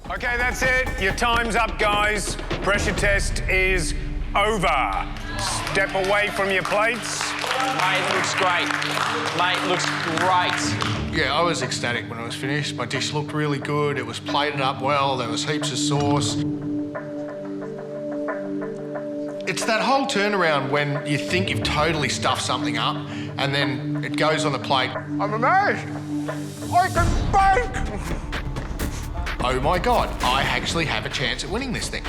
Okay, that's it. Your time's up, guys. Pressure test is over. Step away from your plates. Mate, looks great. Mate, looks great. Yeah, I was ecstatic when it was finished. My dish looked really good. It was plated up well. There was heaps of sauce. It's that whole turnaround when you think you've totally stuffed something up and then it goes on the plate. I'm amazed. I can bake. Oh my God, I actually have a chance at winning this thing.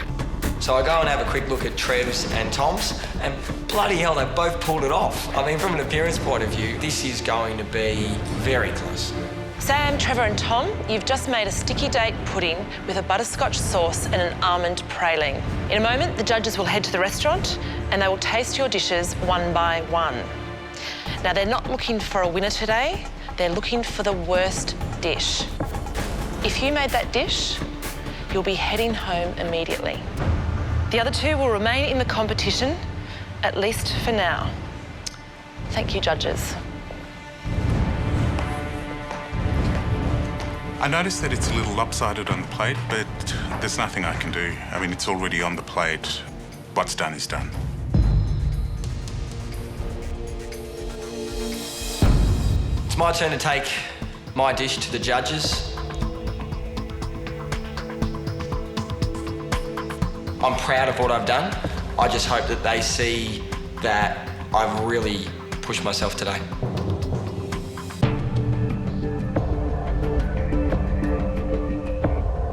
So I go and have a quick look at Trev's and Tom's, and bloody hell, they both pulled it off. I mean, from an appearance point of view, this is going to be very close. Sam, Trevor and Tom, you've just made a sticky date pudding with a butterscotch sauce and an almond praline. In a moment, the judges will head to the restaurant and they will taste your dishes one by one. Now, they're not looking for a winner today, they're looking for the worst dish. If you made that dish, you'll be heading home immediately. The other two will remain in the competition, at least for now. Thank you, judges. I noticed that it's a little lopsided on the plate, but there's nothing I can do. I mean, it's already on the plate. What's done is done. It's my turn to take my dish to the judges. I'm proud of what I've done. I just hope that they see that I've really pushed myself today.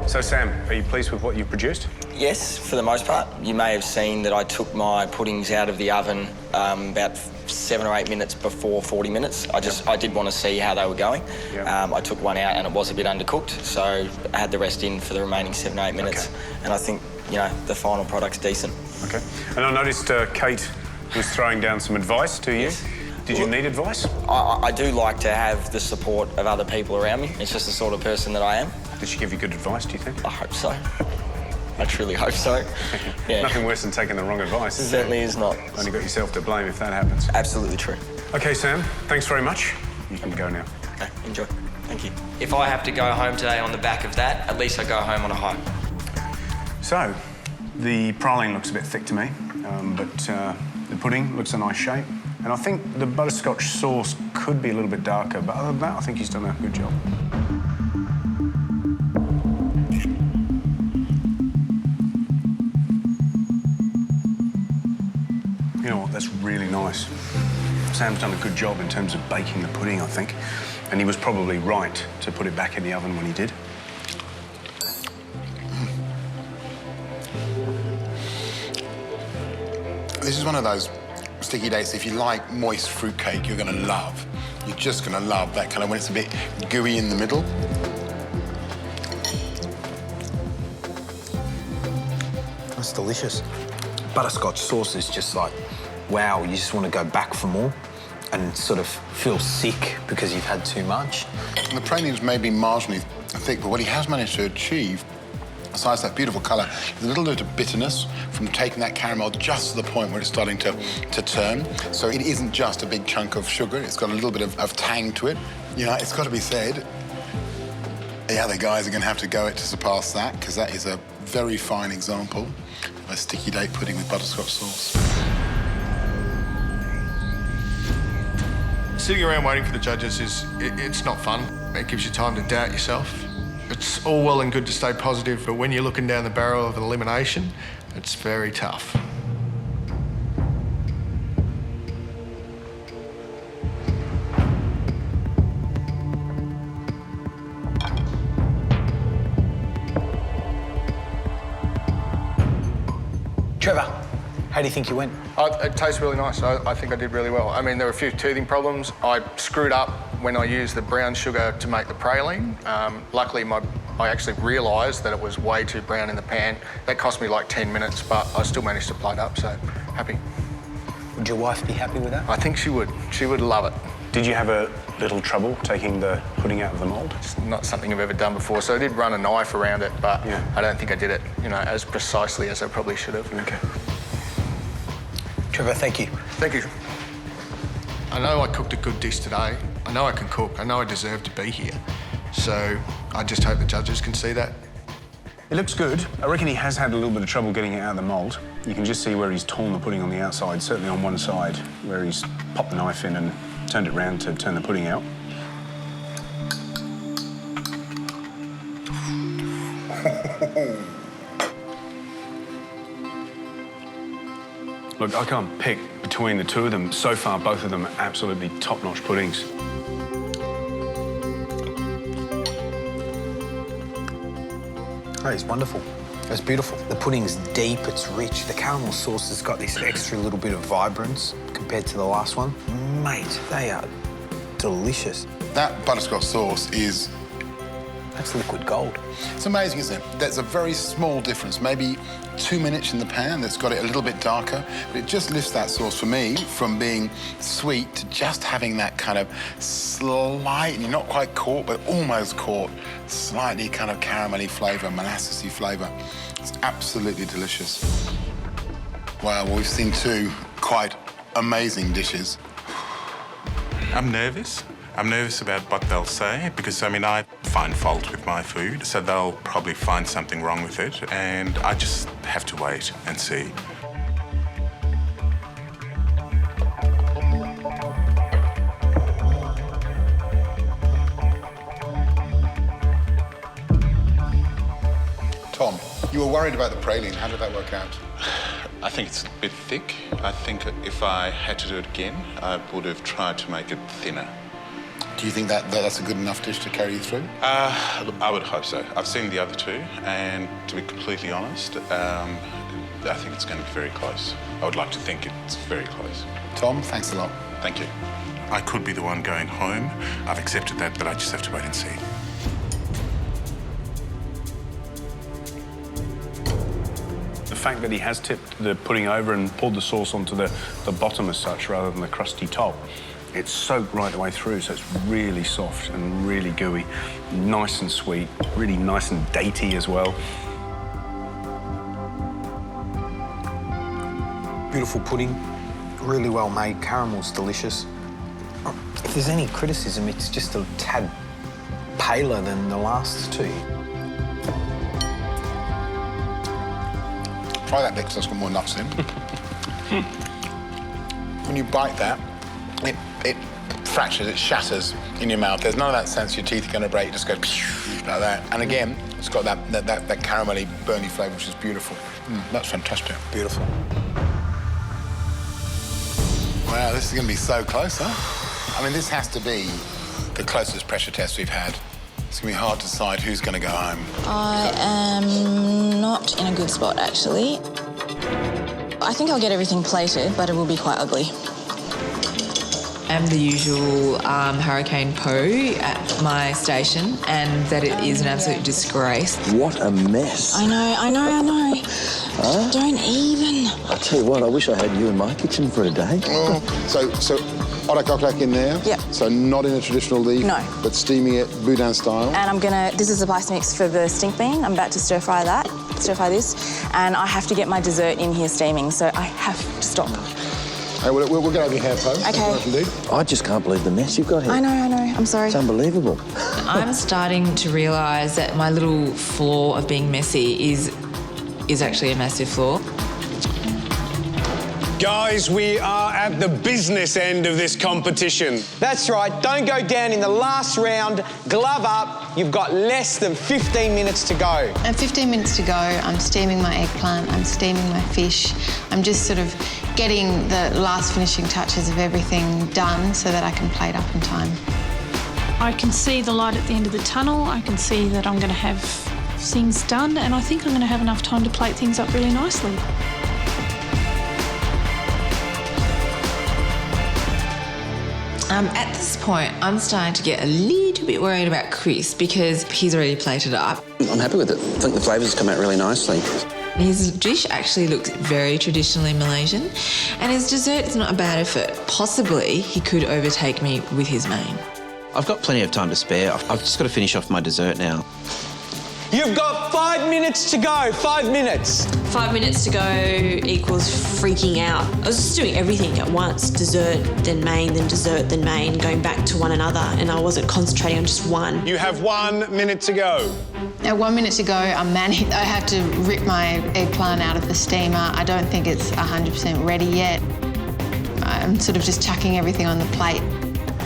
So, Sam, are you pleased with what you produced? Yes, for the most part. You may have seen that I took my puddings out of the oven about 7 or 8 minutes before 40 minutes. I did want to see how they were going. Yep. I took one out and it was a bit undercooked, so I had the rest in for the remaining 7 or 8 minutes. Okay. And I think, you know, the final product's decent. Okay. And I noticed Kate was throwing down some advice to you. Yes. Did you need advice? I do like to have the support of other people around me. It's just the sort of person that I am. Did she give you good advice, do you think? I hope so. I truly hope so. Yeah. Nothing worse than taking the wrong advice, is Certainly is not. Only got yourself to blame if that happens. Absolutely true. Okay, Sam, thanks very much. You can go now. Okay, enjoy. Thank you. If I have to go home today on the back of that, at least I go home on a high. So, the praline looks a bit thick to me, but the pudding looks a nice shape. And I think the butterscotch sauce could be a little bit darker, but other than that, I think he's done a good job. You know what, that's really nice. Sam's done a good job in terms of baking the pudding, I think. And he was probably right to put it back in the oven when he did. This is one of those sticky dates, if you like moist fruitcake, you're going to love. You're just going to love that kind of when it's a bit gooey in the middle. That's delicious. Butterscotch sauce is just like, wow, you just want to go back for more and sort of feel sick because you've had too much. And the pralines may be marginally thick, but what he has managed to achieve, besides that beautiful colour, is a little bit of bitterness from taking that caramel just to the point where it's starting to turn. So it isn't just a big chunk of sugar, it's got a little bit of tang to it. You know, it's got to be said, the other guys are going to have to go it to surpass that, because that is a very fine example of a sticky date pudding with butterscotch sauce. Sitting around waiting for the judges it's not fun. It gives you time to doubt yourself. It's all well and good to stay positive, but when you're looking down the barrel of an elimination, it's very tough. Trevor, how do you think you went? It tastes really nice. I think I did really well. I mean, there were a few teething problems. I screwed up when I used the brown sugar to make the praline. Luckily, I actually realised that it was way too brown in the pan. That cost me like 10 minutes, but I still managed to plate up, so happy. Would your wife be happy with that? I think she would. She would love it. Did you have a little trouble taking the pudding out of the mould? It's not something I've ever done before, so I did run a knife around it, but Yeah. I don't think I did it, you know, as precisely as I probably should have. Okay. Trevor, thank you. Thank you. I know I cooked a good dish today. I know I can cook. I know I deserve to be here. So I just hope the judges can see that. It looks good. I reckon he has had a little bit of trouble getting it out of the mould. You can just see where he's torn the pudding on the outside, certainly on one side, where he's popped the knife in and turned it round to turn the pudding out. Look, I can't pick between the two of them. So far, both of them are absolutely top-notch puddings. Oh, it's wonderful. It's beautiful. The pudding's deep, it's rich. The caramel sauce has got this extra little bit of vibrance compared to the last one. Mate, they are delicious. That butterscotch sauce is... That's liquid gold. It's amazing, isn't it? There's a very small difference, maybe 2 minutes in the pan that's got it a little bit darker, but it just lifts that sauce for me from being sweet to just having that kind of slightly, not quite caught, but almost caught, slightly kind of caramelly flavour, molassesy flavour. It's absolutely delicious. Wow, well, we've seen two quite amazing dishes. I'm nervous. I'm nervous about what they'll say because, I mean, I find fault with my food, so they'll probably find something wrong with it, and I just have to wait and see. Tom, you were worried about the praline. How did that work out? I think it's a bit thick. I think if I had to do it again, I would have tried to make it thinner. Do you think that's a good enough dish to carry you through? I would hope so. I've seen the other two, and to be completely honest, I think it's going to be very close. I would like to think it's very close. Tom, thanks a lot. Thank you. I could be the one going home. I've accepted that, but I just have to wait and see. The fact that he has tipped the pudding over and poured the sauce onto the bottom as such rather than the crusty top, it's soaked right the way through, so it's really soft and really gooey, nice and sweet, really nice and datey as well. Beautiful pudding, really well made, caramel's delicious. If there's any criticism, it's just a tad paler than the last two. Try that bit because that's got more nuts in. When you bite that, it fractures, it shatters in your mouth. There's none of that sense your teeth are going to break. It just goes like that. And again, it's got that caramelly, burny flavour, which is beautiful. That's fantastic. Beautiful. Wow, this is going to be so close, huh? I mean, this has to be the closest pressure test we've had. It's going to be hard to decide who's going to go home. I am not in a good spot, actually. I think I'll get everything plated, but it will be quite ugly. I'm the usual Hurricane Poe at my station, and that it is an absolute disgrace. What a mess. I know. Huh? Don't even. I tell you what, I wish I had you in my kitchen for a day. Oh, so orak in there? Yep. So not in a traditional leaf? No. But steaming it Boudin style? And this is the spice mix for the stink bean. I'm about to stir fry this, and I have to get my dessert in here steaming, so I have to stop. Hey, we'll get over your hair, Poe. Okay. I just can't believe the mess you've got here. I know. I'm sorry. It's unbelievable. I'm starting to realise that my little flaw of being messy is actually a massive flaw. Guys, we are at the business end of this competition. That's right. Don't go down in the last round. Glove up. You've got less than 15 minutes to go. And 15 minutes to go. I'm steaming my eggplant. I'm steaming my fish. I'm just sort of getting the last finishing touches of everything done so that I can plate up in time. I can see the light at the end of the tunnel. I can see that I'm going to have things done, and I think I'm going to have enough time to plate things up really nicely. At this point, I'm starting to get a little bit worried about Chris because he's already plated up. I'm happy with it. I think the flavours come out really nicely. His dish actually looks very traditionally Malaysian, and his dessert is not a bad effort. Possibly, he could overtake me with his main. I've got plenty of time to spare. I've just got to finish off my dessert now. You've got 5 minutes to go. 5 minutes. 5 minutes to go equals freaking out. I was just doing everything at once. Dessert, then main, then dessert, then main, going back to one another, and I wasn't concentrating on just one. You have 1 minute to go. At 1 minute to go, I'm manic. I have to rip my eggplant out of the steamer. I don't think it's 100% ready yet. I'm sort of just chucking everything on the plate.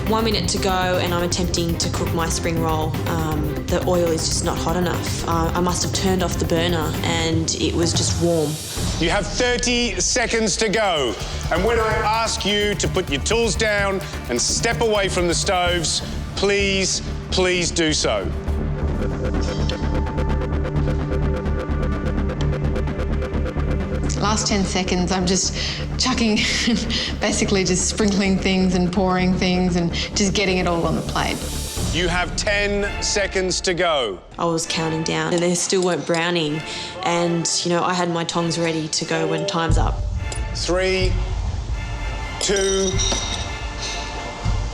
1 minute to go and I'm attempting to cook my spring roll. The oil is just not hot enough. I must have turned off the burner and it was just warm. You have 30 seconds to go. And when I ask you to put your tools down and step away from the stoves, please, please do so. Last 10 seconds, I'm just chucking, basically just sprinkling things and pouring things and just getting it all on the plate. You have 10 seconds to go. I was counting down and they still weren't browning. And, you know, I had my tongs ready to go when time's up. 3, 2,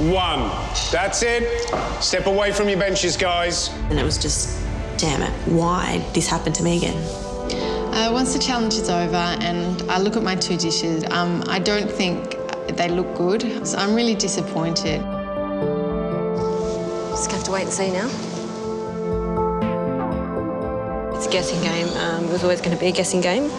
1. That's it. Step away from your benches, guys. And it was just, damn it, why did this happen to me again? Once the challenge is over and I look at my 2 dishes, I don't think they look good, so I'm really disappointed. Just have to wait and see now. It's a guessing game. It was always going to be a guessing game.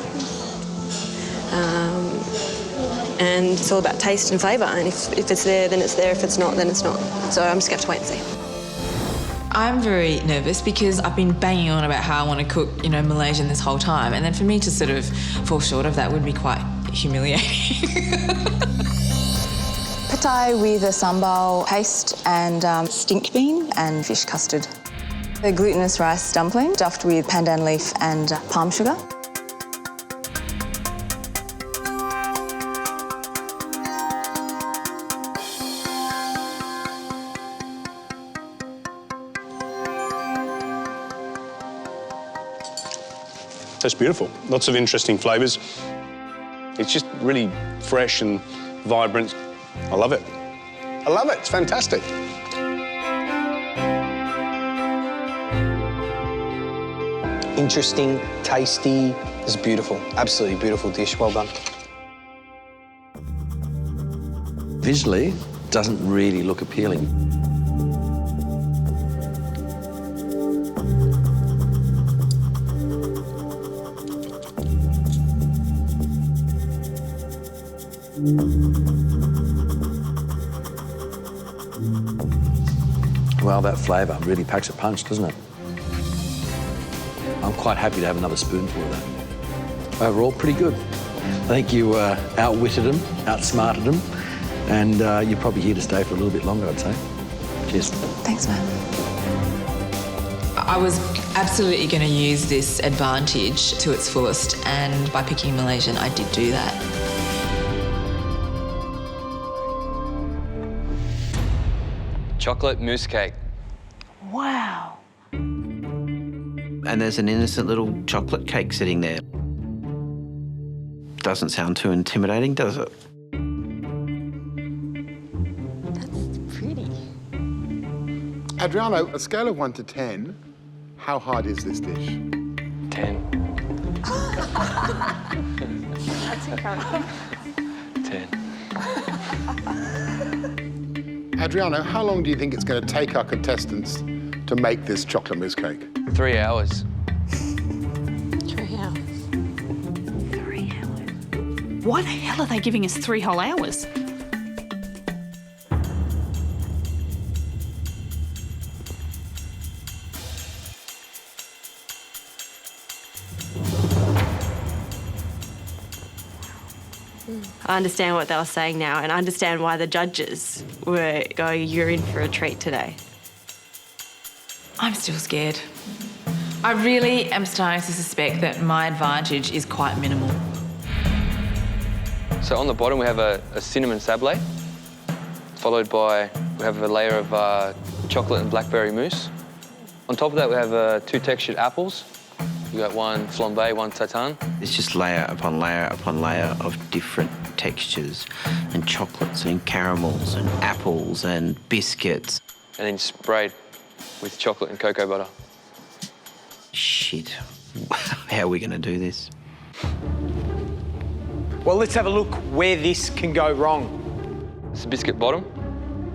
And it's all about taste and flavour, and if it's there, then it's there. If it's not, then it's not. So I'm just going to have to wait and see. I'm very nervous because I've been banging on about how I want to cook, you know, Malaysian this whole time, and then for me to sort of fall short of that would be quite humiliating. Pad Thai with a sambal paste and stink bean and fish custard. A glutinous rice dumpling stuffed with pandan leaf and palm sugar. That's beautiful. Lots of interesting flavours. It's just really fresh and vibrant. I love it. I love it. It's fantastic. Interesting, tasty. It's beautiful. Absolutely beautiful dish. Well done. Visually, doesn't really look appealing. Well, that flavour really packs a punch, doesn't it? I'm quite happy to have another spoonful of that. Overall, pretty good. I think you outwitted them, outsmarted them, and you're probably here to stay for a little bit longer, I'd say. Cheers. Thanks, Matt. I was absolutely going to use this advantage to its fullest, and by picking Malaysian, I did do that. Chocolate mousse cake. Wow. And there's an innocent little chocolate cake sitting there. Doesn't sound too intimidating, does it? That's pretty. Adriano, a scale of 1 to 10, how hard is this dish? 10. That's incredible. 10. Adriano, how long do you think it's going to take our contestants to make this chocolate mousse cake? 3 hours. 3 hours. 3 hours. Why the hell are they giving us 3 whole hours? I understand what they were saying now, and I understand why the judges were going, you're in for a treat today. I'm still scared. I really am starting to suspect that my advantage is quite minimal. So on the bottom we have a cinnamon sablé, followed by, we have a layer of chocolate and blackberry mousse. On top of that we have 2 textured apples. You got one flambé, one tartane. It's just layer upon layer upon layer of different textures and chocolates and caramels and apples and biscuits. And then sprayed with chocolate and cocoa butter. Shit. How are we going to do this? Well, let's have a look where this can go wrong. It's a biscuit bottom.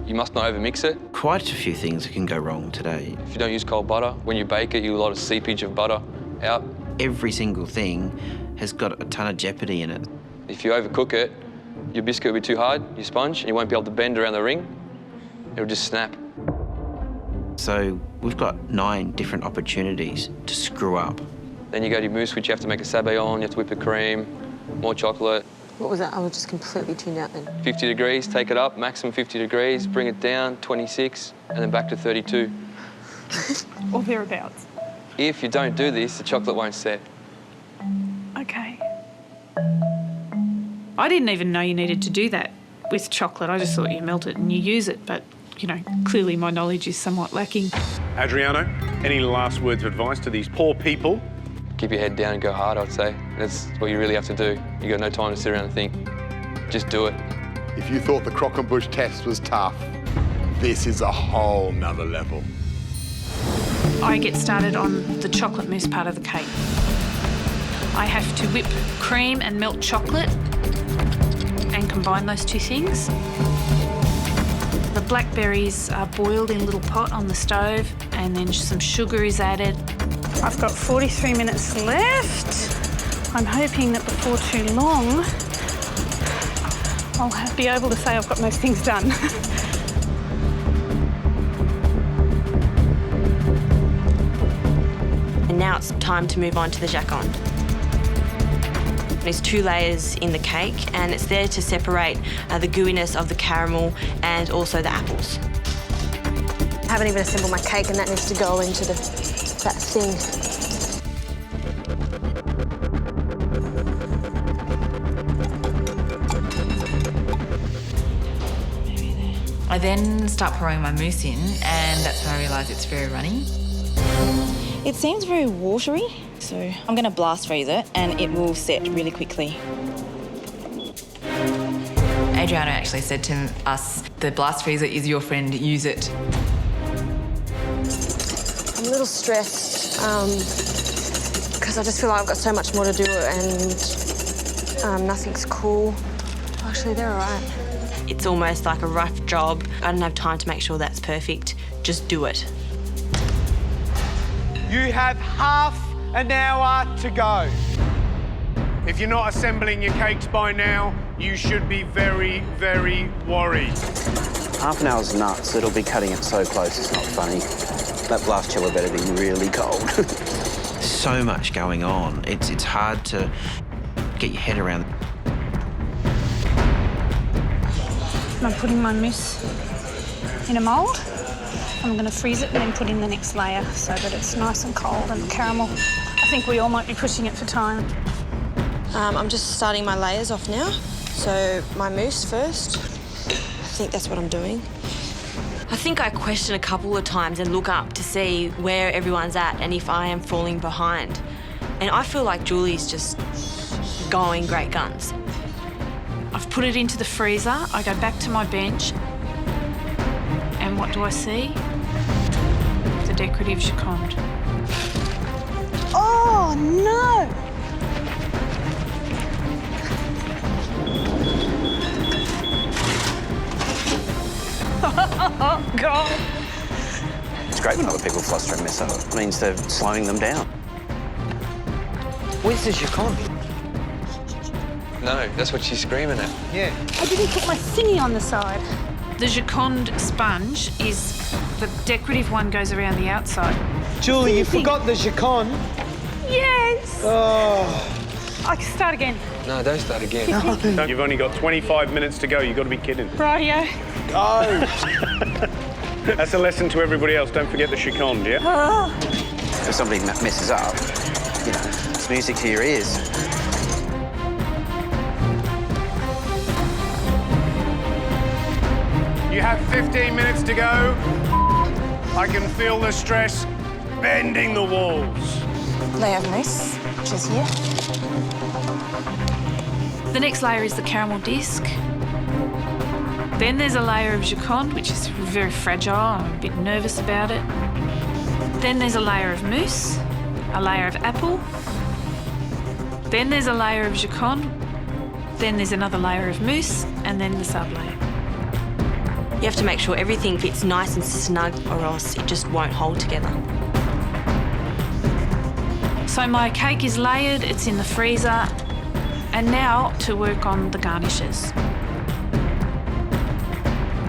You must not overmix it. Quite a few things can go wrong today. If you don't use cold butter, when you bake it, you get a lot of seepage of butter out. Every single thing has got a ton of jeopardy in it. If you overcook it, your biscuit will be too hard, your sponge, and you won't be able to bend around the ring. It'll just snap. So we've got 9 different opportunities to screw up. Then you go to your mousse, which you have to make a sablé on, you have to whip the cream, more chocolate. What was that? I was just completely tuned out then. 50 degrees, take it up, maximum 50 degrees, bring it down, 26, and then back to 32. Or thereabouts. If you don't do this, the chocolate won't set. Okay. I didn't even know you needed to do that with chocolate. I just thought you melt it and you use it, but, you know, clearly my knowledge is somewhat lacking. Adriano, any last words of advice to these poor people? Keep your head down and go hard, I'd say. That's what you really have to do. You got no time to sit around and think. Just do it. If you thought the Crock-and-Bush test was tough, this is a whole nother level. I get started on the chocolate mousse part of the cake. I have to whip cream and melt chocolate and combine those two things. The blackberries are boiled in a little pot on the stove and then some sugar is added. I've got 43 minutes left. I'm hoping that before too long, I'll be able to say I've got most things done. And now it's time to move on to the jacon. There's 2 layers in the cake and it's there to separate the gooiness of the caramel and also the apples. I haven't even assembled my cake and that needs to go into that thing. I then start pouring my mousse in, and that's when I realise it's very runny. It seems very watery, so I'm going to blast freeze it and it will set really quickly. Adriano actually said to us, the blast freezer is your friend, use it. I'm a little stressed because I just feel like I've got so much more to do and nothing's cool. Actually, they're all right. It's almost like a rough job. I don't have time to make sure that's perfect. Just do it. You have half an hour to go. If you're not assembling your cakes by now, you should be very, very worried. Half an hour's nuts. It'll be cutting it so close, it's not funny. That blast chiller better be really cold. So much going on. It's hard to get your head around. I'm putting my mousse in a mould. I'm going to freeze it and then put in the next layer so that it's nice and cold and caramel. I think we all might be pushing it for time. I'm just starting my layers off now. So my mousse first. I think that's what I'm doing. I think I question a couple of times and look up to see where everyone's at and if I am falling behind. And I feel like Julie's just going great guns. I've put it into the freezer. I go back to my bench. And what do I see? The decorative Giconde. Oh, no! Oh, God. It's great when other people fluster and mess up. It means they're slowing them down. Where's the Giconde? No, that's what she's screaming at. Yeah. I didn't put my thingy on the side. The Giconde sponge is, the decorative one goes around the outside. Julie, you forgot the Giconde. Yes! Oh. I can start again. No, don't start again. No. You've only got 25 minutes to go. You've got to be kidding. Rightio. Go! That's a lesson to everybody else. Don't forget the Giconde, yeah? Oh. If somebody messes up, you know, it's music to your ears. You have 15 minutes to go. I can feel the stress bending the walls. Layer of mousse, which is here. The next layer is the caramel disc. Then there's a layer of Giconde, which is very fragile. I'm a bit nervous about it. Then there's a layer of mousse. a layer of apple, then there's a layer of jacon, then there's another layer of mousse, and then the sub-layer. You have to make sure everything fits nice and snug or else it just won't hold together. So my cake is layered, it's in the freezer, and now to work on the garnishes.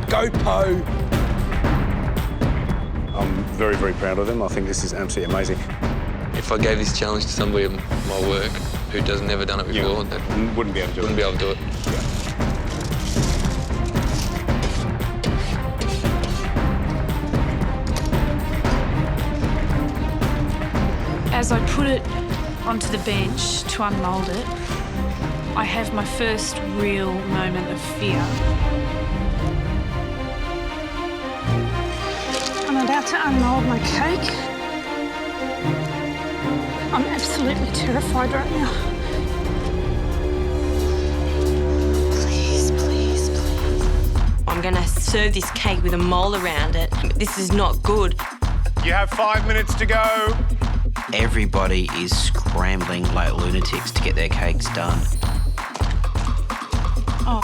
Go, Po! I'm very, very proud of them. I think this is absolutely amazing. If I gave this challenge to somebody in my work who has never done it before, they wouldn't be able to do it. Wouldn't be able to do it. As I put it onto the bench to unmould it, I have my first real moment of fear. I'm about to unmould my cake. I'm absolutely terrified right now. Please, please, please. I'm gonna serve this cake with a mole around it. This is not good. You have 5 minutes to go. Everybody is scrambling like lunatics to get their cakes done. Oh,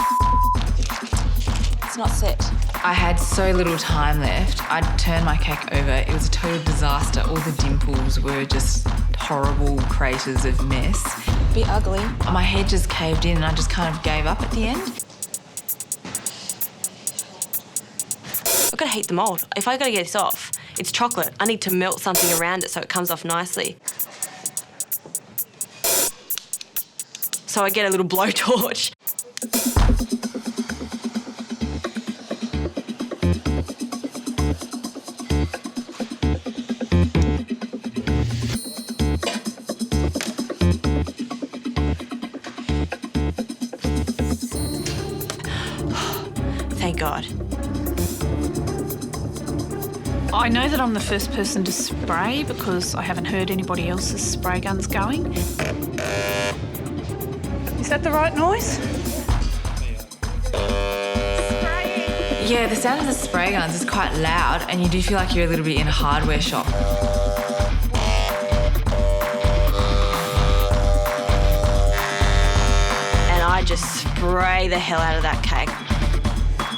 it's not set. I had so little time left. I'd turned my cake over. It was a total disaster. All the dimples were just horrible craters of mess. A bit ugly. My head just caved in and I just kind of gave up at the end. I've got to heat the mould. If I got to get this off, it's chocolate. I need to melt something around it so it comes off nicely. So I get a little blowtorch. Thank God. I know that I'm the first person to spray because I haven't heard anybody else's spray guns going. Is that the right noise? Yeah, the sound of the spray guns is quite loud and you do feel like you're a little bit in a hardware shop. And I just spray the hell out of that cake.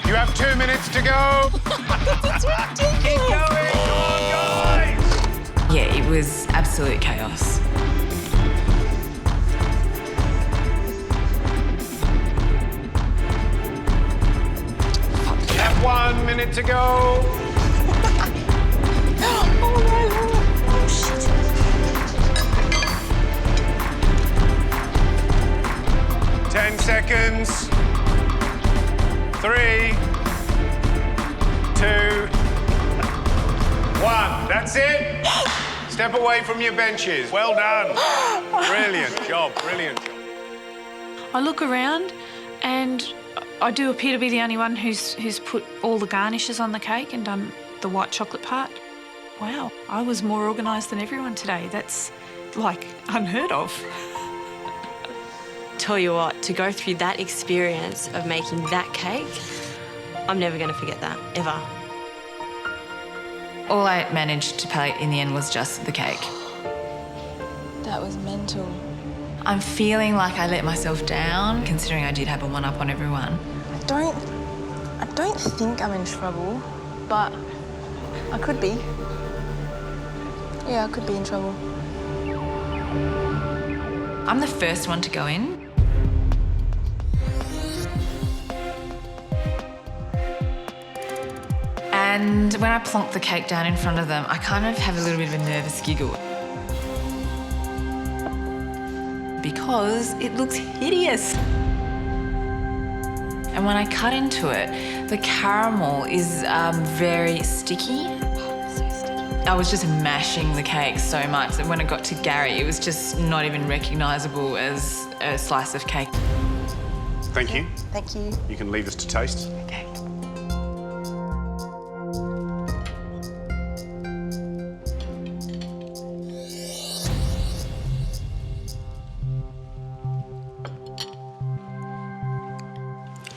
You have 2 minutes to go. It's ridiculous. Keep going. Come on, guys. Yeah, it was absolute chaos. You have 1 minute to go. Oh no! Oh shit! 10 seconds. 3, 2, 1. That's it. Step away from your benches. Well done. Brilliant job, brilliant job. I look around and I do appear to be the only one who's put all the garnishes on the cake and done the white chocolate part. Wow, I was more organised than everyone today. That's, like, unheard of. Tell you what, to go through that experience of making that cake, I'm never going to forget that, ever. All I managed to plate in the end was just the cake. That was mental. I'm feeling like I let myself down, considering I did have a one-up on everyone. I don't think I'm in trouble, but I could be. Yeah, I could be in trouble. I'm the first one to go in. And when I plonk the cake down in front of them, I kind of have a little bit of a nervous giggle. Because it looks hideous. And when I cut into it, the caramel is very sticky. I was just mashing the cake so much that when it got to Gary, it was just not even recognisable as a slice of cake. Thank you. Thank you. You can leave us to taste. Okay.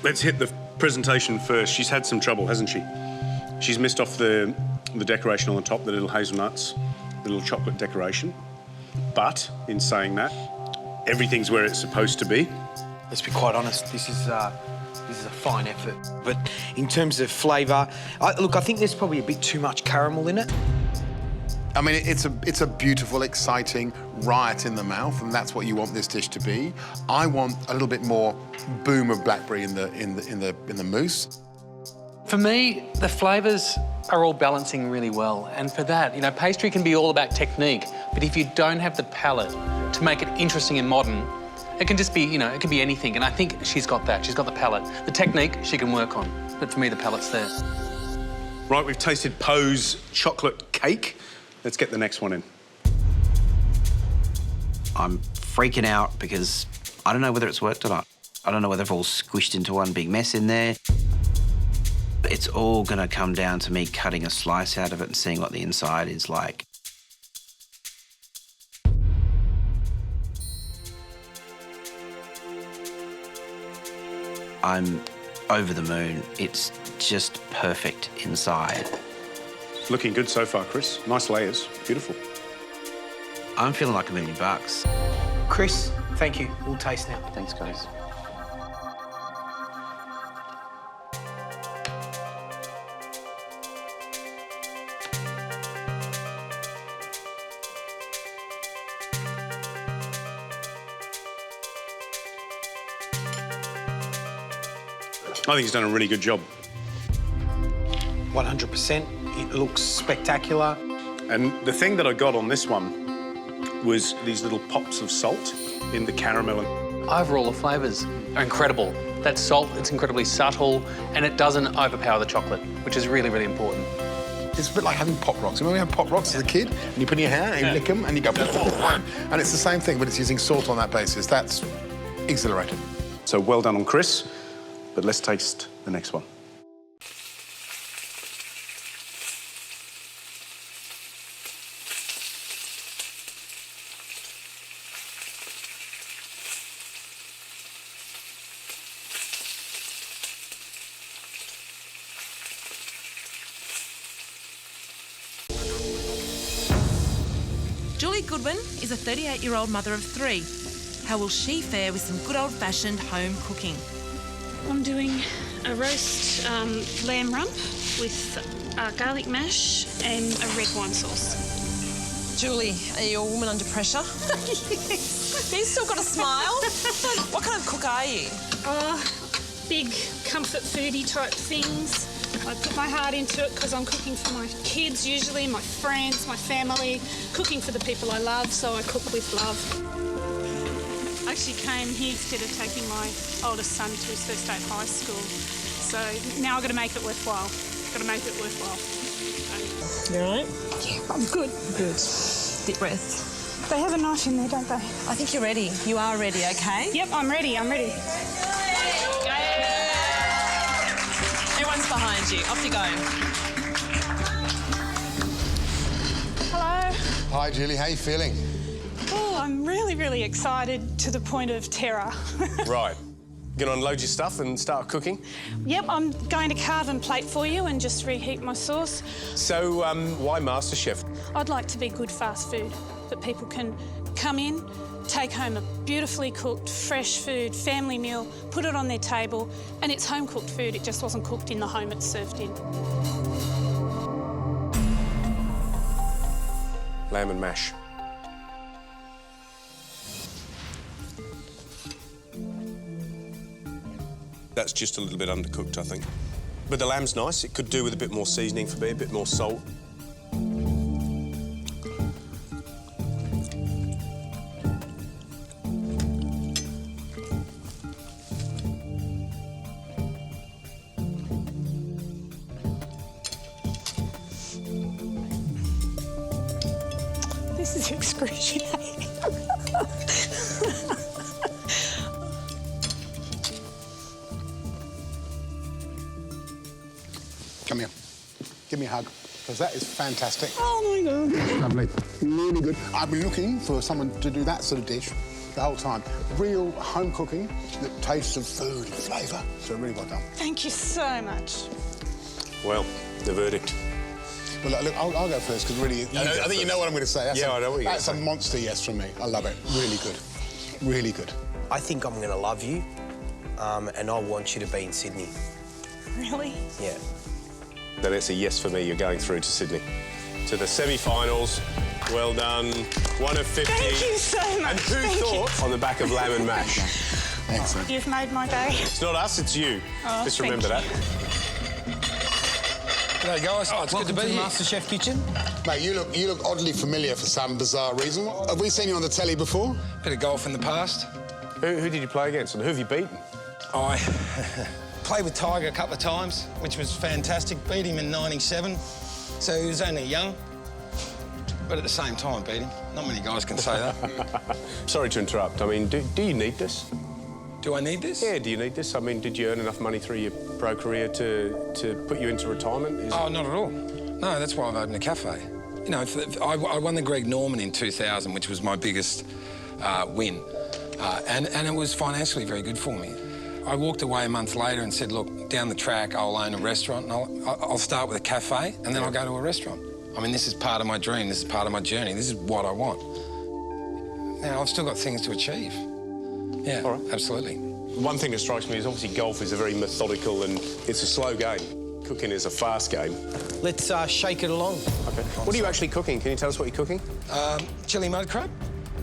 Let's hit the presentation first. She's had some trouble, hasn't she? She's missed off the decoration on the top, the little hazelnuts, the little chocolate decoration. but in saying that, everything's where it's supposed to be. Let's be quite honest, this is a fine effort. But in terms of flavour, look, I think there's probably a bit too much caramel in it. I mean, it's a beautiful, exciting riot in the mouth, and that's what you want this dish to be. I want a little bit more boom of blackberry in the mousse. For me, the flavours are all balancing really well, and for that, you know, pastry can be all about technique, but if you don't have the palate to make it interesting and modern, it can just be, you know, it can be anything, and I think she's got that. She's got the palate. The technique she can work on, but for me, the palate's there. Right, we've tasted Poe's chocolate cake. Let's get the next one in. I'm freaking out because I don't know whether it's worked or not. I don't know whether it's all squished into one big mess in there. It's all gonna come down to me cutting a slice out of it and seeing what the inside is like. I'm over the moon. It's just perfect inside. It's looking good so far, Chris. Nice layers, beautiful. I'm feeling like $1 million. Chris, thank you. We'll taste now. Thanks, guys. I think he's done a really good job. 100%. It looks spectacular. And the thing that I got on this one was these little pops of salt in the caramel. Overall, the flavours are incredible. That salt, it's incredibly subtle, and it doesn't overpower the chocolate, which is really, really important. It's a bit like having Pop Rocks. Remember we had Pop Rocks as a kid? And you put in your hand, and you lick them, and you go... And it's the same thing, but it's using salt on that basis. That's exhilarating. So well done on Chris, but let's taste the next one. Julie Goodwin is a 38-year-old mother of 3. How will she fare with some good old-fashioned home cooking? I'm doing a roast lamb rump with garlic mash and a red wine sauce. Julie, are you a woman under pressure? Yes. You've still got a smile. What kind of cook are you? Big comfort foodie type things. I put my heart into it because I'm cooking for my kids usually, my friends, my family, cooking for the people I love, so I cook with love. I actually came here instead of taking my oldest son to his first day of high school. So now I've got to make it worthwhile. Got to make it worthwhile. You all right? Yeah, I'm good. Good. Deep breath. They have a knife in there, don't they? I think you're ready. You are ready, okay? Yep, I'm ready. I'm ready. Everyone's behind you. Off you go. Hello. Hi, Julie. How are you feeling? Oh, I'm really, really excited to the point of terror. Right. Gonna unload your stuff and start cooking? Yep, I'm going to carve and plate for you and just reheat my sauce. So, why MasterChef? I'd like to be good fast food, that people can come in, take home a beautifully cooked, fresh food, family meal, put it on their table, and it's home-cooked food. It just wasn't cooked in the home it's served in. Lamb and mash. That's just a little bit undercooked, I think. But the lamb's nice. It could do with a bit more seasoning for me, a bit more salt. This is excruciating. Come here. Give me a hug, because that is fantastic. Oh, my God. Lovely. Really good. I've been looking for someone to do that sort of dish the whole time. Real home cooking that tastes of food and flavour. So really well done. Thank you so much. Well, the verdict. Well, look, I'll go first because really, I think you know what I'm going to say. I know what you're going to That's a monster yes from me. I love it. Really good. Really good. I think I'm going to love you, and I want you to be in Sydney. Really? Yeah. Then it's a yes for me. You're going through to Sydney. To the semi-finals. Well done. 1 of 50. Thank you so much. And who thought on the back of lamb and mash? Excellent. You've made my day. It's not us, it's you. Oh, Just remember that. G'day guys, it's good to be here. MasterChef kitchen. Mate, you look oddly familiar for some bizarre reason. Have we seen you on the telly before? Bit of golf in the past. Who did you play against and who have you beaten? I played with Tiger a couple of times, which was fantastic. Beat him in '97, so he was only young. But at the same time, beat him. Not many guys can say that. Sorry to interrupt. I mean, do you need this? Do I need this? Yeah, do you need this? I mean, did you earn enough money through your pro career to put you into retirement? Oh, not at all. No, that's why I've opened a cafe. You know, I won the Greg Norman in 2000, which was my biggest win. And it was financially very good for me. I walked away a month later and said, look, down the track, I'll own a restaurant and I'll start with a cafe and then I'll go to a restaurant. I mean, this is part of my dream. This is part of my journey. This is what I want. Now, I've still got things to achieve. Yeah, all right. Absolutely. One thing that strikes me is obviously golf is a very methodical and it's a slow game. Cooking is a fast game. Let's shake it along. Okay. What are you actually cooking? Can you tell us what you're cooking? Chili mud crab.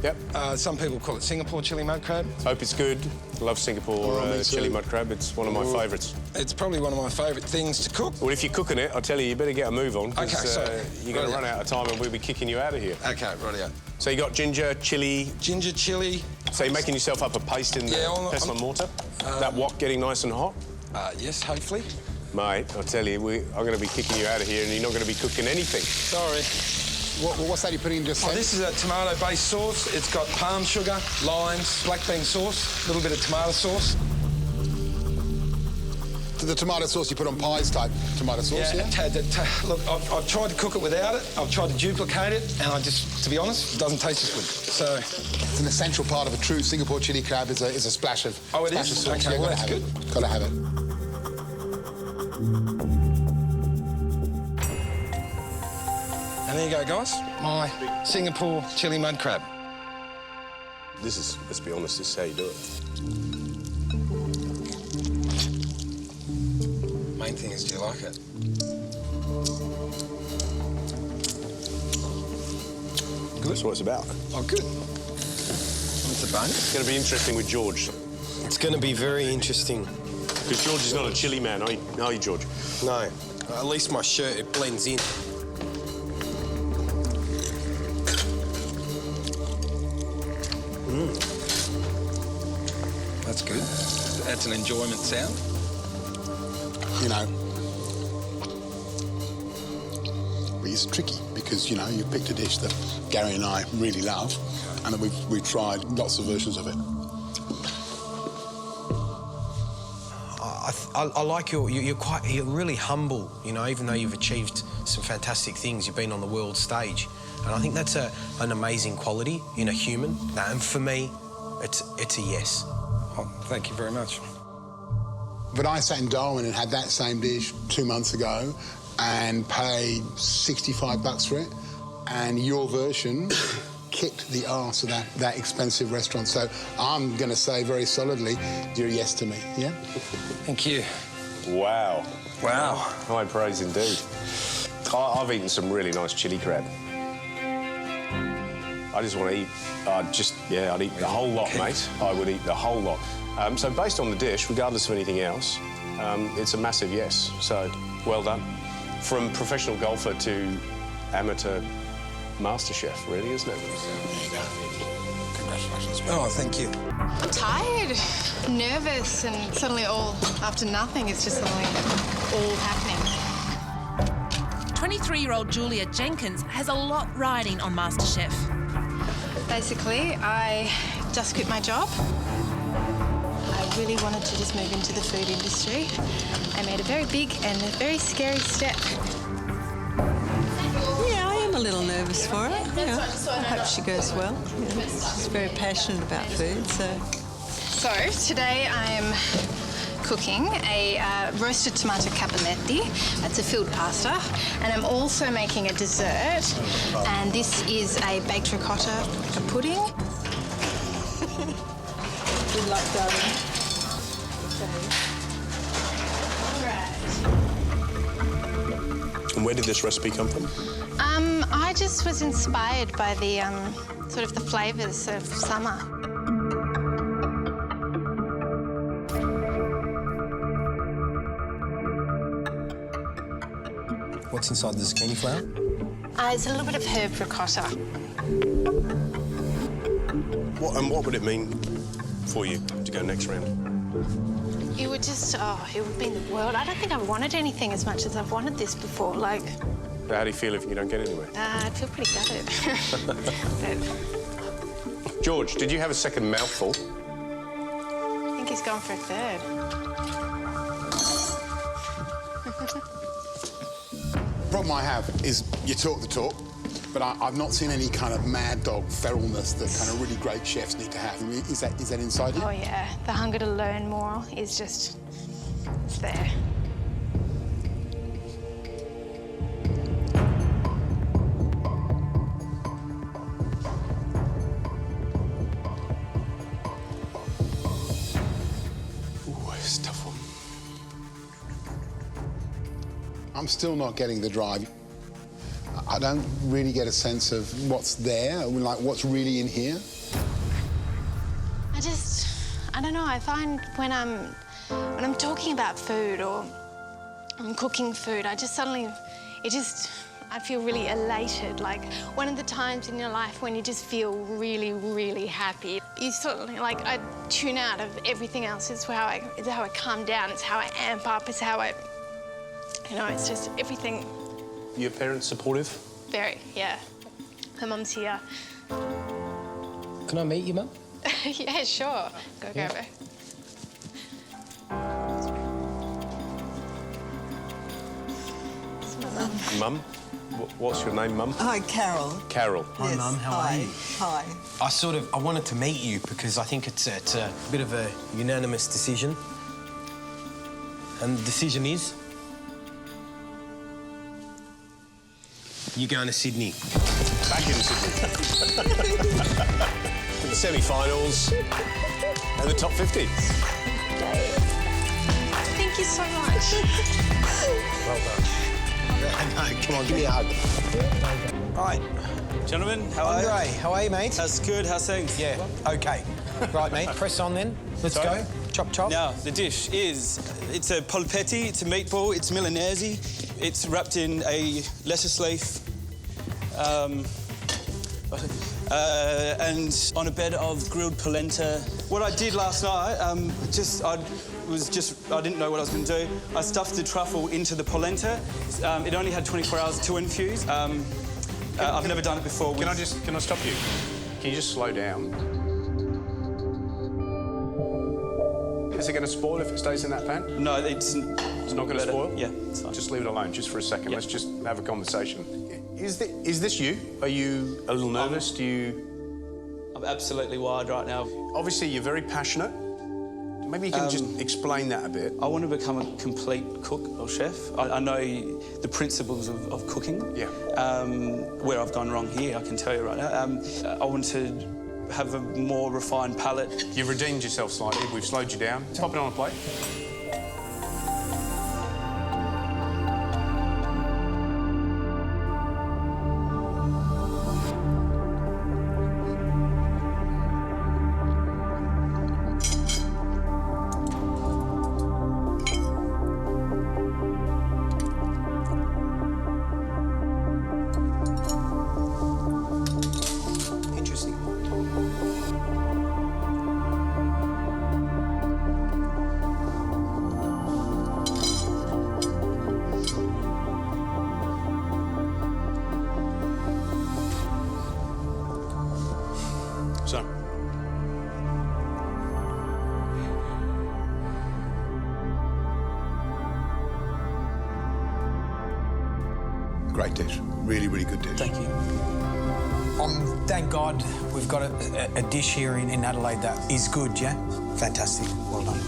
Yep. Some people call it Singapore chili mud crab. Hope it's good. Love Singapore chili mud crab. It's one of my favourites. It's probably one of my favourite things to cook. Well, if you're cooking it, I'll tell you better get a move on. Okay, so you're going to run out of time and we'll be kicking you out of here. Okay, rightio. So you got ginger, chili. Ginger, chili. So you're making yourself up a paste in the pestle and mortar? That wok getting nice and hot? Yes, hopefully. Mate, I'll tell you, I'm going to be kicking you out of here and you're not going to be cooking anything. Sorry. What's that you're putting in just then? This is a tomato-based sauce. It's got palm sugar, limes, black bean sauce, a little bit of tomato sauce. The tomato sauce you put on pies type tomato sauce, yeah? Look, I've tried to cook it without it. I've tried to duplicate it, and to be honest, it doesn't taste as good. So it's an essential part of a true Singapore chili crab is a splash of it splash is? of sauce. Okay, Yeah, well, that's good. Gotta have it. And there you go, guys. My Singapore chili mud crab. This is, let's be honest, this is how you do it. Main thing is, do you like it? Good. That's what it's about. Oh, good. It's a bonus. It's going to be interesting with George. It's going to be very interesting. Because George is not a chili man, are you, George? No. At least my shirt, it blends in. That's good. That's an enjoyment sound. You know, it's tricky because, you know, you picked a dish that Gary and I really love and that we've tried lots of versions of it. I like you're really humble, you know, even though you've achieved some fantastic things, you've been on the world stage. And I think that's an amazing quality in a human. And for me, it's a yes. Oh, thank you very much. But I sat in Darwin and had that same dish 2 months ago and paid $65 for it, and your version kicked the arse of that expensive restaurant. So I'm going to say very solidly, you're a yes to me, yeah? Thank you. Wow. Wow. High praise indeed. I've eaten some really nice chili crab. I just want to eat, I'd eat the whole lot, mate. I would eat the whole lot. So based on the dish, regardless of anything else, it's a massive yes. So, well done. From professional golfer to amateur MasterChef, really, isn't it? There you go. Congratulations. Oh, thank you. I'm tired, nervous, and suddenly all after nothing. It's just suddenly all happening. 23-year-old Julia Jenkins has a lot riding on MasterChef. Basically, I just quit my job. I really wanted to just move into the food industry. I made a very big and a very scary step. Yeah, I am a little nervous for her. Yeah. I hope she goes well. Yeah. She's very passionate about food, so... So, today I'm cooking a roasted tomato capelletti. That's a filled pasta. And I'm also making a dessert. And this is a baked ricotta, a pudding. Good luck, darling. And where did this recipe come from? I just was inspired by the sort of the flavours of summer. What's inside the zucchini flour? It's a little bit of herb ricotta. What would it mean for you to go next round? It would just, it would mean the world. I don't think I've wanted anything as much as I've wanted this before. Like, How do you feel if you don't get anywhere? I'd feel pretty gutted. George, did you have a second mouthful? I think he's gone for a third. The problem I have is you talk the talk, but I've not seen any kind of mad dog feralness that kind of really great chefs need to have. I mean, is that inside you? Oh, yeah. The hunger to learn more is just, it's there. Ooh, it's a tough one. I'm still not getting the drive. I don't really get a sense of what's there, like what's really in here. I don't know, I find when I'm talking about food or I'm cooking food, I feel really elated. Like, one of the times in your life when you just feel really, really happy, you sort of, like, I tune out of everything else. It's how I calm down, it's how I amp up, it's how I, you know, it's just everything. Your parents supportive? Very, yeah. My mum's here. Can I meet you, Mum? Yeah, sure. Go grab her. Mum? What's your name, Mum? Hi, Carol. Carol. Hi, Mum. How are you? Hi. I wanted to meet you because I think it's a bit of a unanimous decision. And the decision is... you're going to Sydney. Back in Sydney. The semi-finals and the top 50. Thank you so much. Well done. Come on, give me a hug. All right, gentlemen, how are you? Andre, how are you, mate? That's good, how's things? Yeah, OK. Right, mate, press on then. Let's go. Chop, chop. Now, the dish is, it's a polpetti, it's a meatball, it's Milanese. It's wrapped in a lettuce leaf and on a bed of grilled polenta. What I did last night, I didn't know what I was going to do. I stuffed the truffle into the polenta. It only had 24 hours to infuse. I've never done it before. Can I stop you? Can you just slow down? Is it going to spoil if it stays in that pan? No, it's not going to spoil? Yeah, it's fine. Just leave it alone, just for a second. Yep. Let's just have a conversation. Is this you? Are you a little nervous? I'm absolutely wired right now. Obviously, you're very passionate. Maybe you can just explain that a bit. I want to become a complete cook or chef. I know the principles of cooking. Yeah. Where I've gone wrong here, I can tell you right now. I want to have a more refined palate. You've redeemed yourself slightly. We've slowed you down. Pop it on a plate. So. Great dish. Really, really good dish. Thank you. Thank God we've got a dish here in Adelaide that is good, yeah? Fantastic. Well done.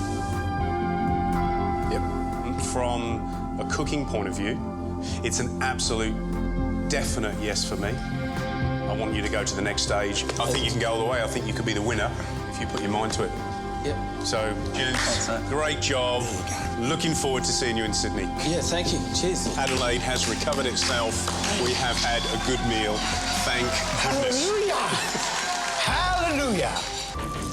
from a cooking point of view, it's an absolute definite yes for me. I want you to go to the next stage. I think you can go all the way. I think you could be the winner if you put your mind to it. Yep. So, gents, great job. Looking forward to seeing you in Sydney. Yeah, thank you. Cheers. Adelaide has recovered itself. We have had a good meal. Thank goodness. Hallelujah!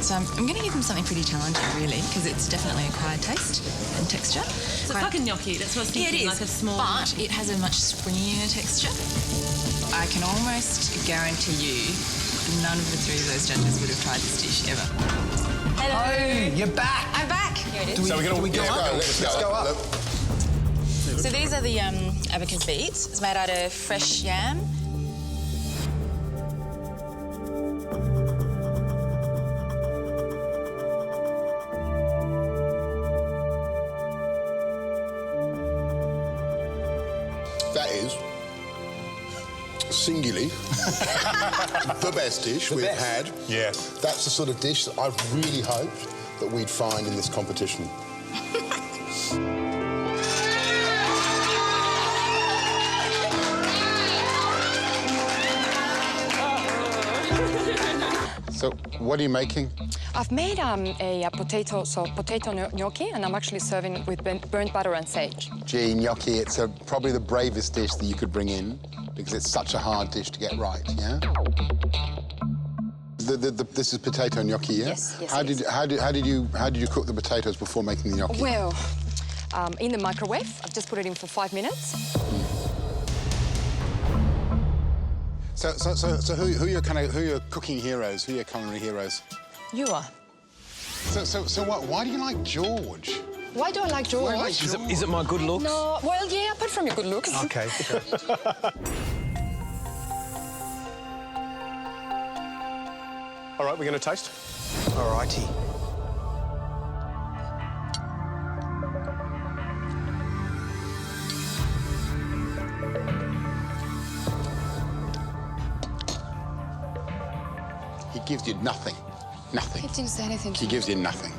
So I'm going to give them something pretty challenging, really, because it's definitely acquired taste and texture. So it's like a gnocchi, that's what I was thinking, Yeah, it is, like a small... but it has a much springier texture. I can almost guarantee you none of the three of those judges would have tried this dish ever. Hello! Oh, you're back! I'm back! Here it is. Do we go up? Let's go up. So these are the abacus beets. It's made out of fresh yam. That is singularly the best dish we've had. Yeah. That's the sort of dish that I've really hoped that we'd find in this competition. So, what are you making? I've made a potato gnocchi, and I'm actually serving it with burnt butter and sage. Gee, gnocchi, it's probably the bravest dish that you could bring in because it's such a hard dish to get right, yeah? This is potato gnocchi, yeah? Yes, yes. How did you cook the potatoes before making the gnocchi? Well, in the microwave, I've just put it in for 5 minutes. So who are your cooking heroes? Who are your culinary heroes? You are. So what? Why do you like George? Why do I like George? Is it my good looks? No, well, yeah, apart from your good looks. Okay. All right, we're going to taste. All righty. He gives you nothing. Nothing. He didn't say anything to He me. gives you nothing.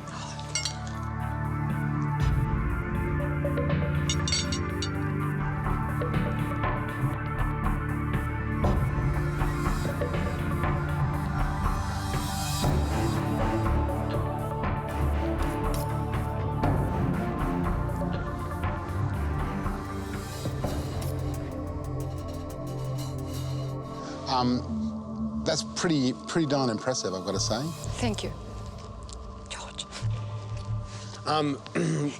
That's pretty darn impressive, I've got to say. Thank you.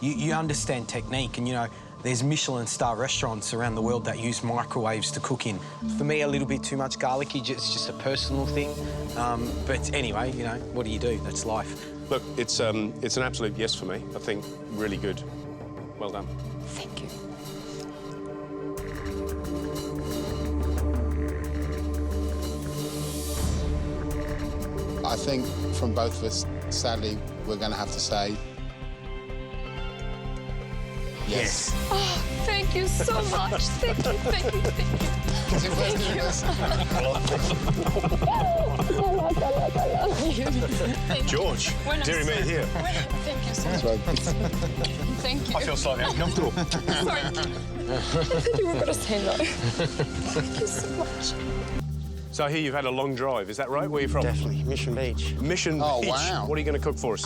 You understand technique, and, you know, there's Michelin star restaurants around the world that use microwaves to cook in. For me, a little bit too much garlicky, it's just a personal thing. But anyway, you know, what do you do? That's life. Look, it's an absolute yes for me. I think really good. Well done. Thank you. I think from both of us, sadly, we're going to have to say yes. Oh, thank you so much. Thank you, thank you, thank you. Thank you. George, dearie me here. Thank you so much. Thank you. I feel slightly uncomfortable. Sorry. I think you were going to say no. Thank you so much. So I hear you've had a long drive, is that right? Where are you from? Definitely, Mission Beach. Mission Beach? Oh, wow. What are you going to cook for us?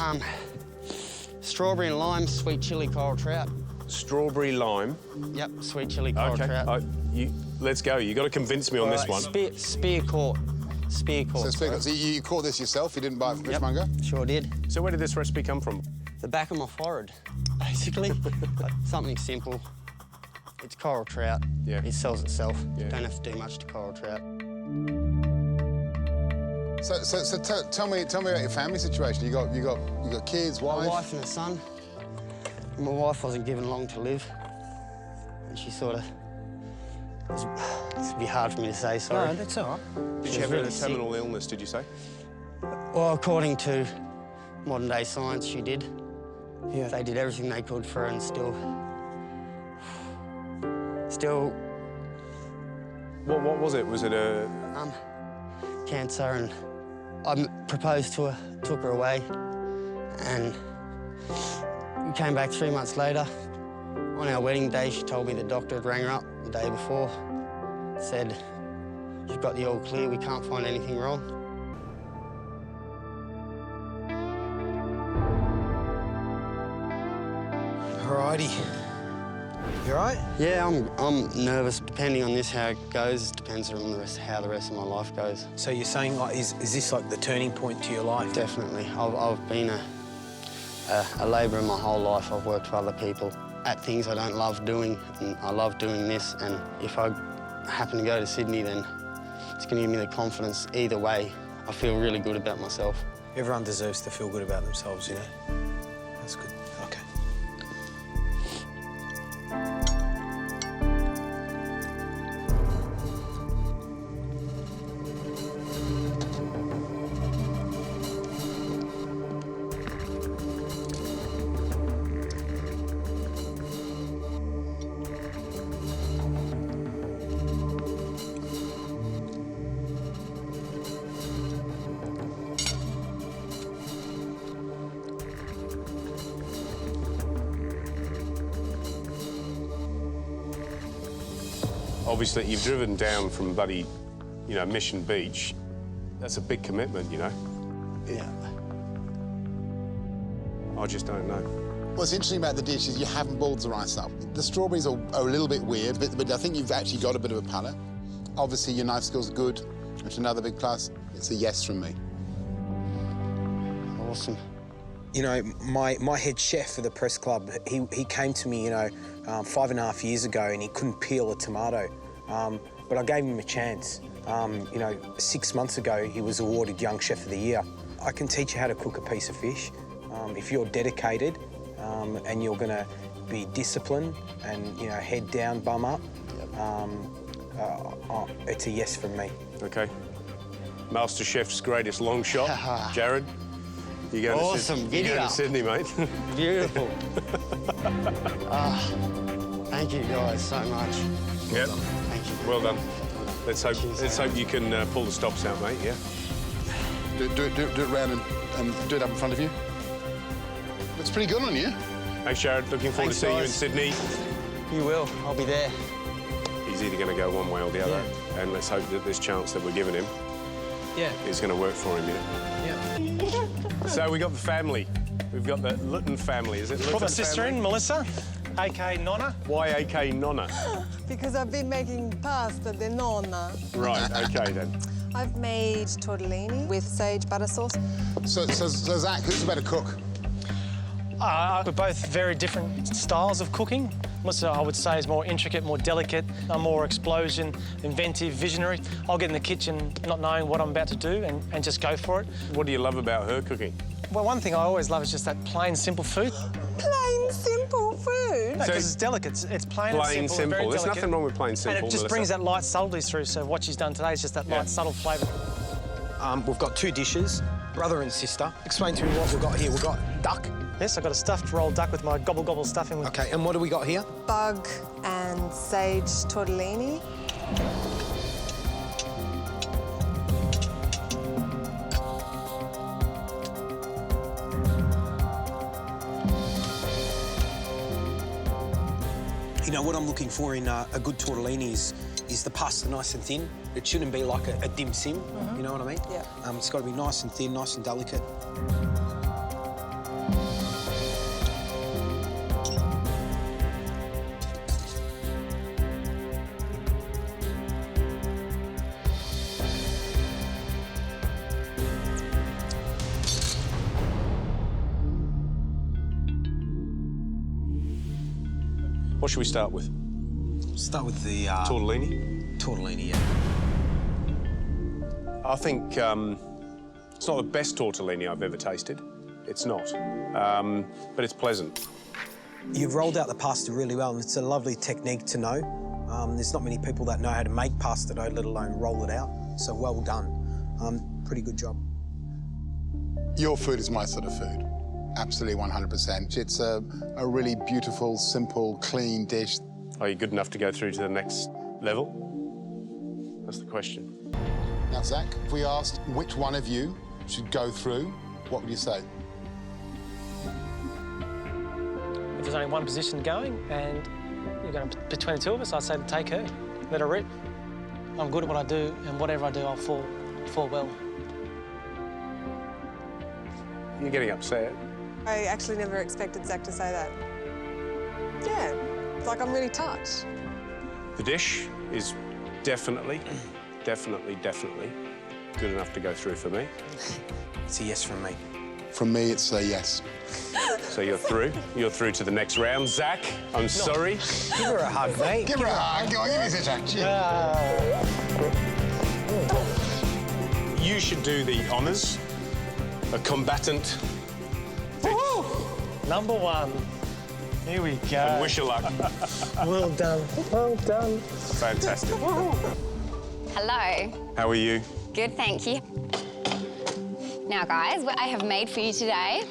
Strawberry and lime, sweet chilli coral trout. Strawberry lime? Yep, sweet chilli coral trout. Let's go. You've got to convince me on this one. Spear caught. Spear caught. So you caught this yourself? You didn't buy it from Fishmonger? Sure did. So where did this recipe come from? The back of my forehead, basically. Like, something simple. It's coral trout. Yeah. It sells itself. Yeah. Don't have to do much to coral trout. So tell me about your family situation. You got kids, wife? A wife and a son. My wife wasn't given long to live, and she sort of. It's a bit hard for me to say. Sorry. No, that's all right. Did she have a terminal illness? Did you say? Well, according to modern day science, she did. Yeah. They did everything they could for her, and still. What was it? Was it a cancer? And I proposed to her, took her away, and we came back 3 months later, On our wedding day, she told me the doctor had rang her up the day before, said, "You've got the all clear, we can't find anything wrong." Alrighty. You all right? Yeah, I'm nervous. Depending on this, how it goes, it depends on how the rest of my life goes. So you're saying, like, is this like the turning point to your life? Definitely. I've been a labourer my whole life. I've worked for other people at things I don't love doing, and I love doing this. And if I happen to go to Sydney, then it's going to give me the confidence. Either way, I feel really good about myself. Everyone deserves to feel good about themselves, you know? That's good. Okay. Obviously, you've driven down from bloody, you know, Mission Beach. That's a big commitment, you know. Yeah. I just don't know. What's interesting about the dish is you haven't boiled the rice up. The strawberries are a little bit weird, but I think you've actually got a bit of a palate. Obviously, your knife skills are good, which is another big plus. It's a yes from me. Awesome. You know, my head chef for the press club, he came to me, you know, 5.5 years ago, and he couldn't peel a tomato. But I gave him a chance. You know, 6 months ago, he was awarded Young Chef of the Year. I can teach you how to cook a piece of fish. If you're dedicated and you're going to be disciplined and, you know, head down, bum up, it's a yes from me. OK. MasterChef's greatest long shot, Jared. You going awesome. You're going to Sydney, mate. Beautiful. Thank you guys so much. Yep. Thank you. Well done. Let's hope you can pull the stops out, mate. Yeah. Do it round and do it up in front of you. Looks pretty good on you. Thanks, Jared. Looking forward to seeing you in Sydney. You will. I'll be there. He's either going to go one way or the other, and let's hope that this chance that we're giving him is going to work for him. Yeah. So we got the family. We've got the Luton family. Is it Luton? Got my sister in, Melissa, a.k.a. Nonna. Why a.k.a. Nonna? Because I've been making pasta de nonna. Right, OK, then. I've made tortellini with sage butter sauce. So Zach, who's the better cook? We're both very different styles of cooking. Melissa, I would say, is more intricate, more delicate. I'm more explosion, inventive, visionary. I'll get in the kitchen not knowing what I'm about to do and just go for it. What do you love about her cooking? Well, one thing I always love is just that plain, simple food. Plain, simple food? Because it's delicate. It's plain and simple. Plain, simple. There's delicate. nothing wrong with plain, simple, And it just Melissa. brings that light subtlety through. So what she's done today is just that light, subtle flavour. We've got two dishes, brother and sister. Explain to me what we've got here. We've got duck. Yes, I've got a stuffed rolled duck with my gobble-gobble stuffing. OK, and what do we got here? Bug and sage tortellini. You know, what I'm looking for in a good tortellini is the pasta nice and thin. It shouldn't be like a dim sim, you know what I mean? Yeah. It's got to be nice and thin, nice and delicate. What should we start with? Start with the... tortellini? Tortellini, yeah. I think it's not the best tortellini I've ever tasted. It's not. But it's pleasant. You've rolled out the pasta really well, and it's a lovely technique to know. There's not many people that know how to make pasta dough, let alone roll it out. So well done. Pretty good job. Your food is my sort of food. Absolutely 100%. It's a really beautiful, simple, clean dish. Are you good enough to go through to the next level? That's the question. Now, Zach, if we asked which one of you should go through, what would you say? there's only one position going and you're going between the two of us, I'd say to take her, let her rip. I'm good at what I do, and whatever I do, I'll fall well. You're getting upset. I actually never expected Zach to say that. Yeah, it's like I'm really touched. The dish is definitely good enough to go through for me. It's a yes from me. From me, it's a yes. So you're through. You're through to the next round. Zach, I'm sorry. Give her a hug, mate. Give her a hug. Go on, give me this action. You should do the honours. A combatant. Number one. Here we go. And wish you luck. Well done. Well done. Fantastic. Hello. How are you? Good, thank you. Now, guys, what I have made for you today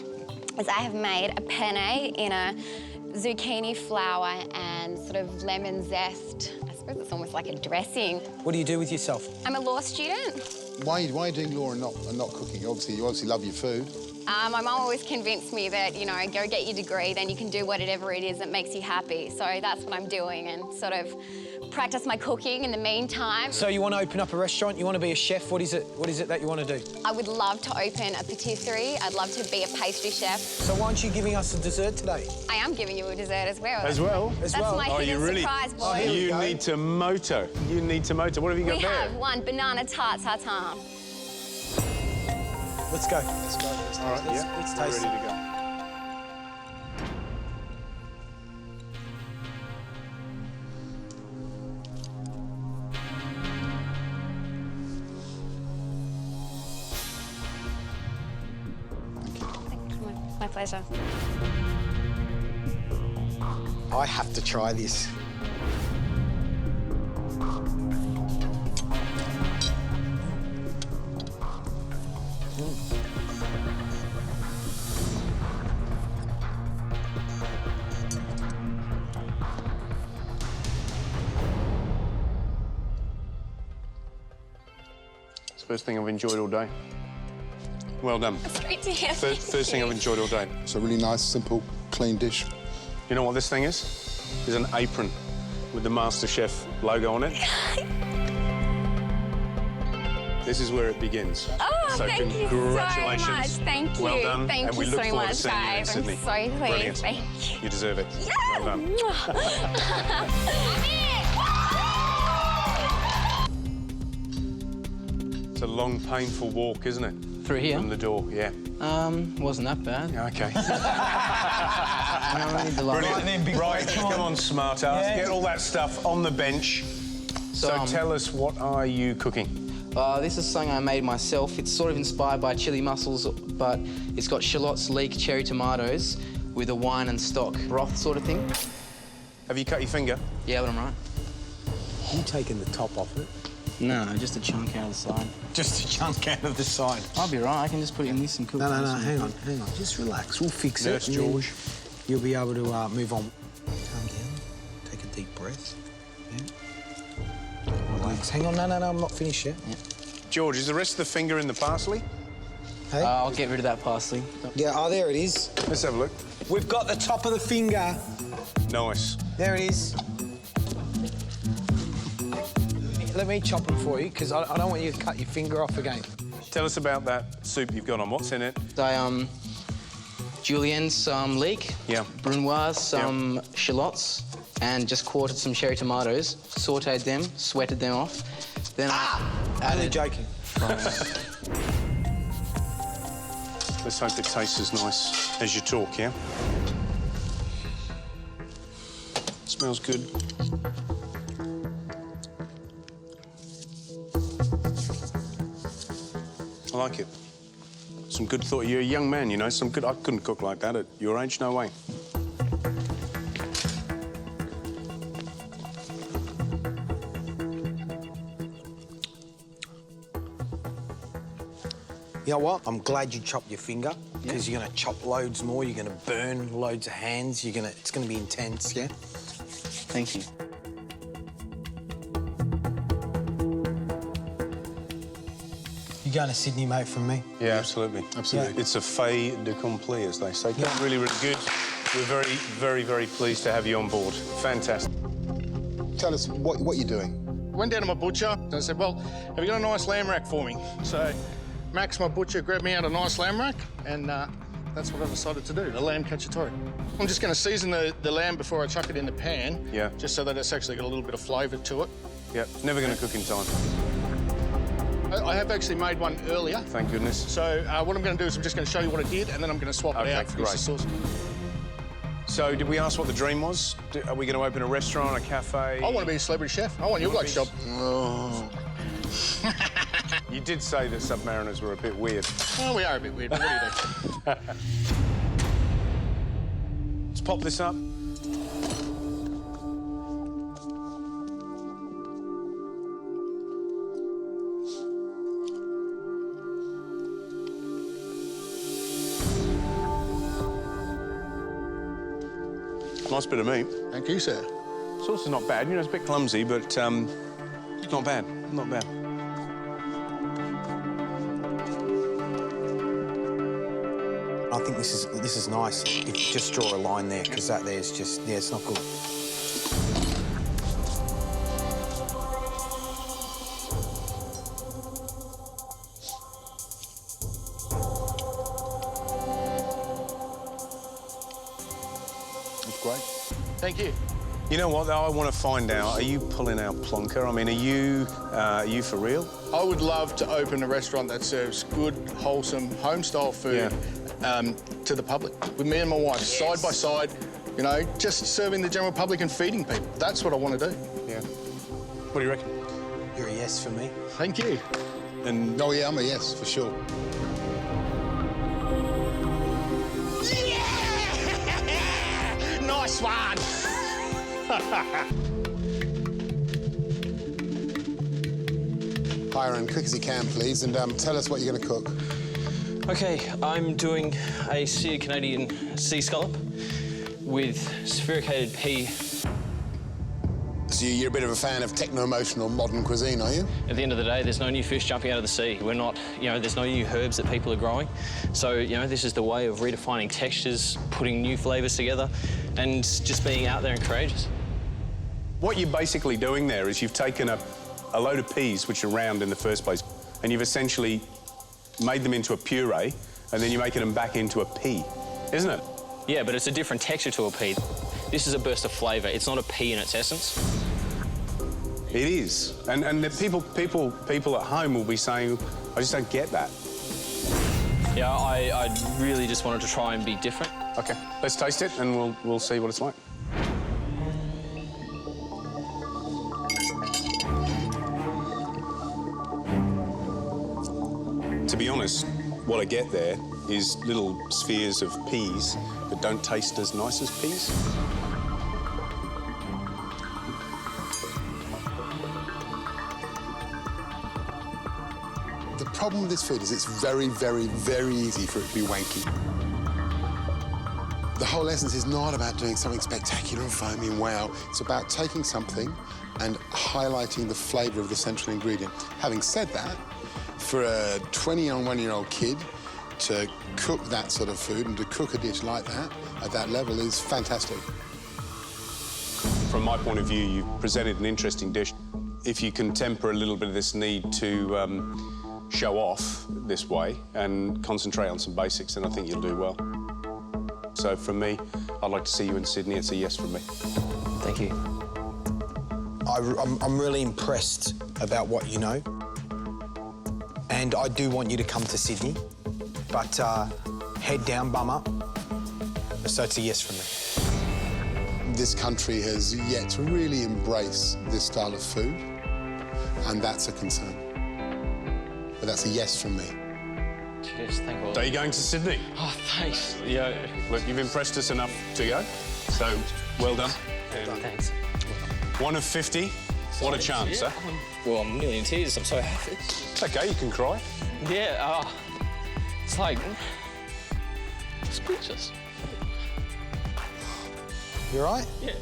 is I have made a penne in a zucchini flour and sort of lemon zest. I suppose it's almost like a dressing. What do you do with yourself? I'm a law student. Why are you doing law and not cooking? You obviously love your food. My mum always convinced me that, you know, go get your degree, then you can do whatever it is that makes you happy. So that's what I'm doing, and sort of practice my cooking in the meantime. So you want to open up a restaurant? You want to be a chef? What is it that you want to do? I would love to open a patisserie. I'd love to be a pastry chef. So why aren't you giving us a dessert today? I am giving you a dessert as well. As well? That's my hidden surprise, boy. You need to moto. You need to moto. What have you got We there? have one banana tart tartan. Let's go. Let's go. All right, yeah. Let's taste Ready it. to go. My pleasure. I have to try this. It's the first thing I've enjoyed all day. Well done. That's great to hear. First thing I've enjoyed all day. It's a really nice, simple, clean dish. You know what this thing is? It's an apron with the MasterChef logo on it. This is where it begins. Oh, so thank you congratulations. so much. Thank you. Well done. Thank and we you look so forward to much, seeing you in guys. I'm Sydney. so pleased. Brilliant. Thank you. You deserve it. Yeah. Well done. It's a long, painful walk, isn't it? Through here? From the door, yeah. Wasn't that bad. Yeah, OK. Brilliant. Right, come on, smart ass. Yeah. Get all that stuff on the bench. So tell us, what are you cooking? This is something I made myself. It's sort of inspired by chili mussels, but it's got shallots, leek, cherry tomatoes with a wine and stock broth sort of thing. Have you cut your finger? Yeah, but I'm right. You taking the top off it? No, just a chunk out of the side. Just a chunk out of the side. I'll be right. I can just put it in this and cook it. No, hang on. Just relax. We'll fix Nurse it. George. You'll be able to move on. Calm down. Take a deep breath. Yeah. Relax. Hang on. No, I'm not finished yet. Yeah. George, is the rest of the finger in the parsley? Hey? I'll get rid of that parsley. Yeah, there it is. Let's have a look. We've got the top of the finger. Nice. There it is. Let me chop them for you, because I don't want you to cut your finger off again. Tell us about that soup you've got on. What's in it? Julienne, some leek. Yeah. Brunoise, some shallots, and just quartered some cherry tomatoes, sautéed them, sweated them off. Then Only joking. Let's hope it tastes as nice as you talk, yeah? Smells good. I like it. Some good thought. You're a young man, you know. Some good. I couldn't cook like that at your age. No way. You know what? I'm glad you chopped your finger, because you're going to chop loads more. You're going to burn loads of hands. It's going to be intense, yeah? Thank you. You going to Sydney, mate, from me? Yeah, absolutely. Absolutely. Yeah. It's a fait d'accompli, as they say. Yeah. Really, really good. We're very, very, very pleased to have you on board. Fantastic. Tell us what you're doing. Went down to my butcher and I said, well, have you got a nice lamb rack for me? So Max, my butcher, grabbed me out a nice lamb rack and that's what I decided to do, a lamb cacciatore. I'm just going to season the lamb before I chuck it in the pan, just so that it's actually got a little bit of flavour to it. Yeah, never going to cook in time. I have actually made one earlier. Thank goodness. So what I'm going to do is I'm just going to show you what I did and then I'm going to swap it out for the sauce. So did we ask what the dream was? Are we going to open a restaurant, a cafe? I want to be a celebrity chef. I want your bloke's job. Oh. You did say that Submariners were a bit weird. Oh, we are a bit weird, but what do you do? Let's pop this up. Nice bit of meat. Thank you, sir. Sauce is not bad. You know, it's a bit clumsy, but it's not bad. Not bad. I think this is nice. If you just draw a line there, because that there's just, yeah, it's not good. That's great. Thank you. You know what, though? I want to find out, are you pulling out plonker? I mean, are you for real? I would love to open a restaurant that serves good, wholesome, home-style food to the public. With me and my wife, side by side, you know, just serving the general public and feeding people. That's what I want to do. Yeah. What do you reckon? You're a yes for me. Thank you. And oh, yeah, I'm a yes, for sure. Nice one! Hi, Aaron, quick as you can, please, and tell us what you're going to cook. OK, I'm doing a seared Canadian sea scallop with sphericated pea. So you're a bit of a fan of techno-emotional modern cuisine, are you? At the end of the day, there's no new fish jumping out of the sea. We're not, you know, there's no new herbs that people are growing. So, you know, this is the way of redefining textures, putting new flavours together, and just being out there and courageous. What you're basically doing there is you've taken a load of peas, which are round in the first place, and you've essentially made them into a puree, and then you're making them back into a pea, isn't it? Yeah, but it's a different texture to a pea. This is a burst of flavour. It's not a pea in its essence. It is. And the people at home will be saying, I just don't get that. Yeah, I really just wanted to try and be different. OK, let's taste it and we'll see what it's like. To be honest, what I get there is little spheres of peas that don't taste as nice as peas. The problem with this food is it's very, very, very easy for it to be wanky. The whole essence is not about doing something spectacular and foamy and wow. It's about taking something and highlighting the flavour of the central ingredient. Having said that, for a 21-year-old kid to cook that sort of food and to cook a dish like that at that level is fantastic. From my point of view, you've presented an interesting dish. If you can temper a little bit of this need to show off this way and concentrate on some basics, then I think you'll do well. So from me, I'd like to see you in Sydney. It's a yes from me. Thank you. I'm really impressed about what you know. And I do want you to come to Sydney, but head down, bum up. So it's a yes from me. This country has yet to really embrace this style of food, and that's a concern. But that's a yes from me. Cheers, thank you. Are you going to Sydney? Oh, thanks. Yeah. Look, you've impressed us enough to go, so well done. Thanks. 1 of 50. What a chance, yeah. huh? Well, I'm nearly in tears. I'm so happy. It's OK, you can cry. Yeah, it's like... speechless. You all right? Yeah.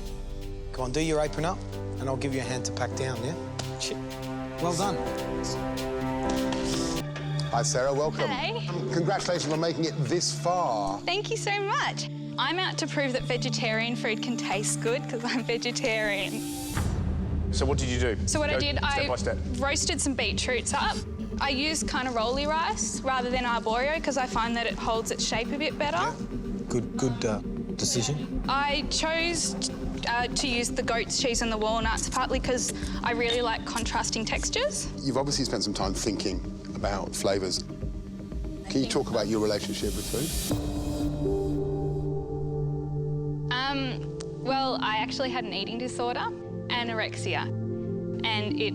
Go on, do your apron up, and I'll give you a hand to pack down, yeah? Shit. Well done. Hi, Sarah, welcome. Hey. Congratulations on making it this far. Thank you so much. I'm out to prove that vegetarian food can taste good because I'm vegetarian. So what did you do? So what I Go did, step by step. roasted some beetroots up. I used kind of rolly rice rather than arborio because I find that it holds its shape a bit better. Good decision. I chose to use the goat's cheese and the walnuts, partly because I really like contrasting textures. You've obviously spent some time thinking about flavours. Can you talk about your relationship with food? Well, I actually had an eating disorder, anorexia, and it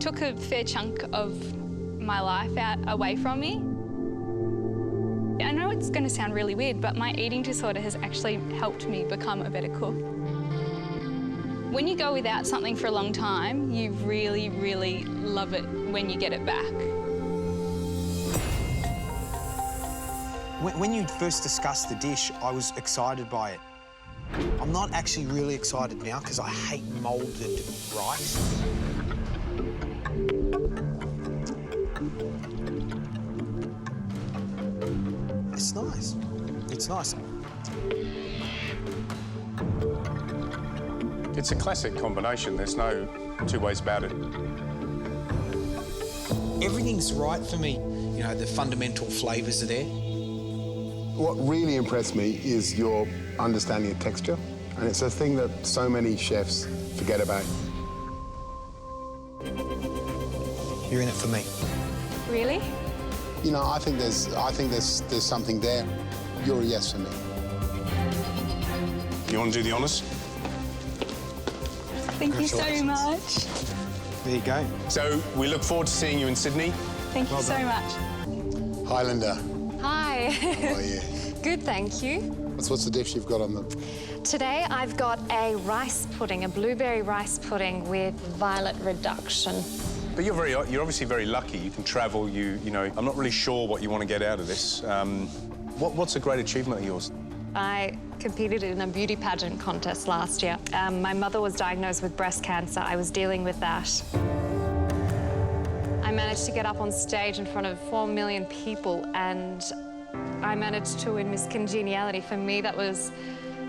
took a fair chunk of my life away from me. I know it's going to sound really weird, but my eating disorder has actually helped me become a better cook. When you go without something for a long time, you really, really love it when you get it back. When you first discussed the dish, I was excited by it. I'm not actually really excited now because I hate moulded rice. It's nice. It's nice. It's a classic combination. There's no two ways about it. Everything's right for me. You know, the fundamental flavours are there. What really impressed me is your understanding of texture, and it's a thing that so many chefs forget about. You're in it for me. Really? You know, I think there's something there. You're a yes for me. You want to do the honours? Thank you so much. There you go. So we look forward to seeing you in Sydney. Thank you so much. Hi, Linda. Hi. How are you? Good, thank you. What's the dish you've got on the... Today I've got a rice pudding, a blueberry rice pudding with violet reduction. But you're obviously very lucky. You can travel. You know. I'm not really sure what you want to get out of this. What's a great achievement of yours? I competed in a beauty pageant contest last year. My mother was diagnosed with breast cancer. I was dealing with that. I managed to get up on stage in front of 4 million people and I managed to win Miss Congeniality. For me, that was,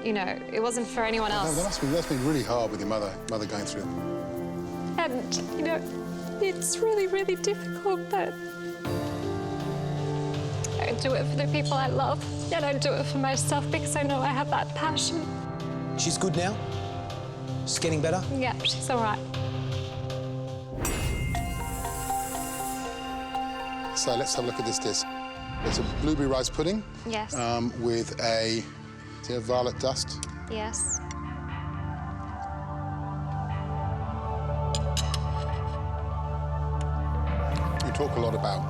you know, it wasn't for anyone else. That's been really hard with your mother going through. And, you know, it's really, really difficult, but I do it for the people I love. I don't do it for myself because I know I have that passion. She's good now? She's getting better? Yeah, she's all right. So let's have a look at this dish. It's a blueberry rice pudding. Yes. With a violet dust. Yes. You talk a lot about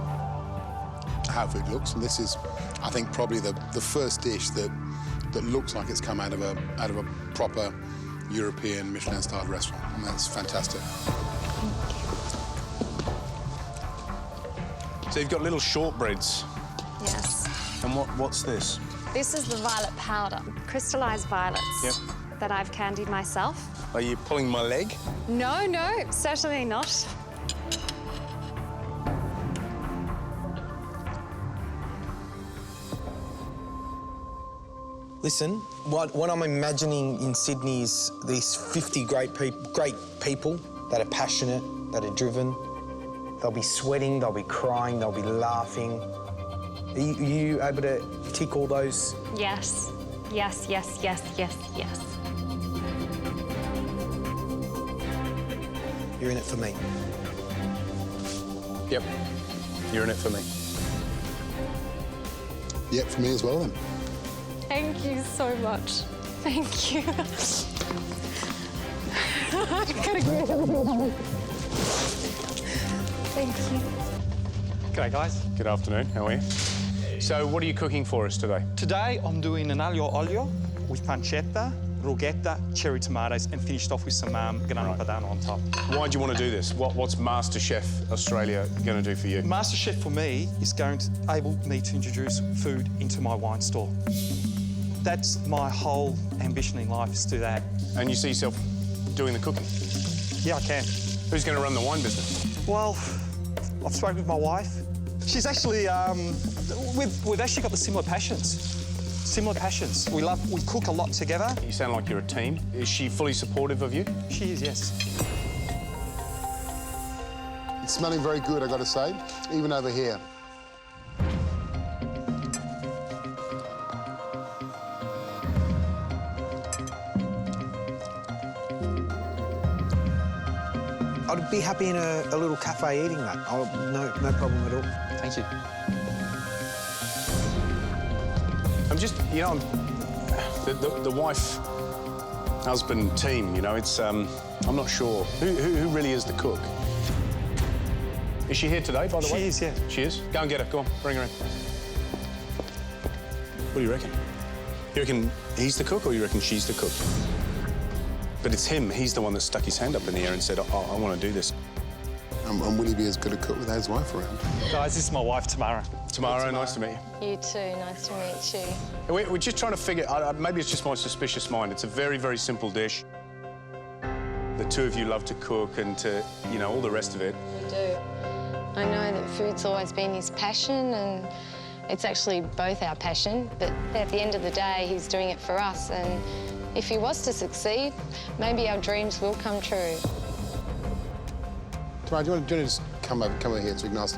how food looks, and this is, I think, probably the first dish that looks like it's come out of a proper European Michelin-starred restaurant, and that's fantastic. So you've got little shortbreads. Yes. And what's this? This is the violet powder, crystallized violets that I've candied myself. Are you pulling my leg? No, no, certainly not. Listen, what I'm imagining in Sydney is these 50 great people that are passionate, that are driven. They'll be sweating, they'll be crying, they'll be laughing. Are you able to tick all those? Yes. Yes, yes, yes, yes, yes. You're in it for me. Yep. You're in it for me. Yep, for me as well, then. Thank you so much. Thank you. I gotta go. Thank you. G'day, guys. Good afternoon. How are you? So, what are you cooking for us today? Today, I'm doing an aglio olio with pancetta, rughetta, cherry tomatoes, and finished off with some grana padano on top. Why do you want to do this? What's MasterChef Australia going to do for you? MasterChef, for me, is going to enable me to introduce food into my wine store. That's my whole ambition in life, is to do that. And you see yourself doing the cooking? Yeah, I can. Who's going to run the wine business? Well, I've spoken with my wife. She's actually, we've actually got the similar passions. similar passions. We cook a lot together. You sound like you're a team. Is she fully supportive of you? She is, yes. It's smelling very good, I got to say, even over here. I'd be happy in a little cafe eating that. No problem at all. Thank you. I'm just, you know, the wife, husband team, you know, it's, I'm not sure. Who really is the cook? Is she here today, by the way? She is, yeah. She is? Go and get her. Go on, bring her in. What do you reckon? You reckon he's the cook or you reckon she's the cook? But it's him. He's the one that stuck his hand up in the air and said, I want to do this. And will he be as good a cook without his wife around? Guys, this is my wife, Tamara. Tamara, nice to meet you. You too, nice to meet you. We're just trying to figure, maybe it's just my suspicious mind. It's a very, very simple dish. The two of you love to cook and to, you know, all the rest of it. We do. I know that food's always been his passion and it's actually both our passion, but at the end of the day, he's doing it for us, and if he was to succeed, maybe our dreams will come true. Tamara, do you want to just come over here so we can ask?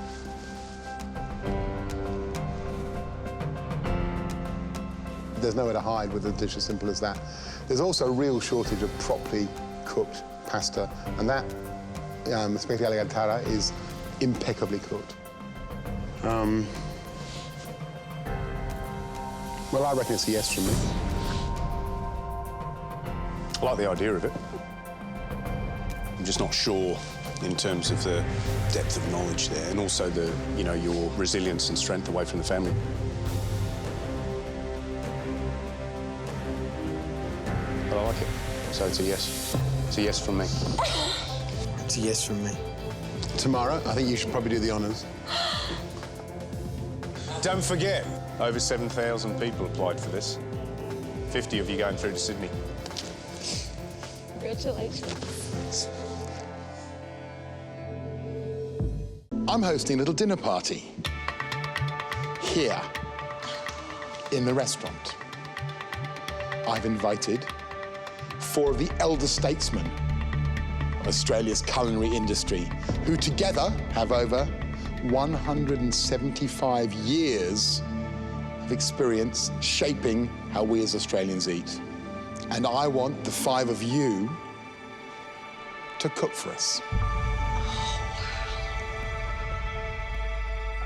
There's nowhere to hide with a dish as simple as that. There's also a real shortage of properly cooked pasta, and that spaghetti alla carbonara is impeccably cooked. Well, I reckon it's a yes from me. I like the idea of it. I'm just not sure in terms of the depth of knowledge there, and also the, you know, your resilience and strength away from the family. But I like it, so it's a yes. It's a yes from me. It's a yes from me. Tamara, I think you should probably do the honours. Don't forget, over 7,000 people applied for this. 50 of you going through to Sydney. Congratulations. I'm hosting a little dinner party here in the restaurant. I've invited 4 of the elder statesmen of Australia's culinary industry, who together have over 175 years of experience shaping how we as Australians eat. And I want the 5 of you to cook for us.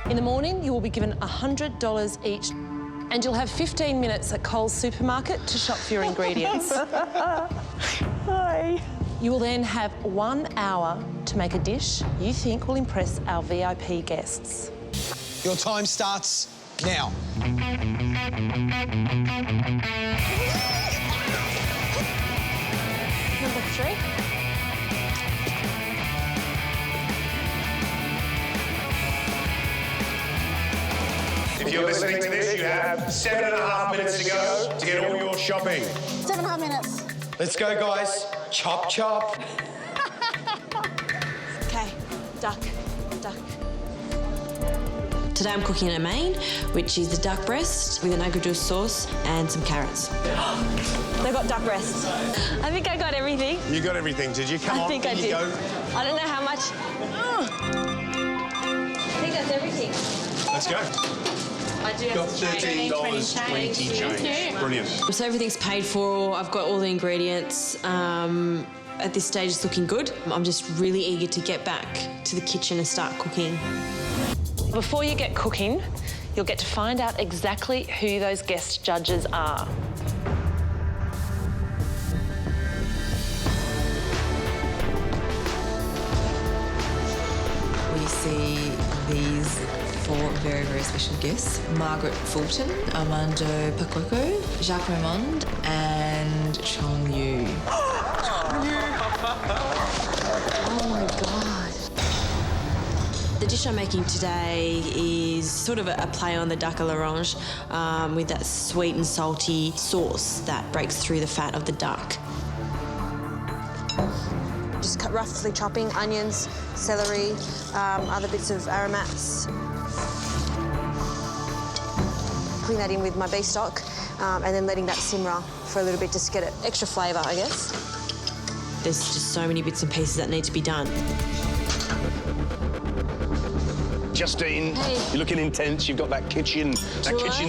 In the morning, you will be given $100 each, and you'll have 15 minutes at Coles supermarket to shop for your ingredients. Hi. You will then have 1 hour to make a dish you think will impress our VIP guests. Your time starts now. Number 3. If you're listening to this, you have 7.5 minutes to go to get all your shopping. 7.5 minutes. Let's go, guys. Chop, chop. Okay, duck. Today I'm cooking a main, which is the duck breast with an agua dulce sauce and some carrots. They got duck breast. I think I got everything. You got everything, did you? Come on, I think I did. Go. I don't know how much. I think that's everything. Let's go. I do Got have $13.20 change. Brilliant. So everything's paid for. I've got all the ingredients. At this stage, it's looking good. I'm just really eager to get back to the kitchen and start cooking. Before you get cooking, you'll get to find out exactly who those guest judges are. We see these 4 very, very special guests. Margaret Fulton, Armando Pacoco, Jacques Raymond and Chong Yu. Oh my God. The dish I'm making today is sort of a play on the duck à l'orange with that sweet and salty sauce that breaks through the fat of the duck. Just roughly chopping onions, celery, other bits of aromats. Putting that in with my beef stock, and then letting that simmer for a little bit just to get it extra flavour, I guess. There's just so many bits and pieces that need to be done. Justine, you're looking intense. You've got that kitchen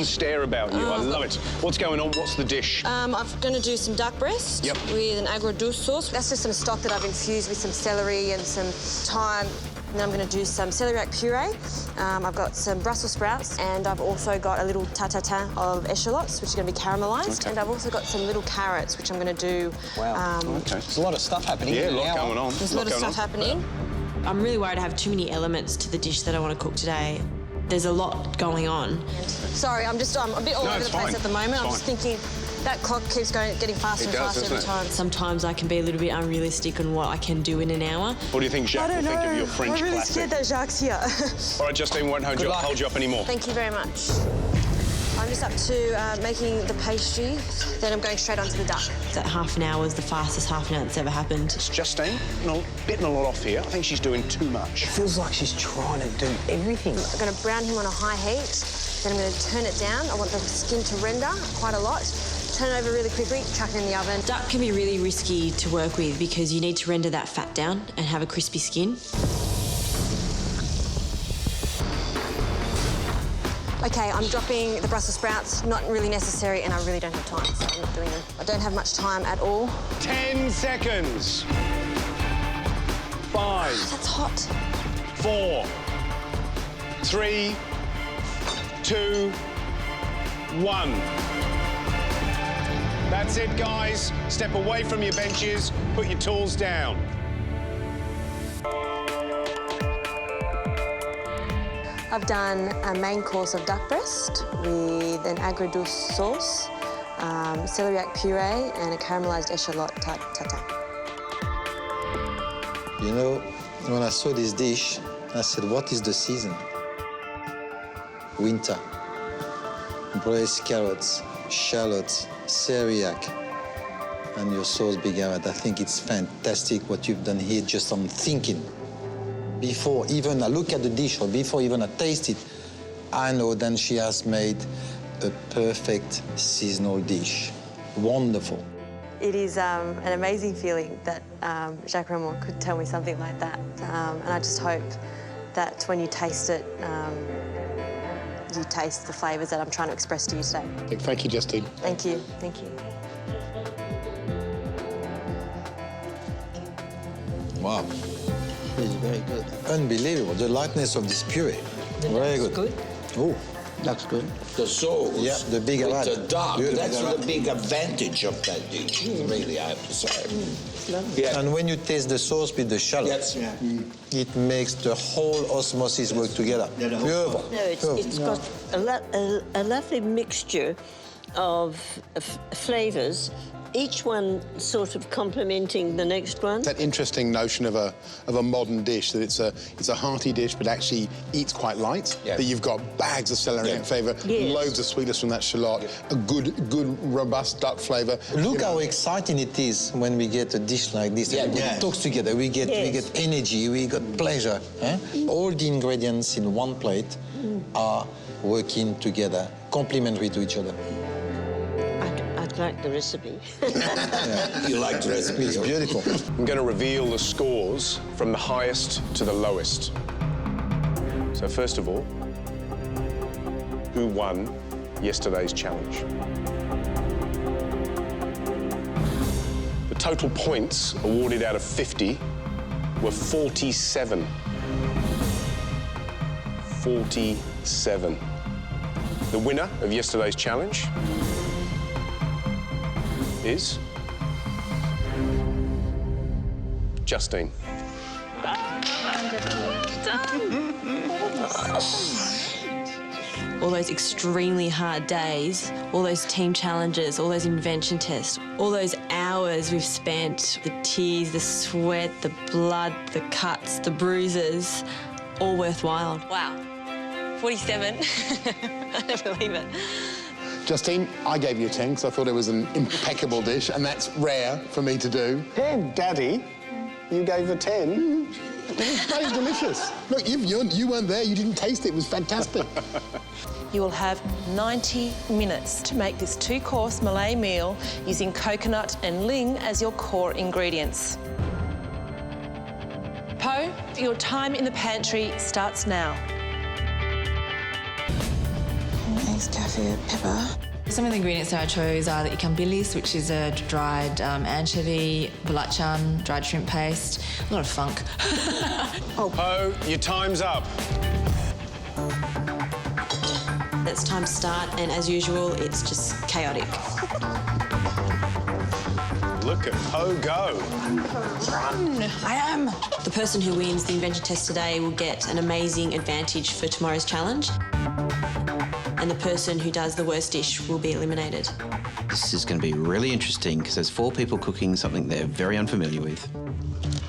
stare about you. I love it. What's going on? What's the dish? I'm going to do some duck breast with an agua dulce sauce. That's just some stock that I've infused with some celery and some thyme. And then I'm going to do some celery puree. I've got some Brussels sprouts, and I've also got a little tatin of echallots, which is going to be caramelised. Okay. And I've also got some little carrots, which I'm going to do. Wow. Okay. There's a lot of stuff happening. Yeah, a lot going on. There's a lot of stuff happening. I'm really worried I have too many elements to the dish that I want to cook today. There's a lot going on. Sorry, I'm a bit all over the place at the moment. I'm just thinking that clock keeps getting faster and faster every time. Sometimes I can be a little bit unrealistic on what I can do in an hour. What do you think Jacques will think of your French I'm really classic? scared that Jacques here. All right, Justine, won't hold you up anymore. Thank you very much. I'm just up to making the pastry, then I'm going straight onto the duck. That half an hour was the fastest half an hour that's ever happened. It's Justine, bitting a lot off here. I think she's doing too much. It feels like she's trying to do everything. I'm going to brown him on a high heat, then I'm going to turn it down. I want the skin to render quite a lot. Turn it over really quickly, chuck it in the oven. Duck can be really risky to work with because you need to render that fat down and have a crispy skin. OK, I'm dropping the Brussels sprouts. Not really necessary, and I really don't have time, so I'm not doing them. I don't have much time at all. 10 seconds. 5. That's hot. 4. 3. 2. 1. That's it, guys. Step away from your benches. Put your tools down. I've done a main course of duck breast with an agua dulce sauce, celeriac puree, and a caramelised echalot tatin. You know, when I saw this dish, I said, what is the season? Winter. Braised carrots, shallots, celeriac, and your sauce begamot. I think it's fantastic what you've done here just on thinking. Before even I look at the dish or before even I taste it, I know then she has made a perfect seasonal dish. Wonderful. It is an amazing feeling that Jacques Raymond could tell me something like that. And I just hope that when you taste it, you taste the flavours that I'm trying to express to you today. Thank you, Justine. Thank you. Thank you. Wow. It's very good. Unbelievable, the lightness of this puree. Very good. Good. Oh. That's good. The sauce. Yeah, the big with rat. the duck. Beautiful. That's the big advantage of that dish, really, I have to say. Yeah. And when you taste the sauce with the shallots, it makes the whole osmosis work together. Beautiful. No, it's got a lovely mixture of flavours, each one sort of complementing the next one. That interesting notion of a modern dish, that it's a hearty dish but actually eats quite light. Yes. That you've got bags of celery flavour, loads of sweetness from that shallot, a good robust duck flavour. Look how exciting it is when we get a dish like this. Everybody talks together. We get energy. We got pleasure. All the ingredients in one plate are working together, complementary to each other. I like the recipe. You like the recipe? It's beautiful. I'm going to reveal the scores from the highest to the lowest. So first of all, who won yesterday's challenge? The total points awarded out of 50 were 47. 47. The winner of yesterday's challenge is Justine. All those extremely hard days, all those team challenges, all those invention tests, all those hours we've spent, the tears, the sweat, the blood, the cuts, the bruises, all worthwhile. Wow. 47. I don't believe it. Justine, I gave you a 10 because I thought it was an impeccable dish, and that's rare for me to do. 10, Daddy? You gave a 10? It was very delicious. Look, you weren't there, you didn't taste it, it was fantastic. You will have 90 minutes to make this 2-course Malay meal using coconut and ling as your core ingredients. Poe, your time in the pantry starts now. Eggs, kaffir, pepper. Some of the ingredients that I chose are the ikan bilis, which is a dried anchovy, belacan, dried shrimp paste, a lot of funk. Poe, your time's up. It's time to start, and as usual, it's just chaotic. Look at Poe go. Run! I am. The person who wins the invention test today will get an amazing advantage for tomorrow's challenge. And the person who does the worst dish will be eliminated. This is going to be really interesting because there's 4 people cooking something they're very unfamiliar with.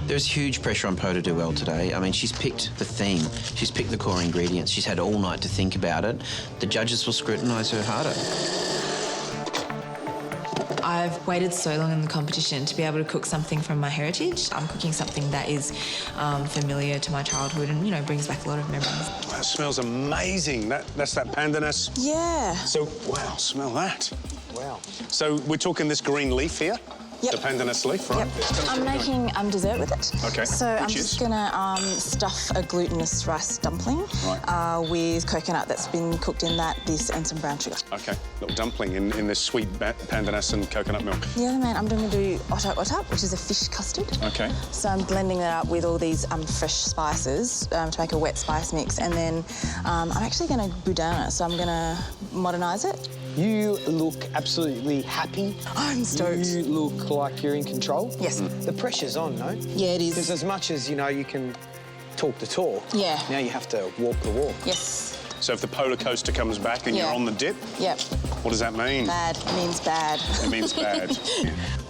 There's huge pressure on Poe to do well today. I mean, she's picked the theme, she's picked the core ingredients, she's had all night to think about it. The judges will scrutinise her harder. I've waited so long in the competition to be able to cook something from my heritage. I'm cooking something that is familiar to my childhood and, you know, brings back a lot of memories. That smells amazing. That's that pandanus. Yeah. So, wow, smell that. Wow. So we're talking this green leaf here? Yep. The pandanus leaf, right? Yep. I'm making dessert with it. Okay. So I'm Which just is? gonna stuff a glutinous rice dumpling with coconut that's been cooked in that, this, and some brown sugar. Okay, little dumpling in this sweet pandanus and coconut milk. The other man, I'm going to do otak otak, which is a fish custard. Okay. So I'm blending that up with all these fresh spices to make a wet spice mix, and then I'm actually going to boudin it, so I'm going to modernise it. You look absolutely happy. I'm stoked. You look like you're in control. Yes. The pressure's on, no? Yeah, it is. Because as much as, you know, you can talk the talk, yeah, now you have to walk the walk. Yes. So if the polar coaster comes back and you're on the dip, yep. What does that mean? Bad. It means bad. It means bad.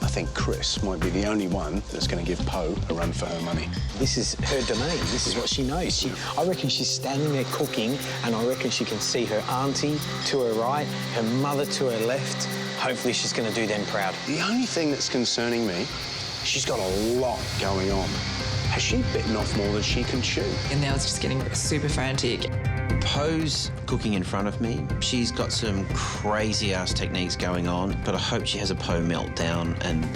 I think Chris might be the only one that's going to give Poe a run for her money. This is her domain. This is what she knows. I reckon she's standing there cooking, and I reckon she can see her auntie to her right, her mother to her left. Hopefully she's going to do them proud. The only thing that's concerning me, she's got a lot going on. Has she bitten off more than she can chew? And now it's just getting super frantic. Poe's cooking in front of me. She's got some crazy-ass techniques going on, but I hope she has a Poe meltdown and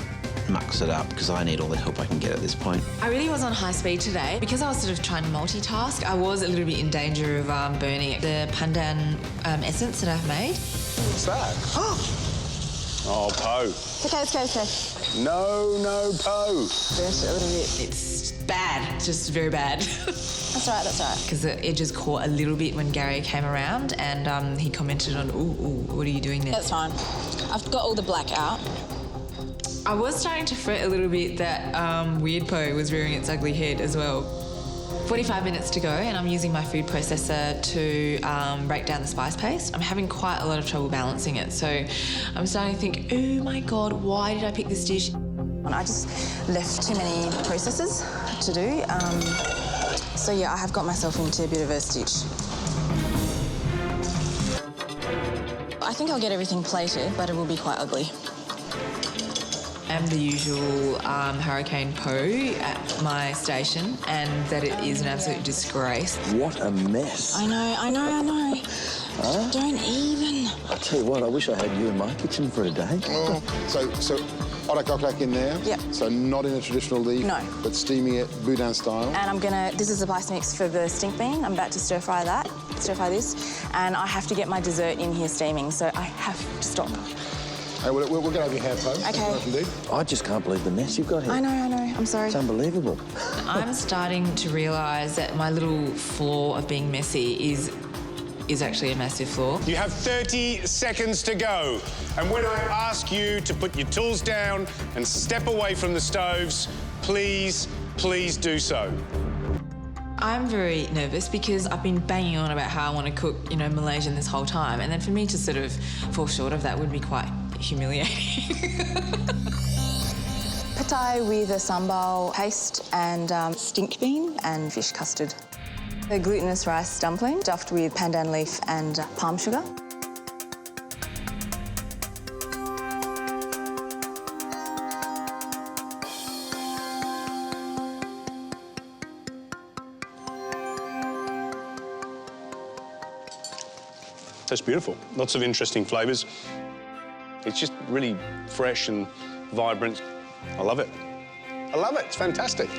mucks it up because I need all the help I can get at this point. I really was on high speed today. Because I was sort of trying to multitask, I was a little bit in danger of burning the pandan essence that I've made. What's that? Oh, Poe. It's okay, it's okay, it's okay. No, Poe. Burnt it a little bit. It's bad, just very bad. That's all right, that's all right. Because the edges caught a little bit when Gary came around and he commented on, ooh, what are you doing there? That's fine. I've got all the black out. I was starting to fret a little bit that weird Poe was rearing its ugly head as well. 45 minutes to go and I'm using my food processor to break down the spice paste. I'm having quite a lot of trouble balancing it, so I'm starting to think, oh my God, why did I pick this dish? I just left too many processes to do. So yeah, I have got myself into a bit of a stitch. I think I'll get everything plated, but it will be quite ugly. I'm the usual Hurricane Poe at my station, and that it is an absolute disgrace. What a mess. I know. Huh? Don't even. I tell you what, I wish I had you in my kitchen for a day. Oh, so otak in there? Yep. So not in a traditional leaf? No. But steaming it boudin style? And this is the spice mix for the stink bean. I'm about to stir fry this, and I have to get my dessert in here steaming, so I have to stop. Hey, we'll get over your hair, Poe. Okay. I just can't believe the mess you've got here. I know. I'm sorry. It's unbelievable. I'm starting to realise that my little flaw of being messy is actually a massive flaw. You have 30 seconds to go. And when I ask you to put your tools down and step away from the stoves, please do so. I'm very nervous because I've been banging on about how I want to cook, Malaysian this whole time, and then for me to sort of fall short of that would be quite humiliating. Pad Thai with a sambal paste and stink bean and fish custard. A glutinous rice dumpling stuffed with pandan leaf and palm sugar. That's beautiful. Lots of interesting flavours. It's just really fresh and vibrant. I love it. I love it. It's fantastic.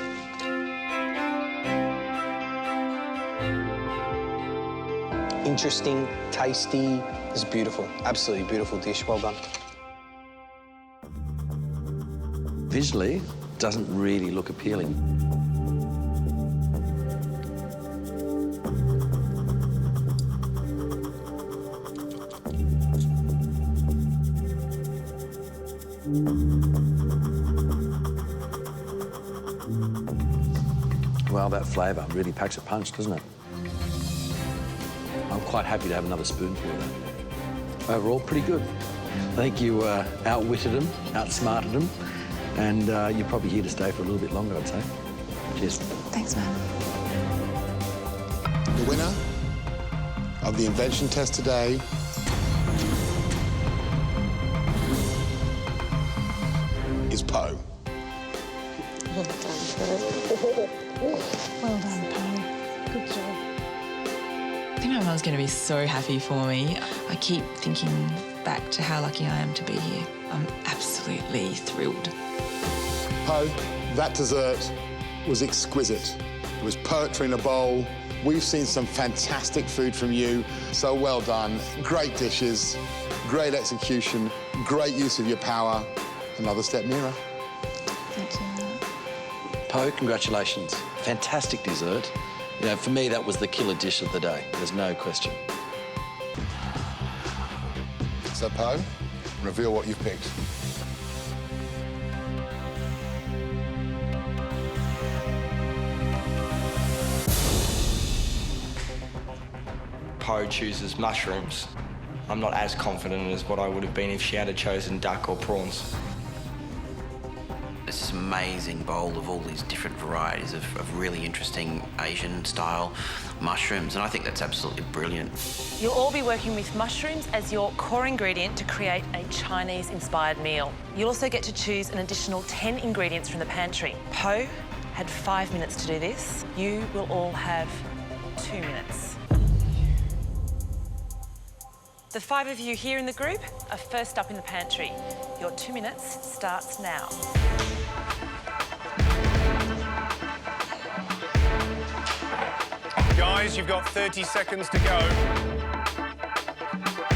Interesting, tasty. It's beautiful. Absolutely beautiful dish. Well done. Visually, doesn't really look appealing. Well, that flavour really packs a punch, doesn't it? I'm quite happy to have another spoonful of that. Overall, pretty good. I think you outwitted them, outsmarted them, and you're probably here to stay for a little bit longer, I'd say. Cheers. Thanks, Matt. The winner of the invention test today is Poe. Well done, Poe. Good job. I think my mum's going to be so happy for me. I keep thinking back to how lucky I am to be here. I'm absolutely thrilled. Poe, that dessert was exquisite. It was poetry in a bowl. We've seen some fantastic food from you, so well done. Great dishes, great execution, great use of your power. Another step nearer. Thank you. Poe, congratulations. Fantastic dessert. You know, for me, that was the killer dish of the day. There's no question. So, Poe, reveal what you've picked. Poe chooses mushrooms. I'm not as confident as what I would have been if she had chosen duck or prawns. It's this amazing bowl of all these different varieties of really interesting Asian-style mushrooms, and I think that's absolutely brilliant. You'll all be working with mushrooms as your core ingredient to create a Chinese-inspired meal. You'll also get to choose an additional 10 ingredients from the pantry. Poe had 5 minutes to do this. You will all have 2 minutes. The 5 of you here in the group are first up in the pantry. Your 2 minutes starts now. Guys, you've got 30 seconds to go.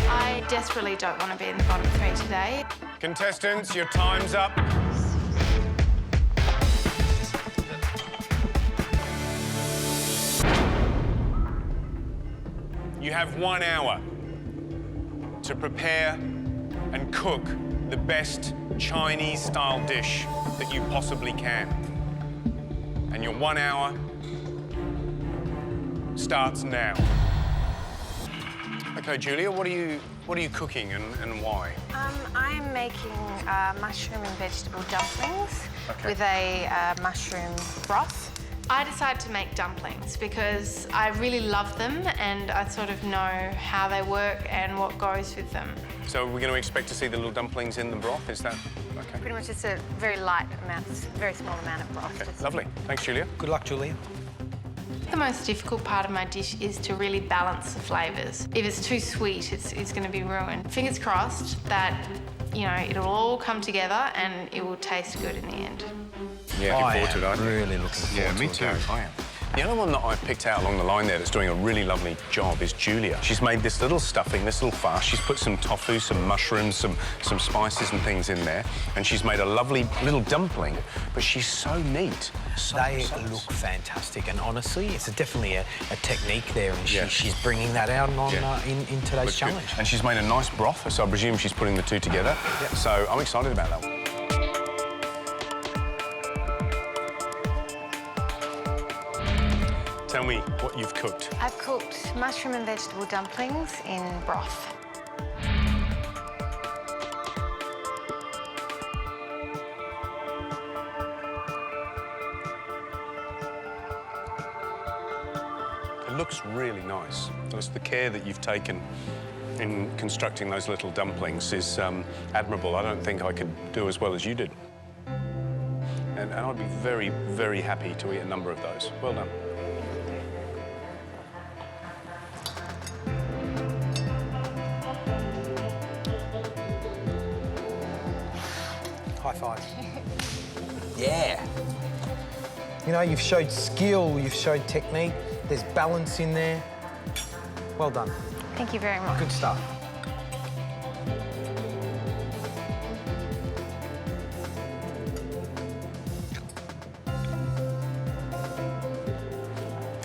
I desperately don't want to be in the bottom 3 today. Contestants, your time's up. You have 1 hour to prepare and cook the best Chinese-style dish that you possibly can. And your 1 hour starts now. Okay, Julia, what are you cooking and why? I'm making mushroom and vegetable dumplings with a mushroom broth. I decided to make dumplings because I really love them and I sort of know how they work and what goes with them. So we're going to expect to see the little dumplings in the broth, is that okay? Pretty much just a very light amount, very small amount of broth. Okay, lovely. Thanks, Julia. Good luck, Julia. The most difficult part of my dish is to really balance the flavours. If it's too sweet, it's going to be ruined. Fingers crossed that, you know, it'll all come together and it will taste good in the end. Yeah, looking forward to it, aren't you? Really looking forward to it. Yeah, me too. I am. The other one that I've picked out along the line there that's doing a really lovely job is Julia. She's made this little stuffing, this little farce. She's put some tofu, some mushrooms, some spices and things in there, and she's made a lovely little dumpling, but she's so neat. They look fantastic, and honestly, it's definitely a technique there, and she's bringing that out in today's challenge. Good. And she's made a nice broth, so I presume she's putting the two together. Yep. So I'm excited about that one. Tell me what you've cooked. I've cooked mushroom and vegetable dumplings in broth. It looks really nice. Just the care that you've taken in constructing those little dumplings is admirable. I don't think I could do as well as you did. And I'd be very, very happy to eat a number of those. Well done. High five. Yeah. You know, you've showed skill, you've showed technique, there's balance in there. Well done. Thank you very much. Good stuff.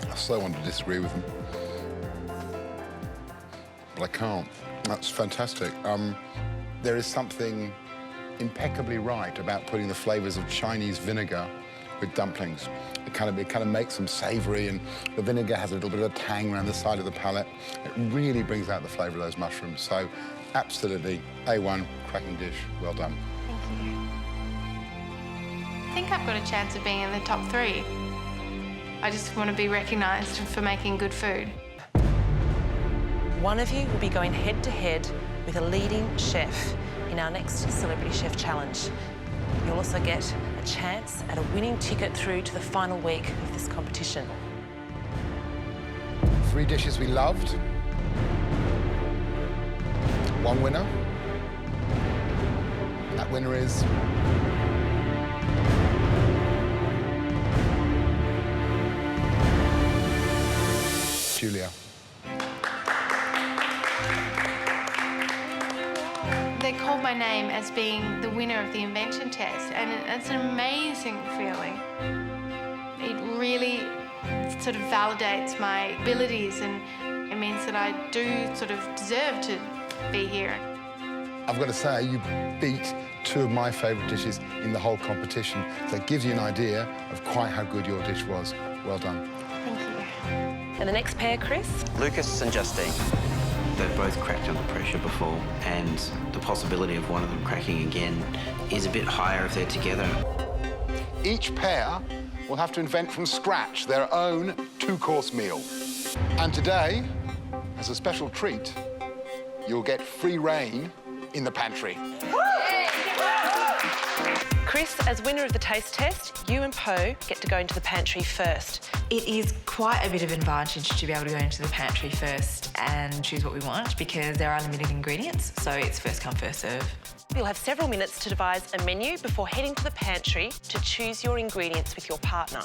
I so want to disagree with him, but I can't. That's fantastic. There is something impeccably right about putting the flavours of Chinese vinegar with dumplings. It kind of makes them savoury, and the vinegar has a little bit of tang around the side of the palate. It really brings out the flavour of those mushrooms. So, absolutely, A1, cracking dish, well done. Thank you. I think I've got a chance of being in the top 3. I just want to be recognised for making good food. One of you will be going head-to-head with a leading chef in our next Celebrity Chef Challenge. You'll also get a chance at a winning ticket through to the final week of this competition. 3 dishes we loved. 1 winner. That winner is... Julia. They called my name as being the winner of the invention test, and it's an amazing feeling. It really sort of validates my abilities, and it means that I do sort of deserve to be here. I've got to say, you beat 2 of my favourite dishes in the whole competition, so it gives you an idea of quite how good your dish was. Well done. Thank you. And the next pair, Chris? Lucas and Justine. They've both cracked under pressure before, and the possibility of one of them cracking again is a bit higher if they're together. Each pair will have to invent from scratch their own 2-course meal. And today, as a special treat, you'll get free reign in the pantry. Chris, as winner of the taste test, you and Poe get to go into the pantry first. It is quite a bit of an advantage to be able to go into the pantry first and choose what we want because there are limited ingredients, so it's first come, first serve. You'll have several minutes to devise a menu before heading to the pantry to choose your ingredients with your partner.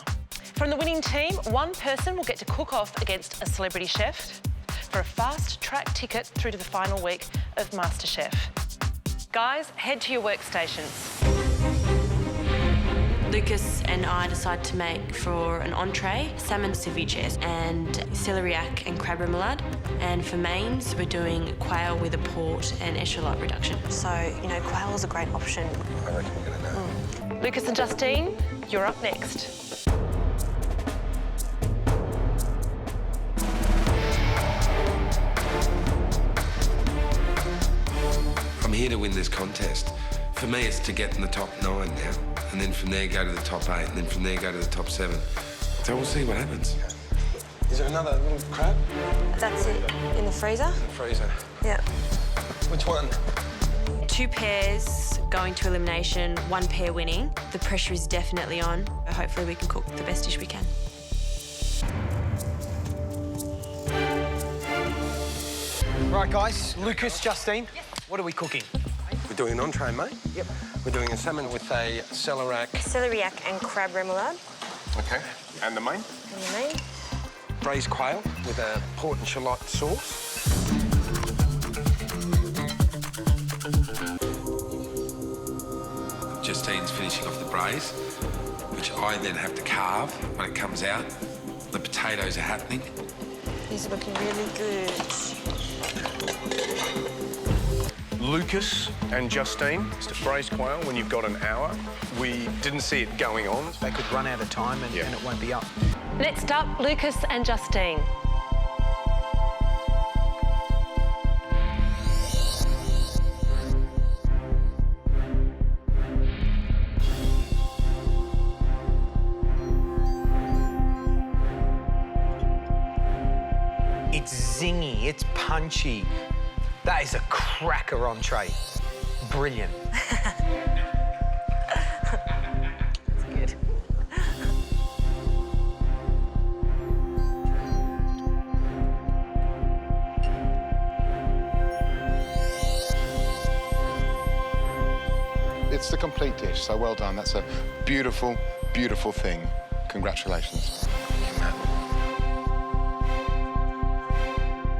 From the winning team, 1 person will get to cook off against a celebrity chef for a fast-track ticket through to the final week of MasterChef. Guys, head to your workstations. Lucas and I decided to make for an entree salmon ceviche and celeriac and crab remoulade. And for mains, we're doing quail with a port and echalot reduction. So, you know, quail is a great option. I reckon we're going to go. Lucas and Justine, you're up next. I'm here to win this contest. For me, it's to get in the top 9 now, and then from there go to the top 8, and then from there go to the top 7. So we'll see what happens. Is there another little crab? That's it. In the freezer? In the freezer. Yeah. Which one? 2 pairs going to elimination, 1 pair winning. The pressure is definitely on. Hopefully we can cook the best dish we can. Right, guys, Lucas, Justine, what are we cooking? We're doing an entree, mate. Yep. We're doing a salmon with a celeriac. Celeriac and crab remoulade. Okay. And the main? And the main. Braised quail with a port and shallot sauce. Justine's finishing off the braise, which I then have to carve when it comes out. The potatoes are happening. These are looking really good. Lucas and Justine, it's the braised quail when you've got an hour. We didn't see it going on. They could run out of time and it won't be up. Next up, Lucas and Justine. It's zingy, it's punchy. That is a cracker entree. Brilliant. That's good. It's the complete dish, so well done. That's a beautiful, beautiful thing. Congratulations.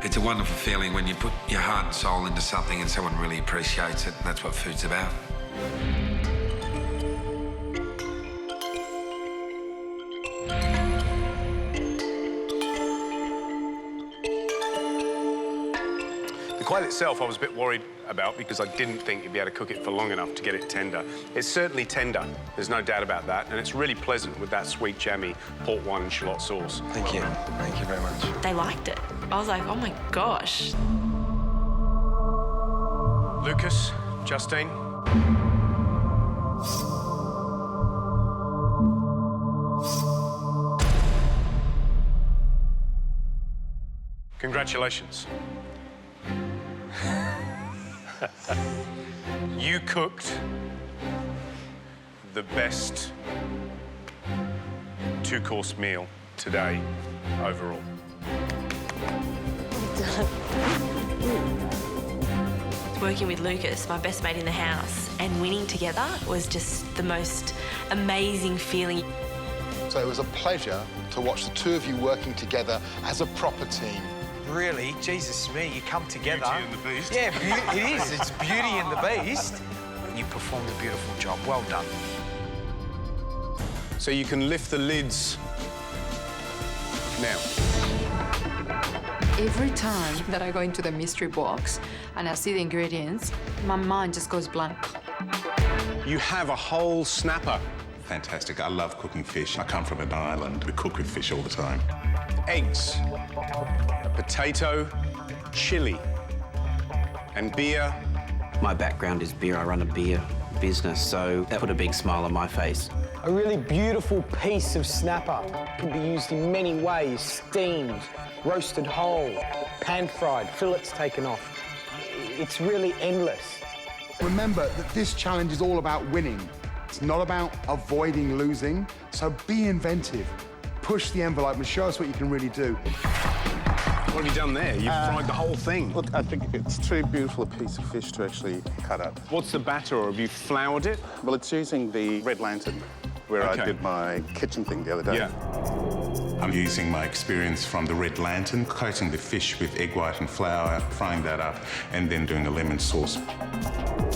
It's a wonderful feeling when you put your heart and soul into something and someone really appreciates it, and that's what food's about. The quail itself I was a bit worried about because I didn't think you'd be able to cook it for long enough to get it tender. It's certainly tender, there's no doubt about that, and it's really pleasant with that sweet, jammy port wine and shallot sauce. Thank you. Thank you very much. They liked it. I was like, oh my gosh. Lucas, Justine. Congratulations. You cooked the best two-course meal today overall. Working with Lucas, my best mate in the house, and winning together was just the most amazing feeling. So it was a pleasure to watch the two of you working together as a proper team. Really? Jesus me, you come together. Beauty and the Beast. Yeah, it is. It's Beauty and the Beast. You performed a beautiful job. Well done. So you can lift the lids now. Every time that I go into the mystery box and I see the ingredients, my mind just goes blank. You have a whole snapper. Fantastic. I love cooking fish. I come from an island. We cook with fish all the time. Eggs, a potato, chili, and beer. My background is beer. I run a beer business, so that put a big smile on my face. A really beautiful piece of snapper can be used in many ways. Steamed, roasted whole, pan-fried, fillets taken off. It's really endless. Remember that this challenge is all about winning. It's not about avoiding losing, so be inventive. Push the envelope and show us what you can really do. What have you done there? You've fried the whole thing. Look, I think it's too beautiful a piece of fish to actually cut up. What's the batter, or have you floured it? Well, it's using the red lantern, where I did my kitchen thing the other day. Yeah. I'm using my experience from the red lantern, coating the fish with egg white and flour, frying that up, and then doing a lemon sauce.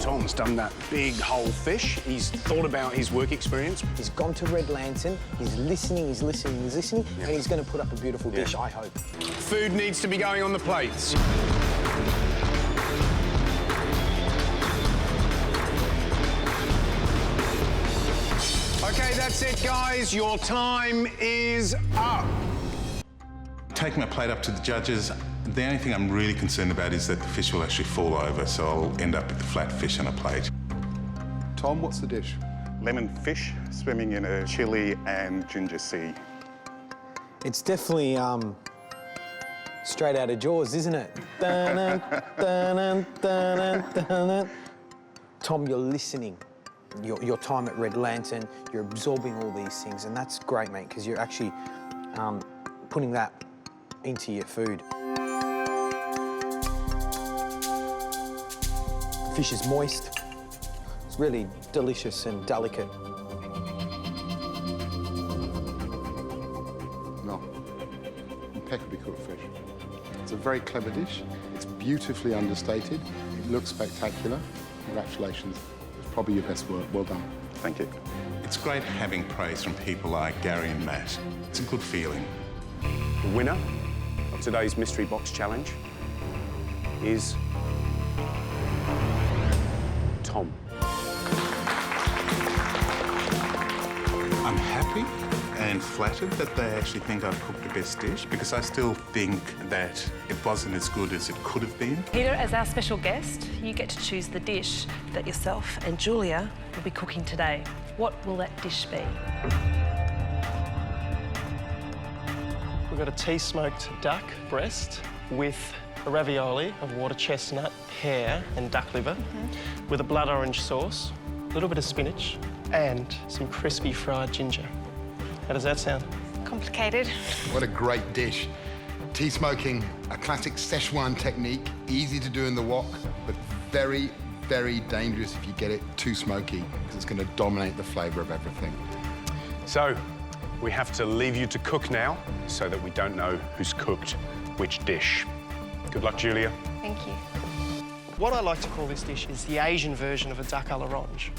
Tom's done that big whole fish. He's thought about his work experience. He's gone to Red Lantern, he's listening, and he's going to put up a beautiful dish, I hope. Food needs to be going on the plates. Okay, that's it, guys. Your time is up. Taking my plate up to the judges, the only thing I'm really concerned about is that the fish will actually fall over, so I'll end up with the flat fish on a plate. Tom, what's the dish? Lemon fish swimming in a chili and ginger sea. It's definitely straight out of Jaws, isn't it? Dun-dun, dun-dun, dun-dun, dun-dun. Tom, you're listening. Your time at Red Lantern, you're absorbing all these things, and that's great, mate, because you're actually putting that into your food. Fish is moist. It's really delicious and delicate. No. Impeccably cooked fish. It's a very clever dish. It's beautifully understated. It looks spectacular. Congratulations. It's probably your best work. Well done. Thank you. It's great having praise from people like Gary and Matt. It's a good feeling. The winner of today's Mystery Box Challenge is Tom. I'm happy and flattered that they actually think I've cooked the best dish, because I still think that it wasn't as good as it could have been. Peter, as our special guest, you get to choose the dish that yourself and Julia will be cooking today. What will that dish be? We've got a tea-smoked duck breast with a ravioli of water chestnut, pear and duck liver, with a blood orange sauce, a little bit of spinach and some crispy fried ginger. How does that sound? Complicated. What a great dish. Tea smoking, a classic Szechuan technique, easy to do in the wok, but very, very dangerous if you get it too smoky, because it's going to dominate the flavour of everything. So, we have to leave you to cook now, so that we don't know who's cooked which dish. Good luck, Julia. Thank you. What I like to call this dish is the Asian version of a duck à l'orange.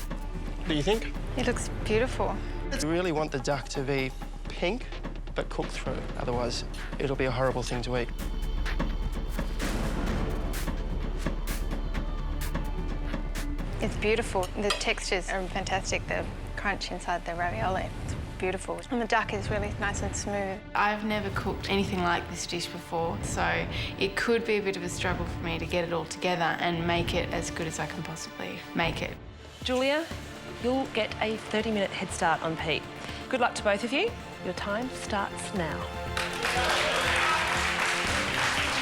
What do you think? It looks beautiful. You really want the duck to be pink, but cooked through. Otherwise, it'll be a horrible thing to eat. It's beautiful. The textures are fantastic. The crunch inside the ravioli, it's beautiful. And the duck is really nice and smooth. I've never cooked anything like this dish before, so it could be a bit of a struggle for me to get it all together and make it as good as I can possibly make it. Julia, you'll get a 30-minute head start on Pete. Good luck to both of you. Your time starts now.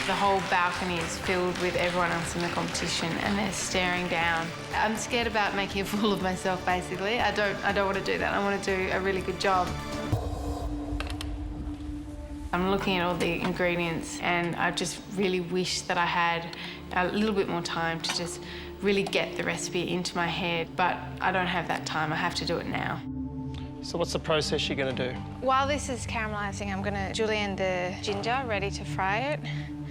The whole balcony is filled with everyone else in the competition and they're staring down. I'm scared about making a fool of myself, basically. I don't want to do that. I want to do a really good job. I'm looking at all the ingredients and I just really wish that I had a little bit more time to just really get the recipe into my head, but I don't have that time. I have to do it now. So what's the process you're going to do? While this is caramelising, I'm going to julienne the ginger, ready to fry it,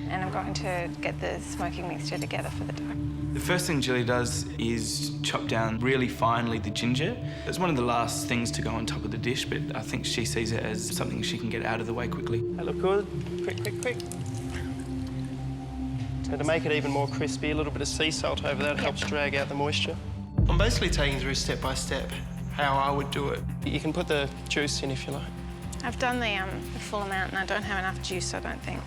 and I'm going to get the smoking mixture together for the duck. The first thing Julie does is chop down really finely the ginger. It's one of the last things to go on top of the dish, but I think she sees it as something she can get out of the way quickly. They look good. Quick, quick, quick. So to make it even more crispy, a little bit of sea salt over that helps drag out the moisture. I'm basically taking through step by step how I would do it. You can put the juice in if you like. I've done the full amount and I don't have enough juice, I don't think.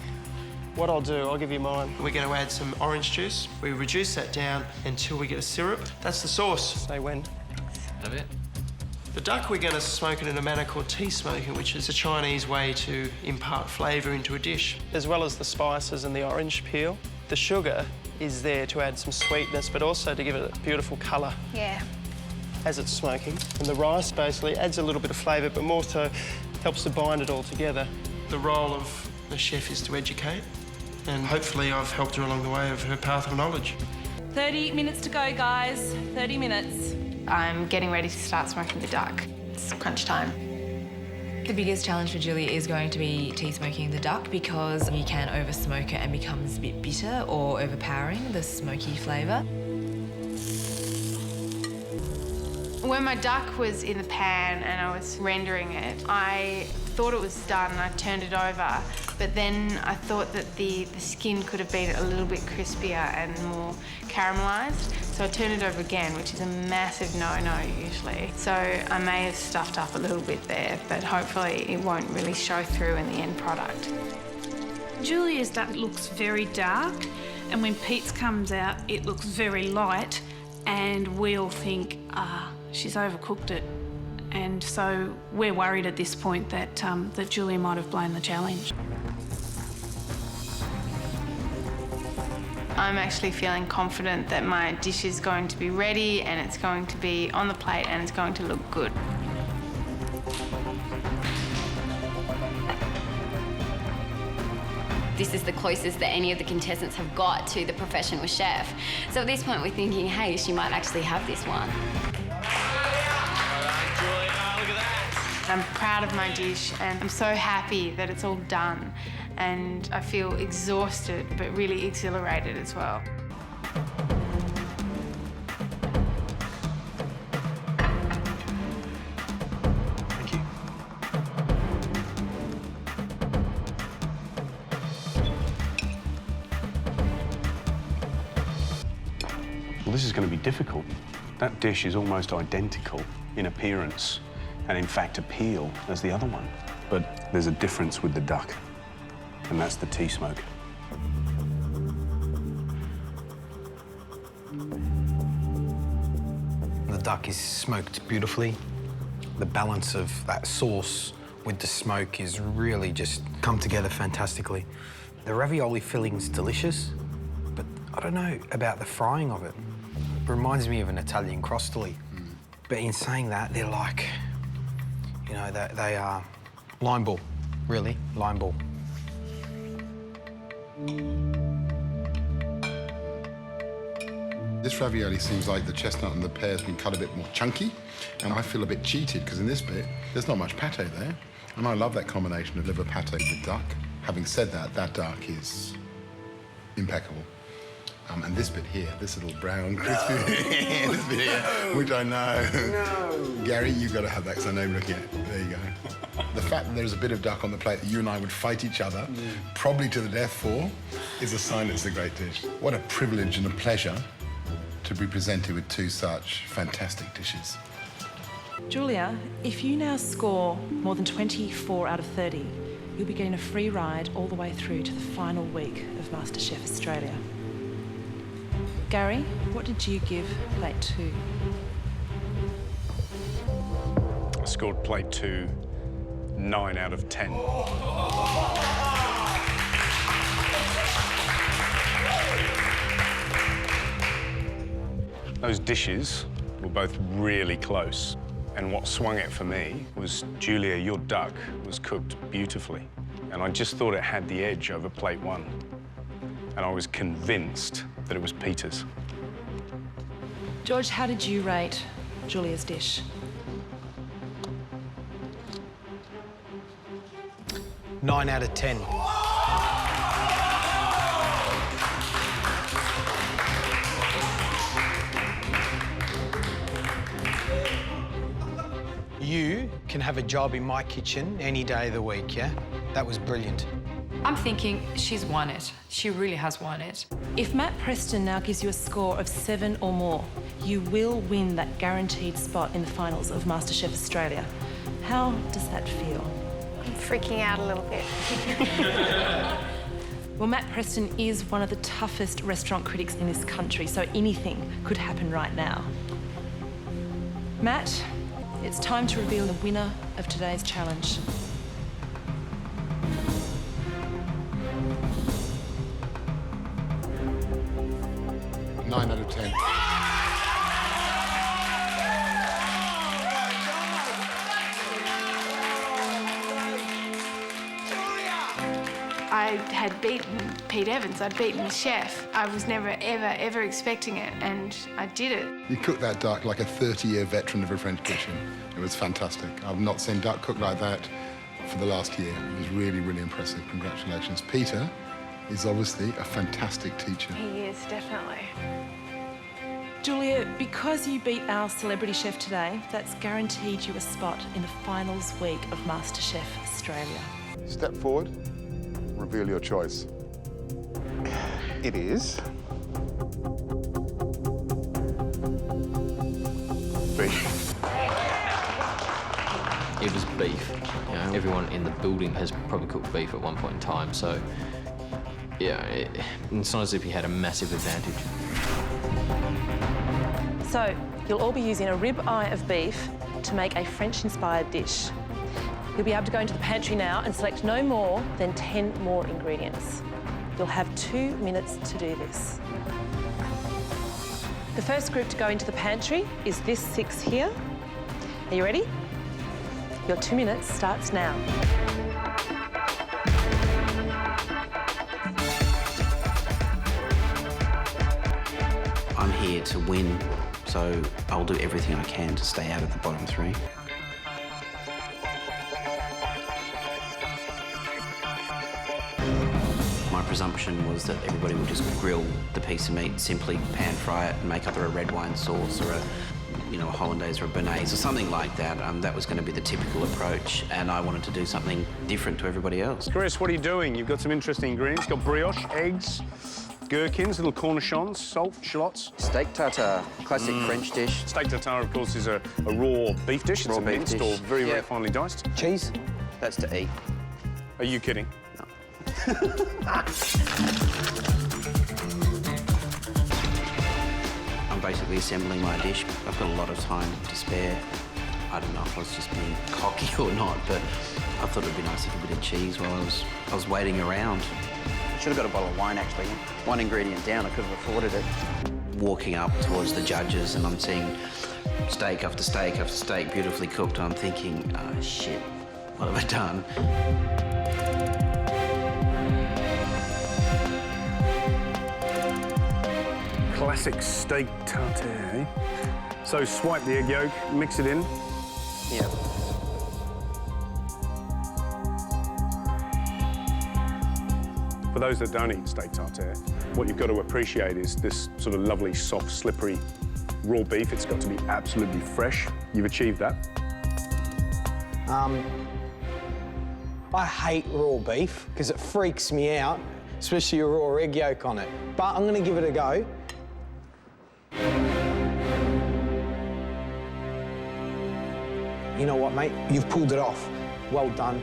What I'll do, I'll give you mine. We're going to add some orange juice. We reduce that down until we get a syrup. That's the sauce. Say when. Love it. The duck, we're going to smoke it in a manner called tea smoking, which is a Chinese way to impart flavour into a dish. As well as the spices and the orange peel, the sugar is there to add some sweetness, but also to give it a beautiful colour. Yeah. As it's smoking. And the rice basically adds a little bit of flavour, but more so helps to bind it all together. The role of the chef is to educate, and hopefully I've helped her along the way of her path of knowledge. 30 minutes to go, guys. 30 minutes. I'm getting ready to start smoking the duck. It's crunch time. The biggest challenge for Julie is going to be tea smoking the duck because you can over smoke it and becomes a bit bitter or overpowering the smoky flavour. When my duck was in the pan and I was rendering it, I thought it was done and I turned it over, but then I thought that the skin could have been a little bit crispier and more caramelised, so I turned it over again, which is a massive no-no usually. So I may have stuffed up a little bit there, but hopefully it won't really show through in the end product. Julia's duck looks very dark, and when Pete's comes out, it looks very light, and we all think, she's overcooked it. And so we're worried at this point that, that Julia might have blown the challenge. I'm actually feeling confident that my dish is going to be ready and it's going to be on the plate and it's going to look good. This is the closest that any of the contestants have got to the professional chef. So at this point, we're thinking, hey, she might actually have this one. I'm proud of my dish and I'm so happy that it's all done. And I feel exhausted, but really exhilarated as well. Thank you. Well, this is going to be difficult. That dish is almost identical in appearance and, in fact, appeal as the other one. But there's a difference with the duck, and that's the tea smoke. The duck is smoked beautifully. The balance of that sauce with the smoke is really just come together fantastically. The ravioli filling's delicious, but I don't know about the frying of it. It reminds me of an Italian crostoli. But in saying that, they're like, you know, they are line ball, really, line ball. This ravioli seems like the chestnut and the pear has been cut a bit more chunky, and I feel a bit cheated because in this bit, there's not much pate there. And I love that combination of liver pate with duck. Having said that, that duck is impeccable. And this bit here, this little brown crispy this bit here, which I know. No. Gary, you've got to have that because I know you're looking at it. There you go. The fact that there's a bit of duck on the plate that you and I would fight each other, probably to the death for, is a sign it's a great dish. What a privilege and a pleasure to be presented with two such fantastic dishes. Julia, if you now score more than 24 out of 30, you'll be getting a free ride all the way through to the final week of MasterChef Australia. Gary, what did you give plate 2? I scored plate 2 9 out of 10. Those dishes were both really close. And what swung it for me was, Julia, your duck was cooked beautifully. And I just thought it had the edge over plate 1. And I was convinced that it was Peter's. George, how did you rate Julia's dish? 9 out of 10. You can have a job in my kitchen any day of the week, yeah? That was brilliant. I'm thinking she's won it. She really has won it. If Matt Preston now gives you a score of 7 or more, you will win that guaranteed spot in the finals of MasterChef Australia. How does that feel? I'm freaking out a little bit. Well, Matt Preston is one of the toughest restaurant critics in this country, so anything could happen right now. Matt, it's time to reveal the winner of today's challenge. Nine out of 10. I had beaten Pete Evans, I'd beaten the chef. I was never, ever expecting it, and I did it. You cooked that duck like a 30-year veteran of a French kitchen. It was fantastic. I've not seen duck cooked like that for the last year. It was really, really impressive. Congratulations. Peter is obviously a fantastic teacher. He is, definitely. Julia, because you beat our celebrity chef today, that's guaranteed you a spot in the finals week of MasterChef Australia. Step forward, reveal your choice. It is beef. It was beef. You know, everyone in the building has probably cooked beef at one point in time, so yeah, it's not as if he had a massive advantage. So, you'll all be using a rib eye of beef to make a French-inspired dish. You'll be able to go into the pantry now and select no more than 10 more ingredients. You'll have 2 minutes to do this. The first group to go into the pantry is this 6 here. Are you ready? Your 2 minutes starts now. I'm here to win, so I'll do everything I can to stay out of the bottom 3. My presumption was that everybody would just grill the piece of meat, simply pan fry it and make either a red wine sauce or a hollandaise or a béarnaise or something like that. That was going to be the typical approach, and I wanted to do something different to everybody else. Chris, what are you doing? You've got some interesting ingredients. You've got brioche, eggs, gherkins, little cornichons, salt, shallots. Steak tartare, classic French dish. Steak tartare, of course, is a raw beef dish. It's minced or very, very Yep. finely diced. Cheese? That's to eat. Are you kidding? I'm basically assembling my dish. I've got a lot of time to spare. I don't know if I was just being cocky or not, but I thought it'd be nice to have a bit of cheese while I was waiting around. Should have got a bottle of wine, actually. One ingredient down, I could have afforded it. Walking up towards the judges, and I'm seeing steak after steak after steak beautifully cooked, and I'm thinking, oh, shit, what have I done? classic steak tartare. So swipe the egg yolk, mix it in. Yeah. For those that don't eat steak tartare, what you've got to appreciate is this sort of lovely, soft, slippery raw beef. It's got to be absolutely fresh. You've achieved that. I hate raw beef because it freaks me out, especially a raw egg yolk on it. But I'm going to give it a go. You know what, mate? You've pulled it off. Well done.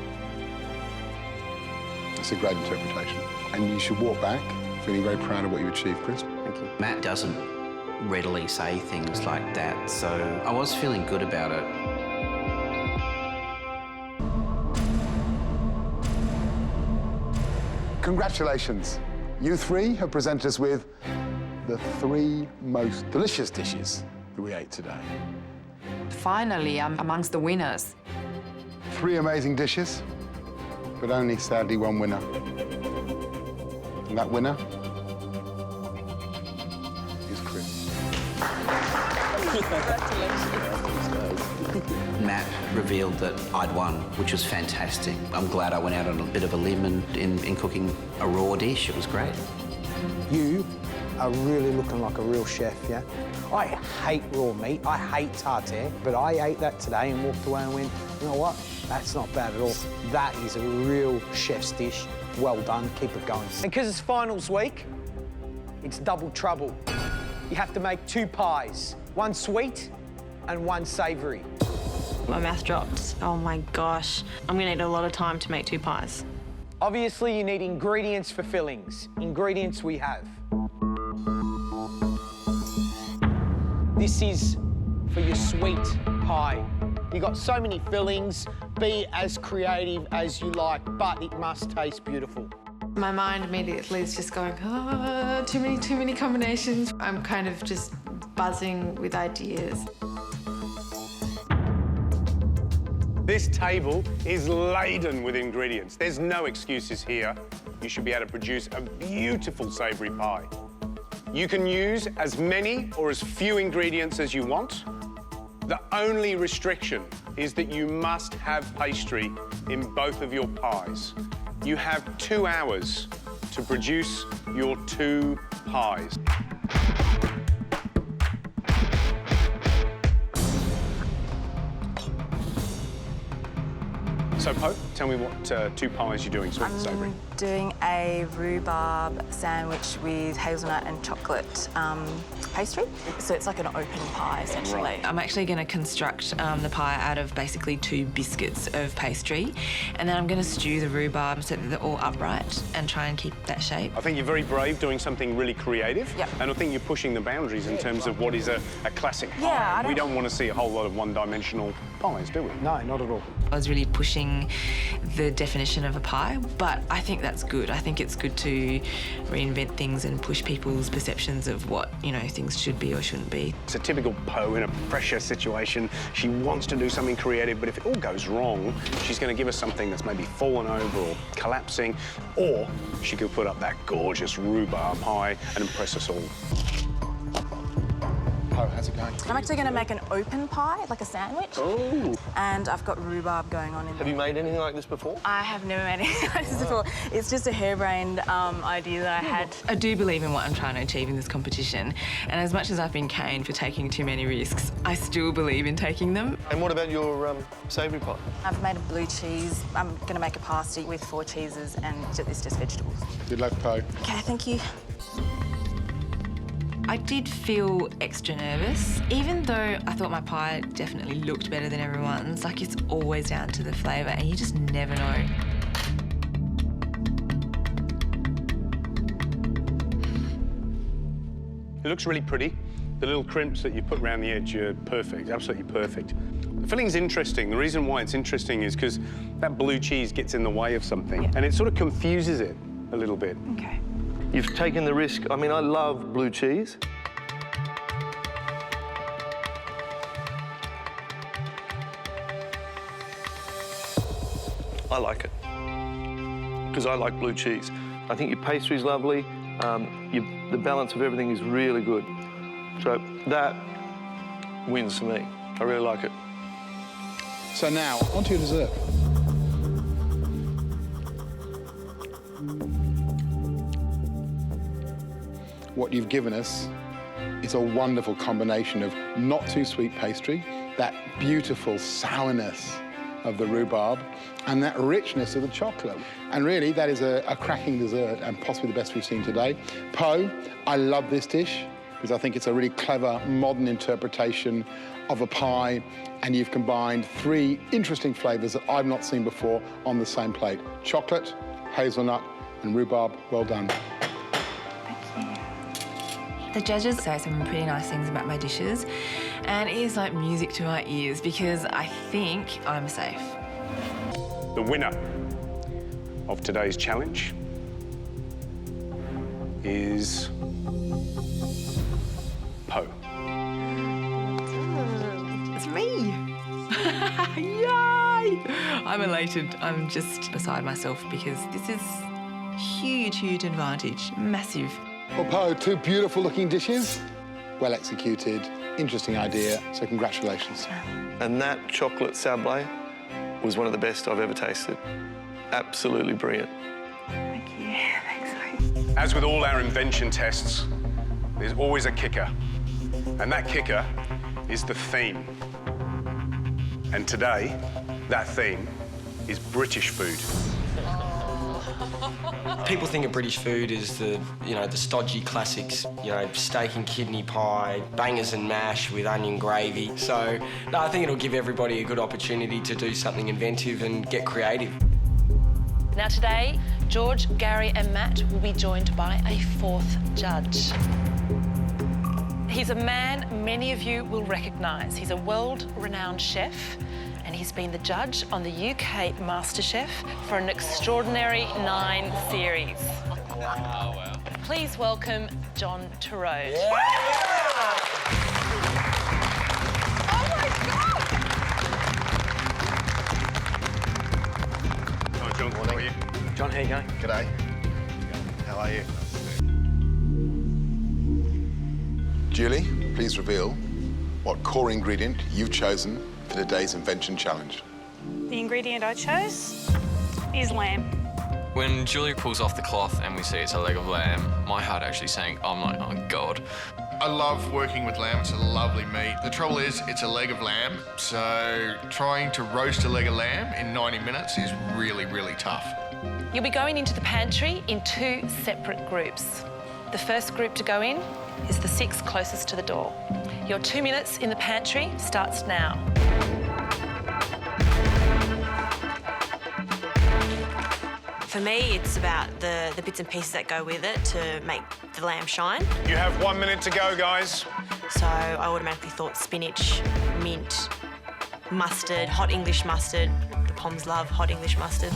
That's a great interpretation. And you should walk back feeling very proud of what you achieved, Chris. Thank you. Matt doesn't readily say things like that, so I was feeling good about it. Congratulations. You three have presented us with the 3 most delicious dishes that we ate today. Finally, I'm amongst the winners. 3 amazing dishes, but only, sadly, 1 winner. And that winner is Chris. Matt revealed that I'd won, which was fantastic. I'm glad I went out on a bit of a limb in cooking a raw dish. It was great. You are really looking like a real chef, yeah? I hate raw meat, I hate tartare, but I ate that today and walked away and went, you know what? That's not bad at all. That is a real chef's dish. Well done, keep it going. And because it's finals week, it's double trouble. You have to make 2 pies, 1 sweet and 1 savoury. My mouth dropped. Oh my gosh. I'm gonna need a lot of time to make 2 pies. Obviously, you need ingredients for fillings. Ingredients we have. This is for your sweet pie. You got so many fillings, be as creative as you like, but it must taste beautiful. My mind immediately is just going, oh, too many combinations. I'm kind of just buzzing with ideas. This table is laden with ingredients. There's no excuses here. You should be able to produce a beautiful savoury pie. You can use as many or as few ingredients as you want. The only restriction is that you must have pastry in both of your pies. You have 2 hours to produce your 2 pies. So, Pope, tell me what 2 pies you're doing, sweet and savoury. I'm doing a rhubarb sandwich with hazelnut and chocolate pastry. So it's like an open pie, essentially. Right. I'm actually going to construct the pie out of basically 2 biscuits of pastry, and then I'm going to stew the rhubarb so that they're all upright and try and keep that shape. I think you're very brave doing something really creative. Yep. And I think you're pushing the boundaries in terms of what is a classic pie. Yeah, we don't want to see a whole lot of one-dimensional pies, do we? No, not at all. I was really pushing the definition of a pie, but I think that's good. I think it's good to reinvent things and push people's perceptions of what, you know, things should be or shouldn't be. It's a typical Poe in a pressure situation. She wants to do something creative, but if it all goes wrong, she's going to give us something that's maybe fallen over or collapsing, or she could put up that gorgeous rhubarb pie and impress us all. Poe, how's it going? I'm actually going to make an open pie, like a sandwich. Oh. And I've got rhubarb going on in Have you made anything like this before? I have never made anything like this before. It's just a harebrained idea that I had. I do believe in what I'm trying to achieve in this competition, and as much as I've been caned for taking too many risks, I still believe in taking them. And what about your savoury pie? I've made a blue cheese. I'm going to make a pasty with 4 cheeses and it's just vegetables. Good luck, Poe. OK, thank you. I did feel extra nervous, even though I thought my pie definitely looked better than everyone's. Like, it's always down to the flavour, and you just never know. It looks really pretty. The little crimps that you put around the edge are perfect, absolutely perfect. The filling's interesting. The reason why it's interesting is because that blue cheese gets in the way of something, and it sort of confuses it a little bit. OK. You've taken the risk. I mean, I love blue cheese. I like it because I like blue cheese. I think your pastry's lovely. Your The balance of everything is really good. So that wins for me. I really like it. So now, onto your dessert. What you've given us is a wonderful combination of not too sweet pastry, that beautiful sourness of the rhubarb, and that richness of the chocolate. And really, that is a cracking dessert and possibly the best we've seen today. Poe, I love this dish because I think it's a really clever, modern interpretation of a pie, and you've combined 3 interesting flavours that I've not seen before on the same plate. Chocolate, hazelnut, and rhubarb. Well done. The judges say some pretty nice things about my dishes, and it is like music to my ears because I think I'm safe. The winner of today's challenge is Poe. It's me! Yay! I'm elated. I'm just beside myself because this is huge, huge advantage. Massive. Well, Poe, 2 beautiful-looking dishes. Well executed, interesting idea, so congratulations. And that chocolate sablé was one of the best I've ever tasted. Absolutely brilliant. Thank you. Thanks. As with all our invention tests, there's always a kicker. And that kicker is the theme. And today, that theme is British food. People think of British food as the stodgy classics, steak and kidney pie, bangers and mash with onion gravy. So, no, I think it'll give everybody a good opportunity to do something inventive and get creative. Now today, George, Gary and Matt will be joined by a 4th judge. He's a man many of you will recognise. He's a world-renowned chef, and he's been the judge on the UK MasterChef for an extraordinary 9 series. Wow. Please welcome John Turode. Yeah. Oh my God! Hi, John. How are you? John, how you going? G'day. How are you? Julie, please reveal what core ingredient you've chosen for today's invention challenge. The ingredient I chose is lamb. When Julie pulls off the cloth and we see it's a leg of lamb, my heart actually sank. I'm like, oh God. I love working with lamb. It's a lovely meat. The trouble is, it's a leg of lamb, so trying to roast a leg of lamb in 90 minutes is really, really tough. You'll be going into the pantry in 2 separate groups. The first group to go in is the 6 closest to the door. Your 2 minutes in the pantry starts now. For me, it's about the bits and pieces that go with it to make the lamb shine. You have 1 minute to go, guys. So I automatically thought spinach, mint, mustard, hot English mustard. The Poms love hot English mustard.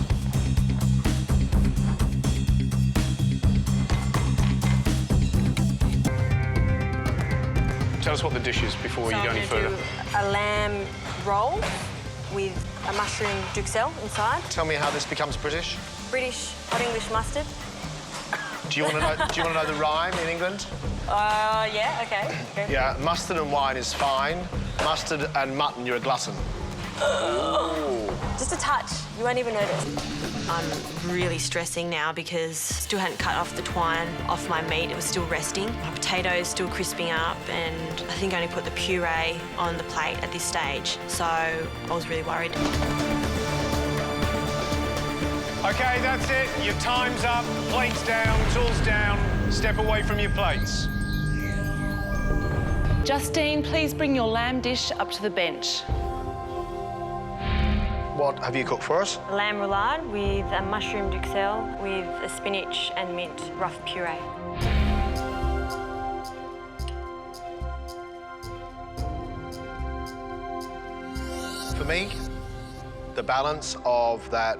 Tell us what the dish is before you go any further. A lamb roll with a mushroom duxelle inside. Tell me how this becomes British. British hot English mustard. Do you want to know? Do you want to know the rhyme in England? Yeah, okay. Go. Yeah, mustard and wine is fine. Mustard and mutton, you're a glutton. Just a touch. You won't even notice. I'm really stressing now because still hadn't cut off the twine off my meat. It was still resting. My potatoes still crisping up, and I think I only put the puree on the plate at this stage. So I was really worried. OK, that's it. Your time's up. Plates down, tools down. Step away from your plates. Justine, please bring your lamb dish up to the bench. What have you cooked for us? Lamb roulade with a mushroom duxelle with a spinach and mint rough puree. For me, the balance of that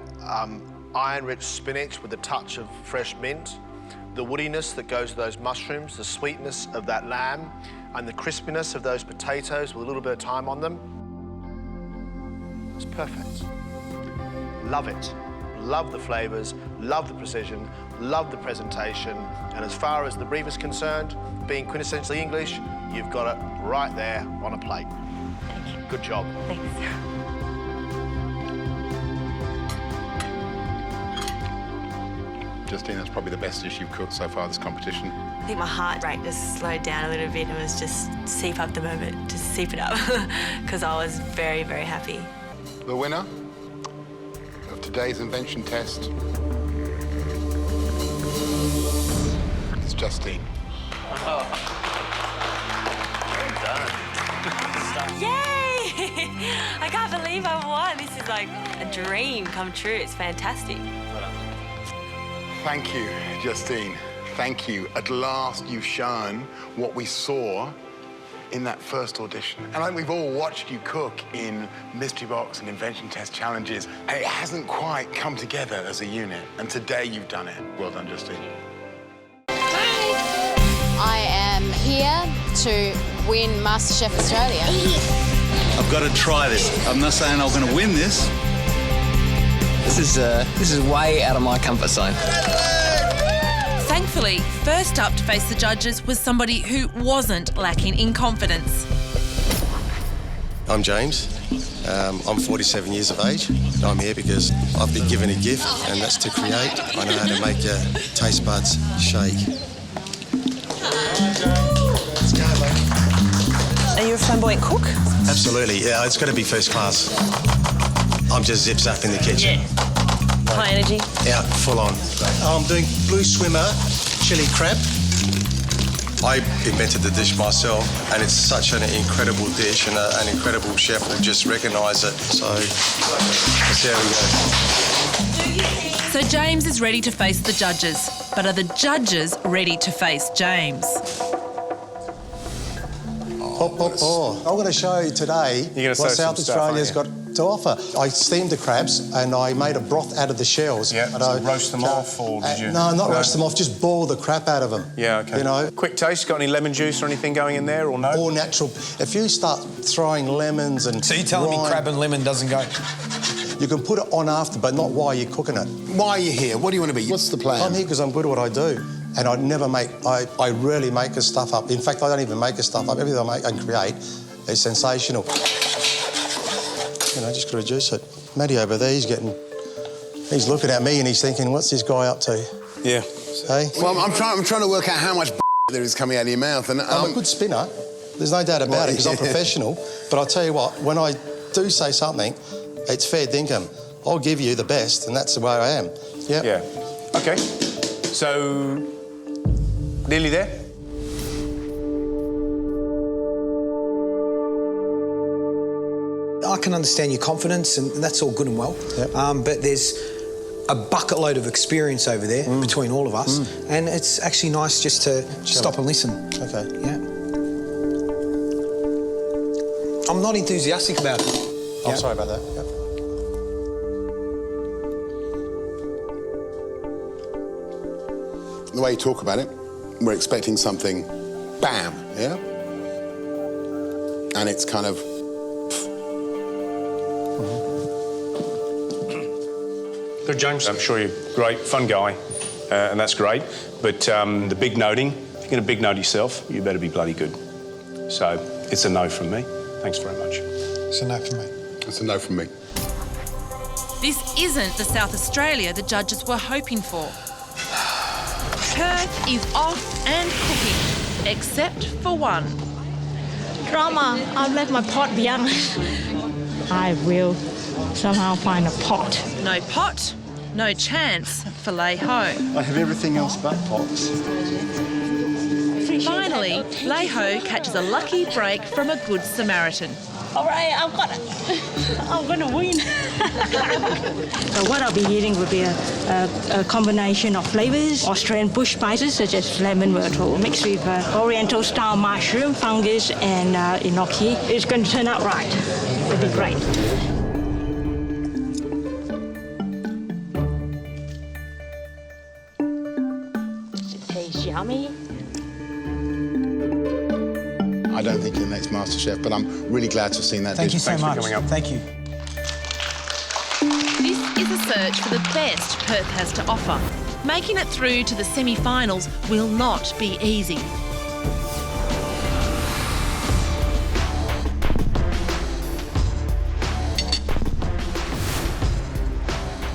iron-rich spinach with a touch of fresh mint, the woodiness that goes with those mushrooms, the sweetness of that lamb, and the crispiness of those potatoes with a little bit of time on them. It's perfect. Love it. love the flavours, love the precision, love the presentation, and as far as the brief is concerned, being quintessentially English, you've got it right there on a plate. Thank you. Good job. Thanks. Justine, that's probably the best dish you've cooked so far this competition. I think my heart rate just slowed down a little bit and was just seep up the moment, just seep it up, because I was very, very happy. The winner of today's invention test is Justine. Well done. Yay! I can't believe I won. This is like a dream come true. It's fantastic. Thank you, Justine. Thank you. At last you've shown what we saw in that first audition. And I think we've all watched you cook in mystery box and invention test challenges, and it hasn't quite come together as a unit. And today you've done it. Well done, Justine. I am here to win MasterChef Australia. I've got to try this. I'm not saying I'm going to win this. This is way out of my comfort zone. Thankfully, first up to face the judges was somebody who wasn't lacking in confidence. I'm James. I'm 47 years of age. I'm here because I've been given a gift, and that's to create. I know how to make your taste buds shake. Let's go, mate. Are you a flamboyant cook? Absolutely, yeah, it's got to be first class. I'm just zip-zap in the kitchen. Yeah. High energy? Yeah, full on. I'm doing blue swimmer chili crab. I invented the dish myself, and it's such an incredible dish, and an incredible chef will just recognise it. So, there we go. So James is ready to face the judges, but are the judges ready to face James? I'm going to show you today what South Australia's got to offer. I steamed the crabs and I made a broth out of the shells. Yeah, so roast them off, or did you? No, not roast them off, just boil the crap out of them. Yeah, OK. You know? Quick taste, got any lemon juice or anything going in there, or no? All natural. If you start throwing lemons and... So you're telling me crab and lemon doesn't go... You can put it on after, but not while you're cooking it. Why are you here? What do you want to be? What's the plan? I'm here because I'm good at what I do. And I never make... I rarely make the stuff up. In fact, I don't even make the stuff up. Everything I make and create is sensational. You know, just got to reduce it. Matty over there, he's looking at me and he's thinking, what's this guy up to? Yeah. Hey? Well, I'm trying to work out how much there is coming out of your mouth. And I'm a good spinner. There's no doubt about it because I'm professional. But I'll tell you what, when I do say something, it's fair dinkum. I'll give you the best, and that's the way I am. Yep. Yeah. OK. So, nearly there? I can understand your confidence, and that's all good and well. Yep. But there's a bucket load of experience over there between all of us, and it's actually nice just to stop and listen. OK. Yeah. I'm not enthusiastic about it. I'm sorry about that. Yep. The way you talk about it, we're expecting something, bam, yeah? And it's kind of... Good, James. I'm sure you're a great, fun guy, and that's great. But the big noting, if you're going to big note yourself, you better be bloody good. So it's a no from me. Thanks very much. It's a no from me. It's a no from me. This isn't the South Australia the judges were hoping for. Perth is off and cooking, except for one. Drama, I've left my pot behind. I will somehow find a pot. No pot, no chance for Lei Ho. I have everything else but pots. Finally, Lei Ho catches a lucky break from a good Samaritan. All right, I've got it. I'm going to win. So what I'll be eating would be a combination of flavours, Australian bush spices such as lemon myrtle, mixed with Oriental-style mushroom, fungus and enoki. It's going to turn out right. It'll be great. It tastes yummy. I don't think you're the next MasterChef, but I'm really glad to have seen that dish. Thank you so much. Thanks for coming up. Thank you. This is a search for the best Perth has to offer. Making it through to the semi-finals will not be easy.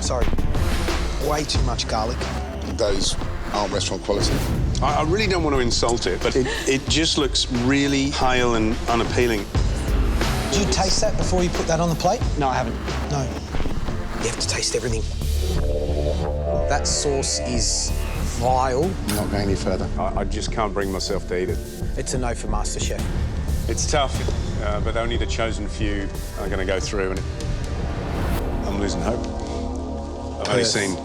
Sorry, way too much garlic. Those aren't restaurant quality. I really don't want to insult it, but it just looks really pale and unappealing. Did you taste that before you put that on the plate? No, I haven't. No. You have to taste everything. That sauce is vile. I'm not going any further. I just can't bring myself to eat it. It's a no for MasterChef. It's tough, but only the chosen few are going to go through, and I'm losing hope. I've seen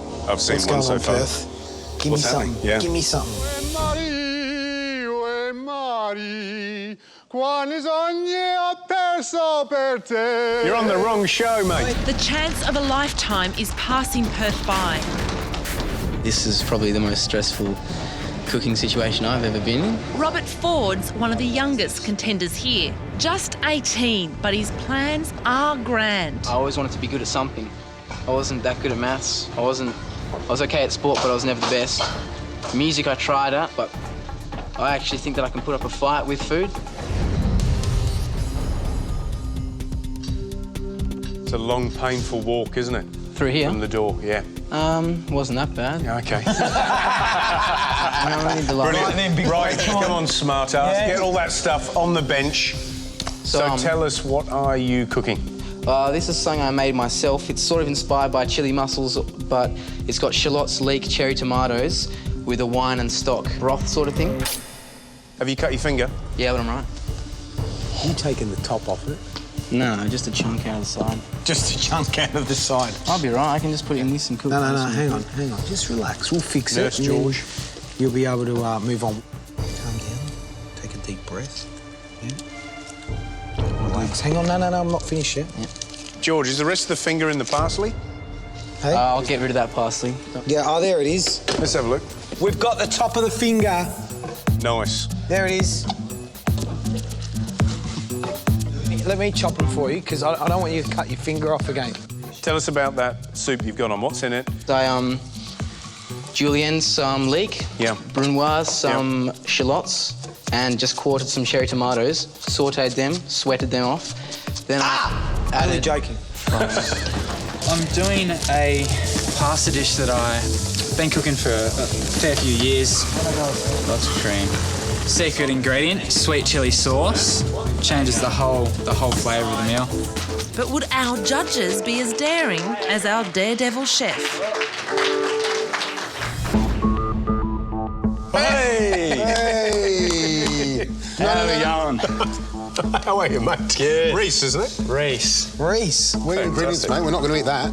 one so far. Perth? Give me something. Yeah. Give me something. You're on the wrong show, mate. The chance of a lifetime is passing Perth by. This is probably the most stressful cooking situation I've ever been in. Robert Ford's one of the youngest contenders here. Just 18, but his plans are grand. I always wanted to be good at something. I wasn't that good at maths. I was okay at sport, but I was never the best. Music I tried at, but I actually think that I can put up a fight with food. It's a long, painful walk, isn't it? Through here? From the door, yeah. Wasn't that bad. Yeah, OK. Brilliant. Right, come on, smart ass. Yeah. Get all that stuff on the bench. So tell us, what are you cooking? This is something I made myself. It's sort of inspired by chili mussels, but it's got shallots, leek, cherry tomatoes with a wine and stock broth sort of thing. Have you cut your finger? Yeah, but I'm right. You taking the top off it? No, just a chunk out of the side. Just a chunk out of the side? I'll be right. I can just put it in this and cook it. No, hang on. Just relax. We'll fix it. Nurse George. You'll be able to move on. Calm down. Take a deep breath. Yeah. Relax. Hang on. No, I'm not finished yet. Yeah. George, is the rest of the finger in the parsley? Hey? I'll get rid of that parsley. Yeah, there it is. Let's have a look. We've got the top of the finger. Nice. There it is. Let me chop them for you, because I don't want you to cut your finger off again. Tell us about that soup you've got on. What's in it? Julienne, some leek. Yeah. Brunoise, some shallots, and just quartered some cherry tomatoes, sautéed them, sweated them off. Then Only joking. I'm doing a pasta dish that I've been cooking for a fair few years. Lots of cream. Secret ingredient, sweet chili sauce. Changes the whole flavour of the meal. But would our judges be as daring as our daredevil chef? Hey! How are we going? How are you, mate? Good. Reese, isn't it? Reese. We're ingredients, mate. We're not going to eat that.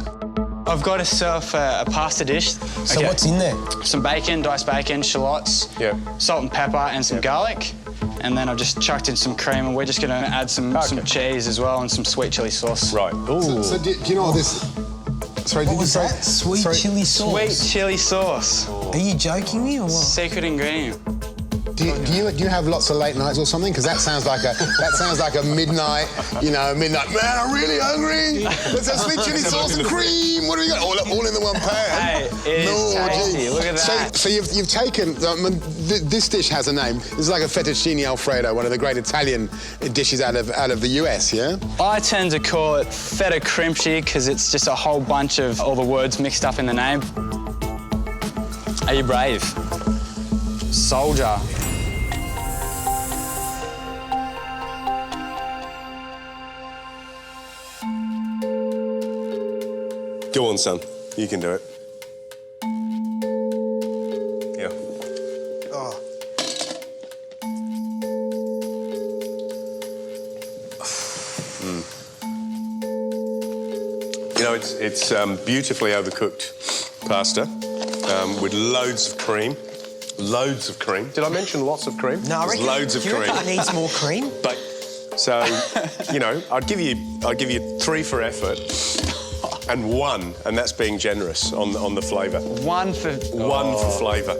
I've got myself a pasta dish. So what's in there? Some bacon, diced bacon, shallots, salt and pepper, and some garlic. And then I've just chucked in some cream, and we're just going to add some cheese as well and some sweet chili sauce. Right. Ooh. So do you know what this... Sorry, What was that? Sweet chili sauce? Sweet chili sauce. Are you joking me or what? Secret ingredient. Do you have lots of late nights or something? Because that sounds like a midnight, Man, I'm really hungry. Let's have sweet chili sauce and cream. What do we got? All in the one pan. Hey, it is tasty. Look at that. So you've taken this dish has a name. This is like a fettuccine alfredo, one of the great Italian dishes out of the US. Yeah. I tend to call it feta crimchi because it's just a whole bunch of all the words mixed up in the name. Are you brave? Soldier. Go on, son. You can do it. Yeah. Oh. You know, it's beautifully overcooked pasta with loads of cream. Loads of cream. Did I mention lots of cream? No, I reckon loads of cream. it needs more cream. But so, I'd give you 3 for effort. And 1, and that's being generous on the flavour. 1 for... One for flavour.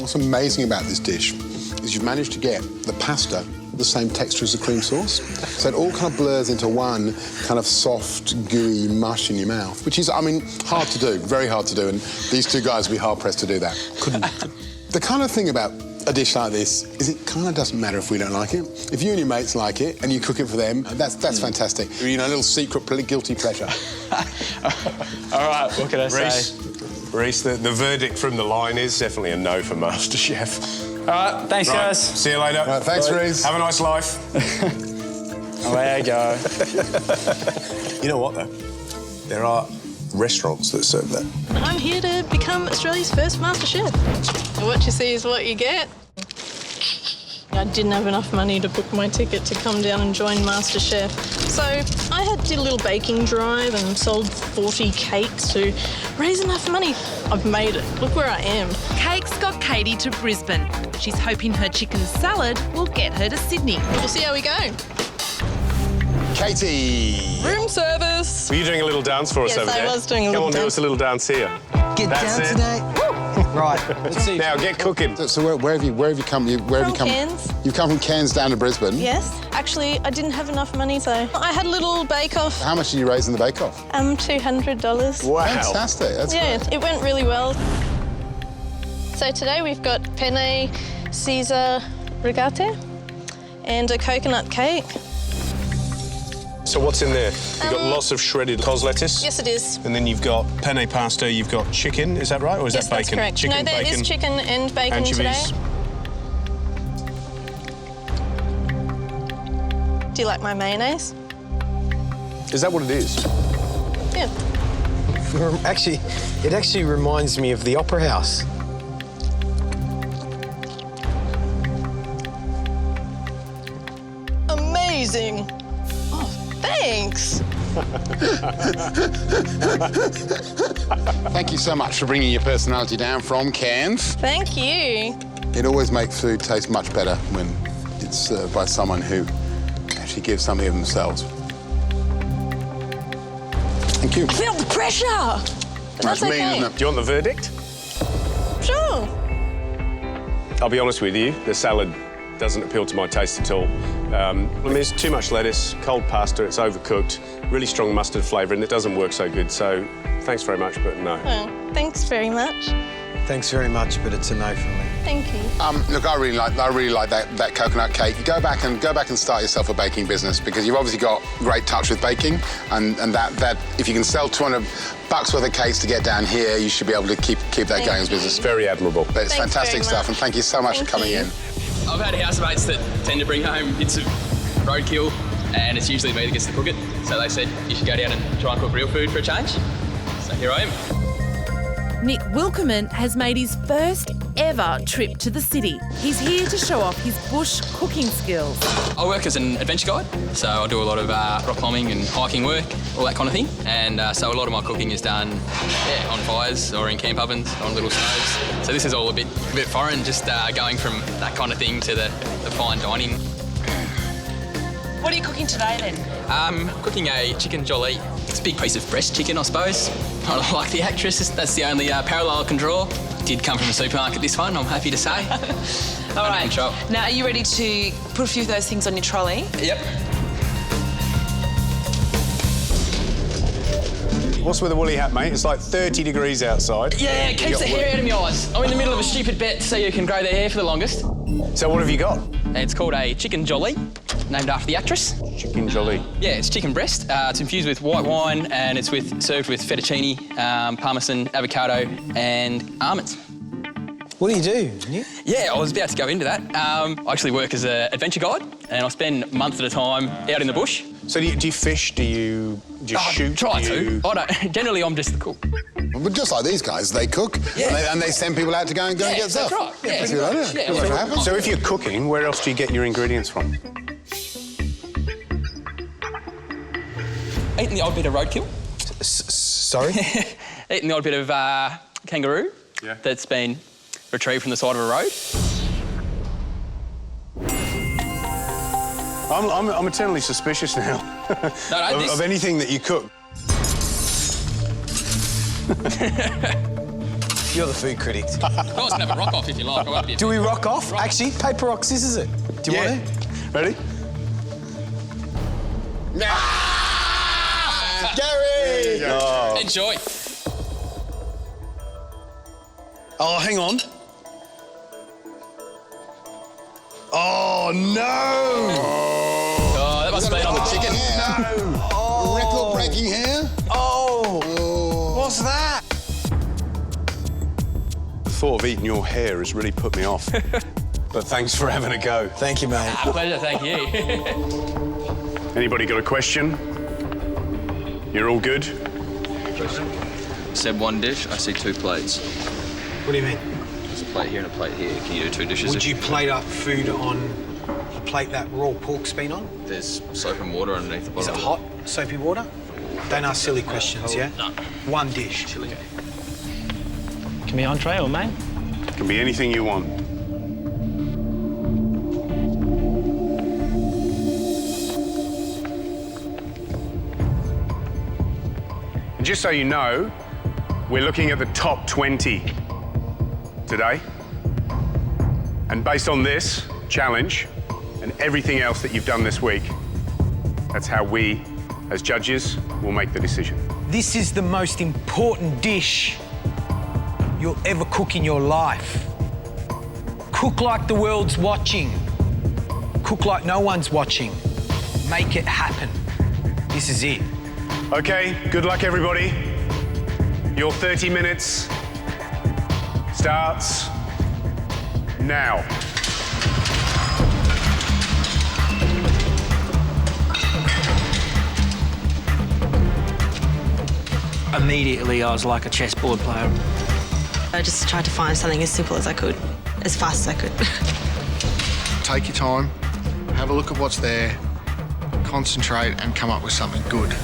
What's amazing about this dish is you've managed to get the pasta the same texture as the cream sauce. So it all kind of blurs into one kind of soft, gooey mush in your mouth, which is, I mean, hard to do, very hard to do, and these two guys would be hard-pressed to do that. Couldn't. The kind of thing about a dish like this is it kind of doesn't matter if we don't like it. If you and your mates like it and you cook it for them, that's fantastic. You know, a little secret guilty pleasure. All right, what can I say? Reece, the verdict from the line is definitely a no for MasterChef. All right, thanks, guys. See you later. Right, thanks, Reece. Have a nice life. Away I go. You know what, though? There are restaurants that serve that. I'm here to become Australia's first MasterChef. What you see is what you get. I didn't have enough money to book my ticket to come down and join MasterChef. So I did a little baking drive and sold 40 cakes to raise enough money. I've made it. Look where I am. Cakes got Katie to Brisbane. She's hoping her chicken salad will get her to Sydney. We'll see how we go. Katie! Room service. Were you doing a little dance for us over there? Yes, I was doing a little dance. Come on, do us a little dance here. Get That's down it. today. Right, let's see. Now, get cooking. So where have you come? Cairns. You've come from Cairns down to Brisbane? Yes. Actually, I didn't have enough money, so I had a little bake-off. How much did you raise in the bake-off? $200. Wow. Fantastic, that's yeah, great. it went really well. So today we've got penne Caesar rigate and a coconut cake. So what's in there? You've got lots of shredded cos lettuce. Yes, it is. And then you've got penne pasta, you've got chicken, is that right? Or is Yes, that bacon? that's correct. Chicken, no, there bacon, is chicken and bacon anchovies. today. Do you like my mayonnaise? Is that what it is? Yeah. Actually, it actually reminds me of the Opera House. Amazing. Oh, thanks. Thank you so much for bringing your personality down from Cairns. Thank you. It always makes food taste much better when it's served by someone who actually gives something of themselves. Thank you. I feel the pressure. But that's mean, okay. isn't it? Do you want the verdict? Sure. I'll be honest with you, the salad doesn't appeal to my taste at all. I mean, there's too much lettuce, cold pasta, it's overcooked, really strong mustard flavour, and it doesn't work so good. So, thanks very much, but no. Oh, thanks very much. Thanks very much, but it's a no for me. Thank you. Look, I really like that coconut cake. Go back and start yourself a baking business because you've obviously got great touch with baking, and that if you can sell $200 worth of cakes to get down here, you should be able to keep that going as business. Very admirable. But it's fantastic stuff, and thank you so much for coming in. I've had housemates that tend to bring home bits of roadkill, and it's usually me that gets to cook it. So they said you should go down and try and cook real food for a change. So here I am. Nick Wilkerman has made his first ever trip to the city. He's here to show off his bush cooking skills. I work as an adventure guide, so I do a lot of rock climbing and hiking work, all that kind of thing. And so a lot of my cooking is done on fires or in camp ovens, on little stoves. So this is all a bit foreign, just going from that kind of thing to the fine dining. What are you cooking today then? Cooking a chicken jolie. It's a big piece of breast chicken, I suppose. I like the actress, that's the only parallel I can draw. Did come from the supermarket, this one, I'm happy to say. All right. Now, are you ready to put a few of those things on your trolley? Yep. What's with the woolly hat, mate? It's like 30 degrees outside. Yeah, it keeps the hair out of my eyes. I'm in the middle of a stupid bet to see who can grow their hair for the longest. So what have you got? It's called a chicken jolie, named after the actress. Chicken jolie? Yeah, it's chicken breast. It's infused with white wine and it's served with fettuccine, parmesan, avocado and almonds. What do you do? Yeah, I was about to go into that. I actually work as an adventure guide and I spend months at a time out in the bush. So do you fish? Do you shoot? Try to. I don't. Generally, I'm just the cook. But just like these guys, they cook and they send people out to go and get stuff. That's right. Yeah, That's a good idea. Good for happen. So if you're cooking, where else do you get your ingredients from? Eating the odd bit of roadkill. Sorry? Eating the odd bit of kangaroo that's been retrieved from the side of a road. I'm eternally suspicious now of anything that you cook. You're the food critic. Of course, can have a rock off if you like. I won't be Do we rock off? Actually, paper, rock, scissors it. Do you want to? Ready? Gary! Oh. Enjoy. Oh, hang on. Oh, no! Oh, that must have been on the chicken. No! Record-breaking hair? Oh! What's that? The thought of eating your hair has really put me off. But thanks for having a go. Thank you, mate. Pleasure, thank you. Anybody got a question? You're all good? Said one dish, I see 2 plates. What do you mean? There's a plate here and a plate here. Can you do 2 dishes? Would you plate up food on the plate that raw pork's been on? There's soap and water underneath the Is bottom. it hot, soapy water? Don't ask silly questions, yeah? No. One dish. Chili. Can be entree or main. Can be anything you want. And just so you know, we're looking at the top 20 today. And based on this challenge and everything else that you've done this week, that's how we, as judges, will make the decision. This is the most important dish you'll ever cook in your life. Cook like the world's watching. Cook like no one's watching. Make it happen. This is it. Okay, good luck, everybody. Your 30 minutes starts now. Immediately, I was like a chessboard player. I just tried to find something as simple as I could, as fast as I could. Take your time, have a look at what's there, concentrate and come up with something good.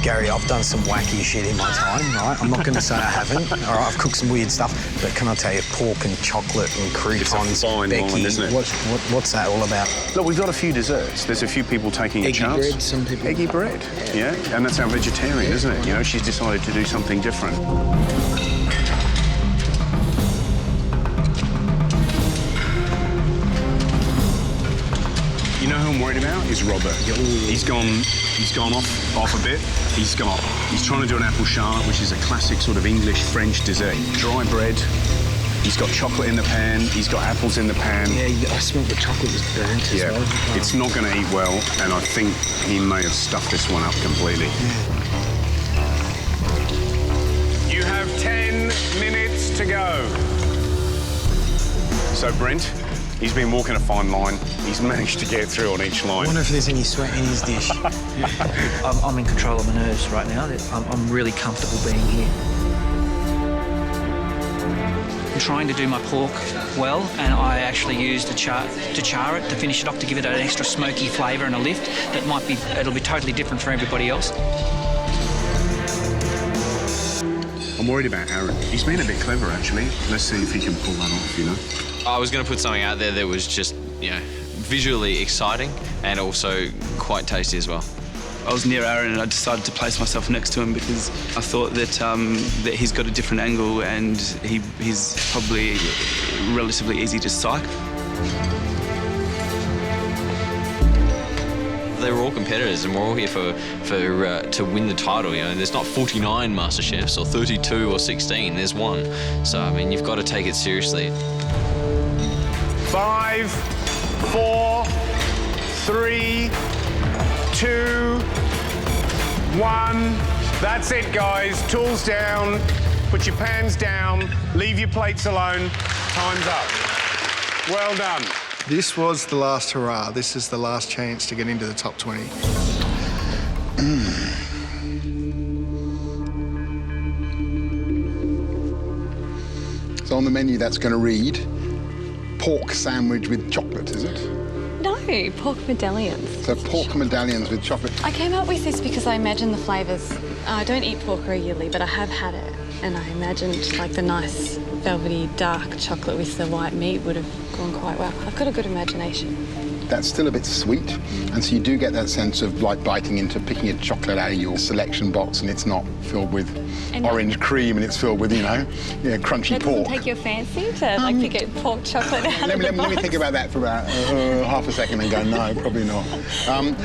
Gary, I've done some wacky shit in my time, right? I'm not going to say I haven't. All right, I've cooked some weird stuff, but can I tell you, pork and chocolate and croutons, It's a fine Becky, line, isn't it? What's that all about? Look, we've got a few desserts. There's a few people taking a chance. Eggy bread, some people... Eggy bread, yeah. And that's our vegetarian, isn't it? You know, she's decided to do something different. You know who I'm worried about? Is Robert. He's gone off a bit. He's trying to do an apple charlotte, which is a classic sort of English French dessert. Dry bread. He's got chocolate in the pan. He's got apples in the pan. Yeah, I smelled the chocolate was burnt as well. It's not going to eat well, and I think he may have stuffed this one up completely. You have 10 minutes to go. So, Brent, he's been walking a fine line. He's managed to get through on each line. I wonder if there's any sweat in his dish. I'm in control of my nerves right now. I'm really comfortable being here. I'm trying to do my pork well, and I actually used to char it to finish it off to give it an extra smoky flavour and a lift that it'll be totally different for everybody else. I'm worried about Aaron. He's been a bit clever, actually. Let's see if he can pull that off, you know? I was going to put something out there that was just, visually exciting and also quite tasty as well. I was near Aaron and I decided to place myself next to him because I thought that that he's got a different angle and he's probably relatively easy to psych. They were all competitors and we're all here to win the title. You know, there's not 49 MasterChefs or 32 or 16. There's one. So I mean, you've got to take it seriously. 5, 4, 3, 2, 1. That's it, guys. Tools down. Put your pans down. Leave your plates alone. Time's up. Well done. This was the last hurrah. This is the last chance to get into the top 20. So on the menu, that's going to read pork sandwich with chocolate, is it? No, pork medallions. So pork medallions with chocolate. I came up with this because I imagined the flavours. I don't eat pork regularly, but I have had it. And I imagined like the nice velvety dark chocolate with the white meat would have gone quite well. I've got a good imagination. that's still a bit sweet, and so you do get that sense of like biting into picking a chocolate out of your selection box, and it's not filled with orange cream, and it's filled with, you know, crunchy That pork. doesn't take your fancy to like to get pork chocolate out Let of the me box. think about that for about half a second and go, no, probably not.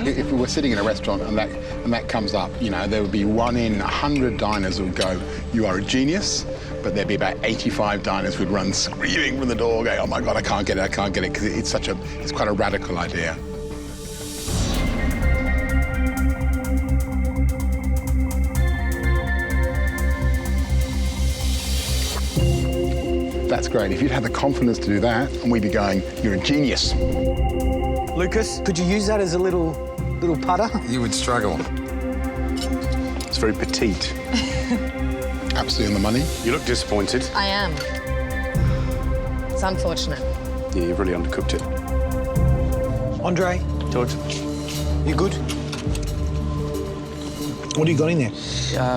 If we were sitting in a restaurant and that comes up, you know, there would be 1 in 100 diners who would go, you are a genius, but there'd be about 85 diners who'd run screaming from the door going, oh my God, I can't get it, because it's quite a radical idea. That's great. If you'd had the confidence to do that, and we'd be going, you're a genius. Lucas, could you use that as a little putter? You would struggle. It's very petite. Absolutely on the money. You look disappointed. I am. It's unfortunate. Yeah, you've really undercooked it. Andre? George? You good? What have you got in there?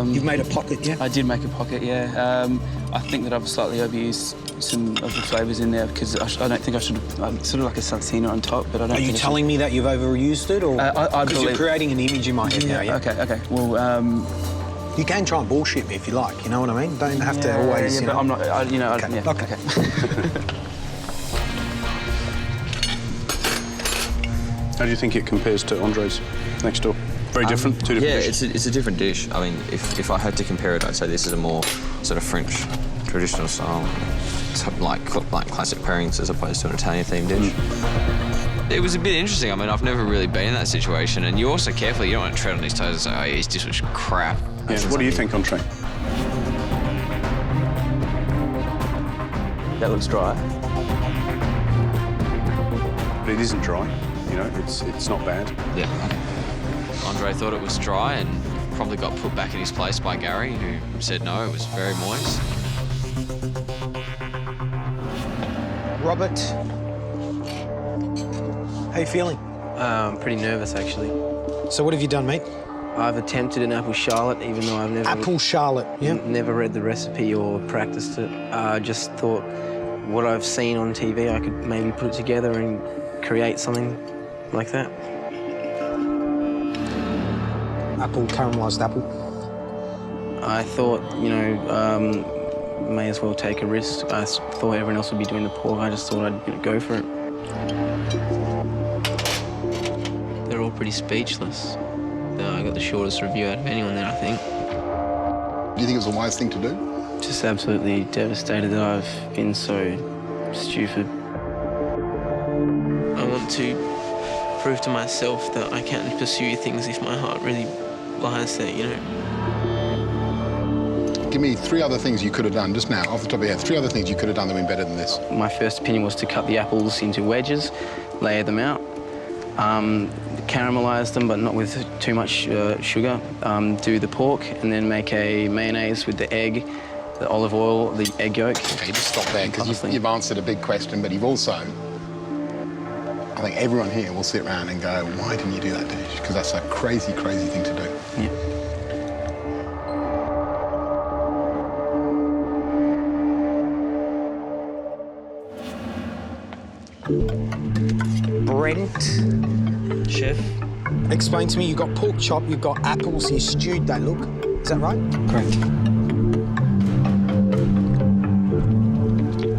You've made a pocket, yeah? I did make a pocket, yeah. I think that I've slightly overused some of the flavours in there because I don't think I should have, sort of like a salsina on top, but I don't Are you telling me that you've overused it, or because you're creating an image in my head now, yeah? Okay. Well, you can try and bullshit me if you like, you know what I mean? Don't have to always, Yeah, you but know. I'm not, Okay. How do you think it compares to Andre's next door? Very different, two different dishes? Yeah, it's a different dish. I mean, if I had to compare it, I'd say this is a more sort of French traditional style, something like classic pairings as opposed to an Italian-themed dish. It was a bit interesting. I mean, I've never really been in that situation, and you're also careful. You don't want to tread on his toes and say, oh, yeah, his dish was crap. Yeah, what do you think, Andre? That looks dry. But it isn't dry, you know, it's not bad. Yeah. Andre thought it was dry and probably got put back in his place by Gary, who said no, it was very moist. Robert, how you feeling? Pretty nervous, actually. So what have you done, mate? I've attempted an apple charlotte, even though I've never... Apple charlotte, yeah? Never read the recipe or practiced it. I just thought what I've seen on TV, I could maybe put it together and create something like that. Apple, caramelised apple. I thought, you know, may as well take a risk. I thought everyone else would be doing the pork. I just thought I'd go for it. They're all pretty speechless. I got the shortest review out of anyone there, I think. Do you think it was a wise thing to do? Just absolutely devastated that I've been so stupid. I want to prove to myself that I can pursue things if my heart really lies there, you know. Give me 3 other things you could have done, just now, off the top of your head. 3 other things you could have done that would be better than this. My first opinion was to cut the apples into wedges, layer them out, caramelise them, but not with too much sugar, do the pork, and then make a mayonnaise with the egg, the olive oil, the egg yolk. Okay, just stop there, because you've answered a big question, but you've also... I think everyone here will sit around and go, why didn't you do that dish? Because that's a crazy, crazy thing to do. Yeah. Brent. Chef. Explain to me, you've got pork chop, you've got apples, you stewed they look. Is that right? Correct.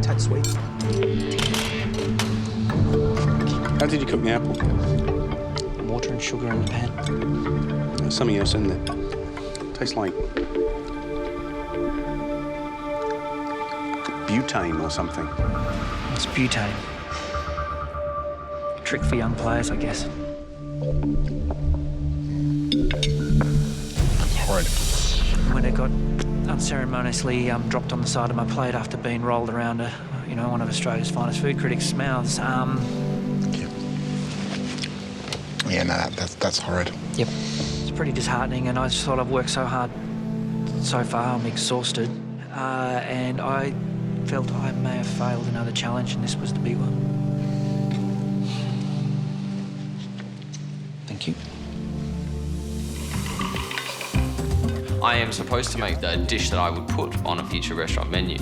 Tad sweet. How did you cook the apple? Water and sugar in the pan. There's something else in there. Tastes like butane or something. It's butane. Trick for young players, I guess. Horrid. When it got unceremoniously dropped on the side of my plate after being rolled around, one of Australia's finest food critics' mouths. Yeah, no, that's horrid. Yep. It's pretty disheartening, and I just thought I've worked so hard so far. I'm exhausted, and I felt I may have failed another challenge, and this was the big one. Thank you. I am supposed to make the dish that I would put on a future restaurant menu.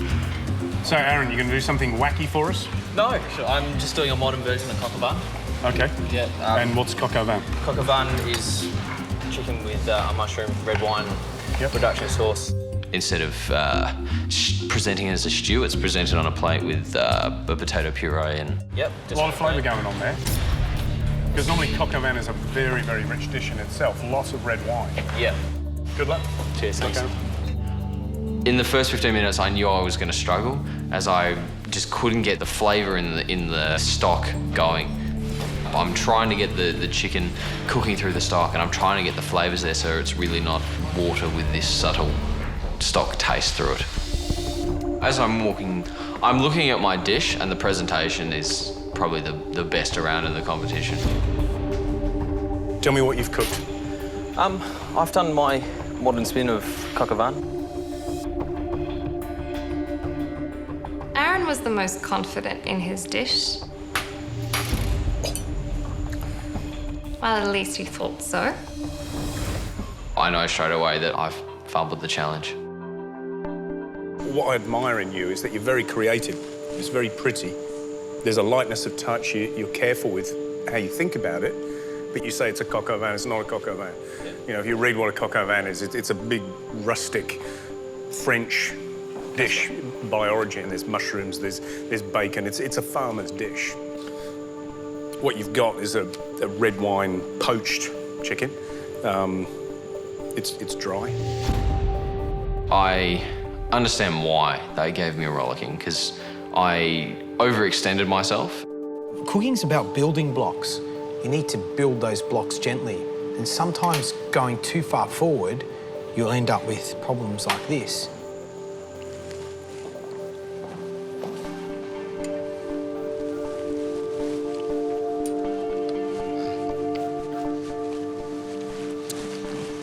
So, Aaron, you're going to do something wacky for us? No, I'm just doing a modern version of cockabah. Okay. Yeah. And what's coq au vin? Coq au vin is chicken with a mushroom, red wine, reduction sauce. Instead of presenting it as a stew, it's presented on a plate with a potato puree and... Yep. A lot of flavour going on there. Because normally coq au vin is a very, very rich dish in itself. Lots of red wine. Yeah. Good luck. Cheers, thanks. Okay. In the first 15 minutes, I knew I was going to struggle, as I just couldn't get the flavour in the stock going. I'm trying to get the chicken cooking through the stock, and I'm trying to get the flavours there so it's really not water with this subtle stock taste through it. As I'm walking, I'm looking at my dish, and the presentation is probably the best around in the competition. Tell me what you've cooked. I've done my modern spin of coq au vin. Aaron was the most confident in his dish. Well, at least he thought so. I know straight away that I've fumbled the challenge. What I admire in you is that you're very creative. It's very pretty. There's a lightness of touch. You're careful with how you think about it, but you say it's a coq au vin. It's not a coq au vin. Yeah. You know, if you read what a coq au vin is, it's a big, rustic, French dish by origin. There's mushrooms, there's bacon. It's a farmer's dish. What you've got is a red wine poached chicken. It's dry. I understand why they gave me a rollicking, because I overextended myself. Cooking's about building blocks. You need to build those blocks gently. And sometimes going too far forward, you'll end up with problems like this.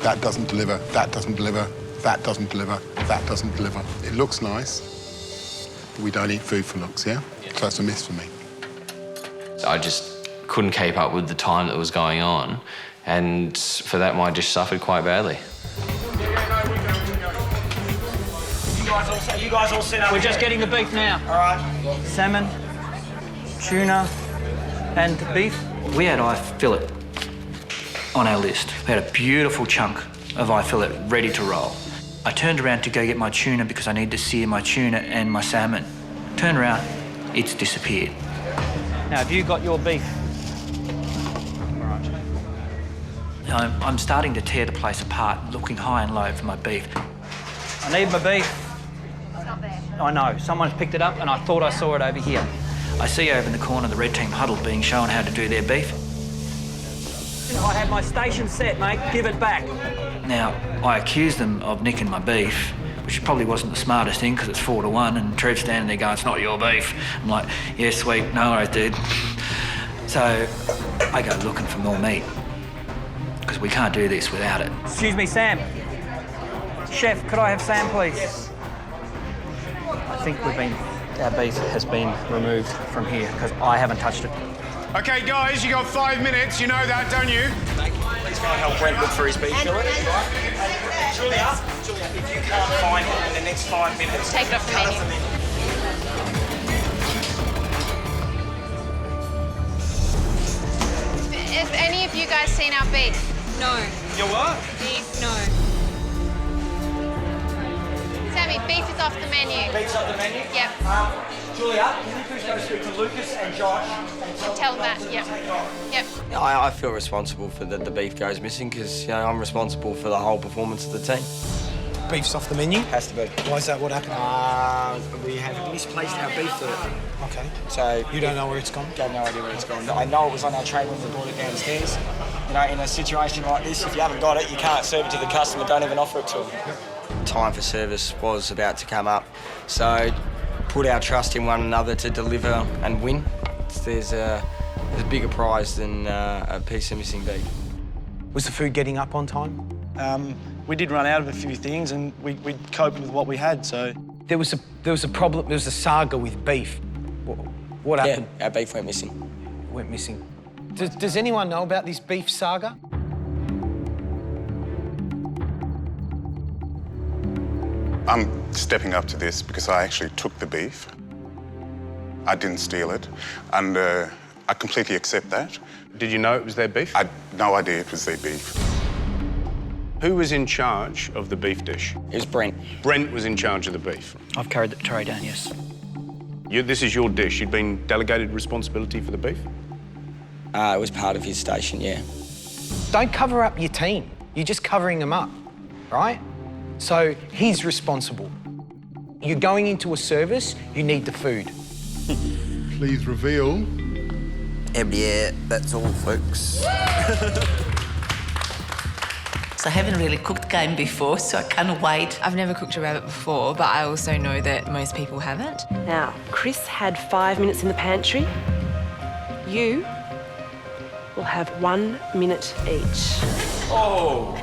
That doesn't deliver, that doesn't deliver, that doesn't deliver, that doesn't deliver. It looks nice, but we don't eat food for looks, yeah? So that's a miss for me. I just couldn't keep up with the time that was going on, and for that my dish suffered quite badly. You guys all set up. We're just getting the beef now. All right. Salmon, tuna, and beef. We had eye fillet on our list. We had a beautiful chunk of eye fillet ready to roll. I turned around to go get my tuna because I need to sear my tuna and my salmon. Turned around, it's disappeared. Now, have you got your beef? All right. I'm starting to tear the place apart, looking high and low for my beef. I need my beef. It's not there. I know, someone's picked it up and I thought I saw it over here. I see over in the corner the red team huddled being shown how to do their beef. I had my station set, mate. Give it back. Now, I accused them of nicking my beef, which probably wasn't the smartest thing because it's 4-1 and Trev's standing there going, it's not your beef. I'm like, yeah, sweet, no worries, dude. So I go looking for more meat because we can't do this without it. Excuse me, Sam. Chef, could I have Sam, please? Yes. I think our beef has been removed from here because I haven't touched it. OK, guys, you got 5 minutes. You know that, don't you? Thank you. Please go and help Brent look for his beef fillet. Julia, if you can't find it in the next 5 minutes... Take it off the menu. Have any of you guys seen our beef? No. Your what? Beef, no. Sammy, beef is off the menu. Beef's off the menu? Yep. Julia, can you please go to speak to Lucas and Josh? And tell them that, yep. Yep. I feel responsible for the beef goes missing because I'm responsible for the whole performance of the team. Beef's off the menu? Has to be. Why is that? What happened? We have misplaced our beef fillet. Okay. So you don't know where it's gone? Got no idea where it's gone. I know it was on our tray when we brought it downstairs. You know, in a situation like this, if you haven't got it, you can't serve it to the customer. Don't even offer it to them. Time for service was about to come up, so put our trust in one another to deliver and win. There's a bigger prize than a piece of missing beef. Was the food getting up on time? We did run out of a few things, and we coped with what we had. So there was a problem. There was a saga with beef. What happened? Yeah, our beef went missing. Went missing. Does anyone know about this beef saga? I'm stepping up to this because I actually took the beef. I didn't steal it. And I completely accept that. Did you know it was their beef? I had no idea it was their beef. Who was in charge of the beef dish? It was Brent. Brent was in charge of the beef. I've carried the tray down, yes. This is your dish. You'd been delegated responsibility for the beef? It was part of his station, yeah. Don't cover up your team. You're just covering them up, right? So he's responsible. You're going into a service, you need the food. Please reveal. Yeah, that's all, folks. I haven't really cooked game before, so I can't wait. I've never cooked a rabbit before, but I also know that most people haven't. Now, Chris had 5 minutes in the pantry. You will have 1 minute each. Oh!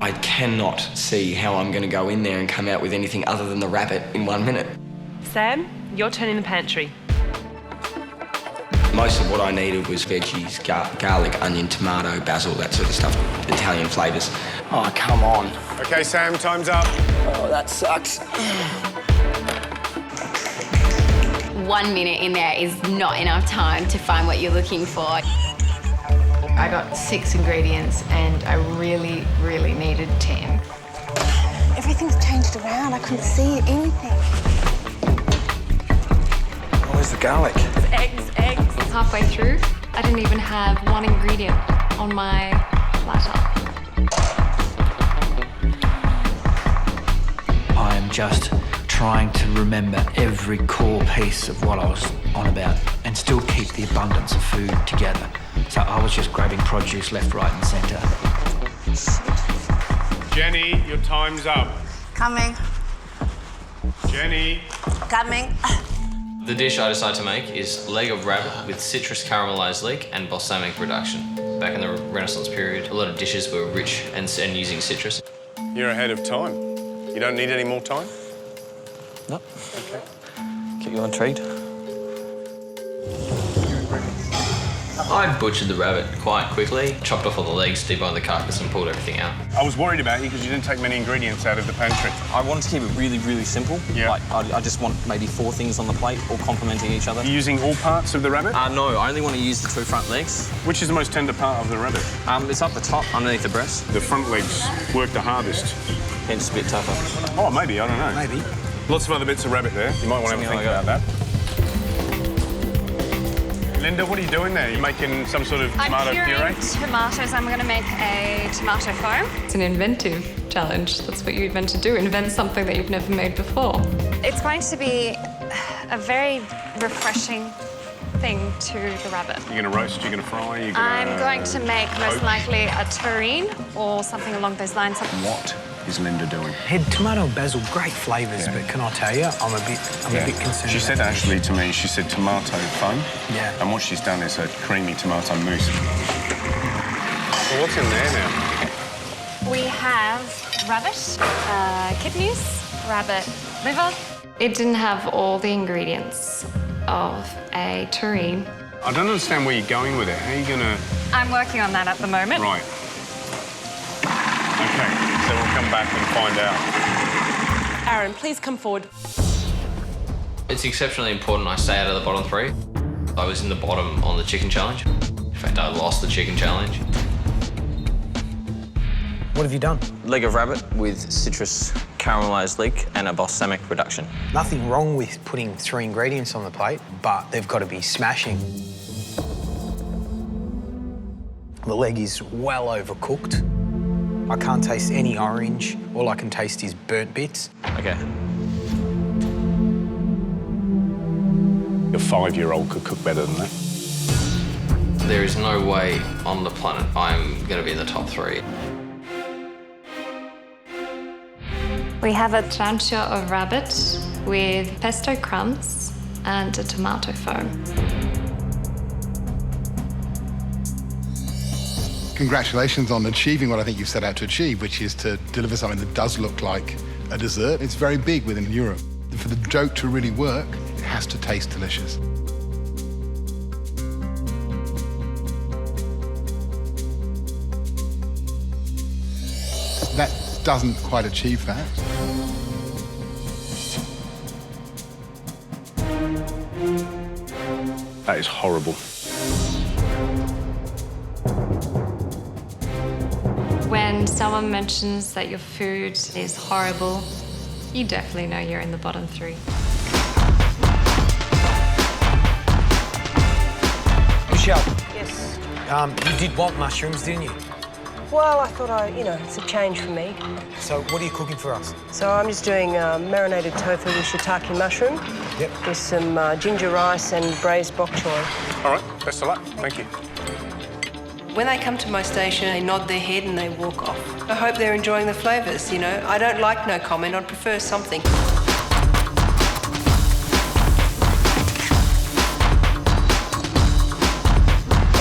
I cannot see how I'm going to go in there and come out with anything other than the rabbit in 1 minute. Sam, your turn in the pantry. Most of what I needed was veggies, garlic, onion, tomato, basil, that sort of stuff. Italian flavours. Oh, come on. OK, Sam, time's up. Oh, that sucks. 1 minute in there is not enough time to find what you're looking for. I got 6 ingredients and I really, really needed 10. Everything's changed around. I couldn't see anything. Where's the garlic? Eggs. Halfway through, I didn't even have one ingredient on my platter. I am just trying to remember every core piece of what I was on about and still keep the abundance of food together. So I was just grabbing produce left, right and centre. Jenny, your time's up. Coming. Jenny. Coming. The dish I decided to make is leg of rabbit with citrus caramelised leek and balsamic reduction. Back in the Renaissance period, a lot of dishes were rich and using citrus. You're ahead of time. You don't need any more time? No. OK. Keep you intrigued. I butchered the rabbit quite quickly, chopped off all the legs, deboned the carcass and pulled everything out. I was worried about you because you didn't take many ingredients out of the pantry. I wanted to keep it really, really simple. Yeah. Like, I just want maybe 4 things on the plate, all complementing each other. Are you using all parts of the rabbit? No, I only want to use the 2 front legs. Which is the most tender part of the rabbit? It's up the top, underneath the breast. The front legs work the hardest. Hence a bit tougher. Oh, maybe, I don't know. Maybe. Lots of other bits of rabbit there. You might want to have a think about that. Linda, what are you doing there? You're making some sort of tomato puree? I'm pureeing tomatoes. I'm going to make a tomato foam. It's an inventive challenge. That's what you're meant to do, invent something that you've never made before. It's going to be a very refreshing thing to the rabbit. You're going to roast, you're going to fry, you're going to... I'm going to make most likely a terrine or something along those lines. What is Linda doing? Head tomato and basil, great flavours, but can I tell you, I'm a bit concerned. She said actually to me, she said tomato foam. Yeah. And what she's done is a creamy tomato mousse. Well, what's in there now? We have rabbit, kidneys, rabbit liver. It didn't have all the ingredients of a terrine. I don't understand where you're going with it. How are you going to... I'm working on that at the moment. Right. OK, so we'll come back and find out. Aaron, please come forward. It's exceptionally important I stay out of the bottom 3. I was in the bottom on the chicken challenge. In fact, I lost the chicken challenge. What have you done? Leg of rabbit with citrus caramelised leek and a balsamic reduction. Nothing wrong with putting 3 ingredients on the plate, but they've got to be smashing. The leg is well overcooked. I can't taste any orange. All I can taste is burnt bits. OK. A 5-year-old could cook better than that. There is no way on the planet I'm going to be in the top 3. We have a trancha of rabbit with pesto crumbs and a tomato foam. Congratulations on achieving what I think you've set out to achieve, which is to deliver something that does look like a dessert. It's very big within Europe. For the joke to really work, it has to taste delicious. That doesn't quite achieve that. That is horrible. when someone mentions that your food is horrible, you definitely know you're in the bottom 3. Michelle. Yes. You did want mushrooms, didn't you? Well, I thought it's a change for me. So what are you cooking for us? So I'm just doing marinated tofu with shiitake mushroom. Yep. With some ginger rice and braised bok choy. All right, best of luck. Thank you. When they come to my station, they nod their head and they walk off. I hope they're enjoying the flavours, I don't like no comment, I'd prefer something.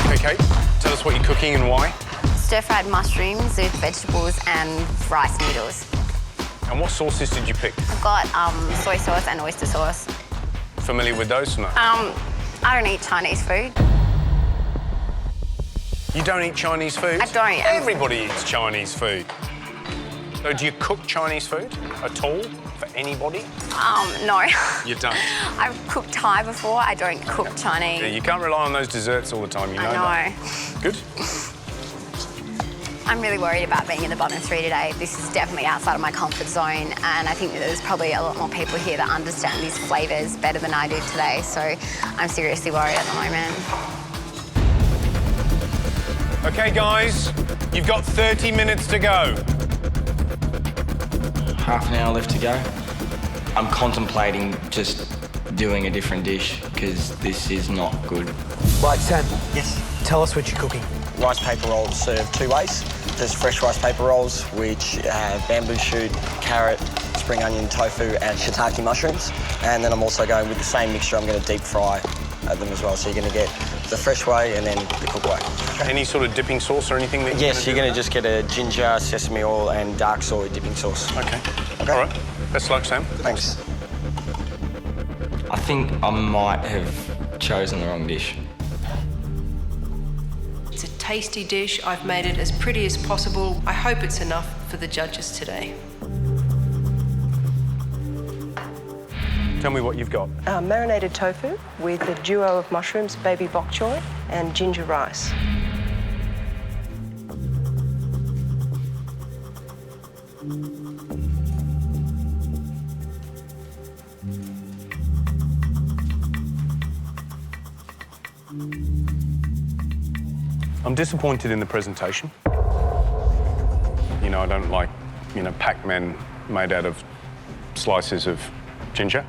Okay, Kate, tell us what you're cooking and why. Stir-fried mushrooms with vegetables and rice noodles. And what sauces did you pick? I've got soy sauce and oyster sauce. Familiar with those or no? I don't eat Chinese food. You don't eat Chinese food? I don't. Everybody eats Chinese food. So do you cook Chinese food at all for anybody? No. You don't? I've cooked Thai before. I don't cook Chinese. Yeah, you can't rely on those desserts all the time, you know that. Good. I'm really worried about being in the bottom 3 today. This is definitely outside of my comfort zone, and I think that there's probably a lot more people here that understand these flavours better than I do today, so I'm seriously worried at the moment. OK, guys, you've got 30 minutes to go. Half an hour left to go. I'm contemplating just doing a different dish because this is not good. Right, Sam. Yes? Tell us what you're cooking. Rice paper rolls served 2 ways. There's fresh rice paper rolls, which have bamboo shoot, carrot, spring onion, tofu, and shiitake mushrooms. And then I'm also going with the same mixture. I'm going to deep fry them as well. So you're going to get the fresh way and then the cooked way. Any sort of dipping sauce or anything that Yes, you're going to just get a ginger, sesame oil, and dark soy dipping sauce. OK. All right. Best of luck, Sam. Thanks. I think I might have chosen the wrong dish. It's a tasty dish. I've made it as pretty as possible. I hope it's enough for the judges today. Tell me what you've got. Marinated tofu with a duo of mushrooms, baby bok choy, and ginger rice. I'm disappointed in the presentation. I don't like, Pac-Man made out of slices of ginger.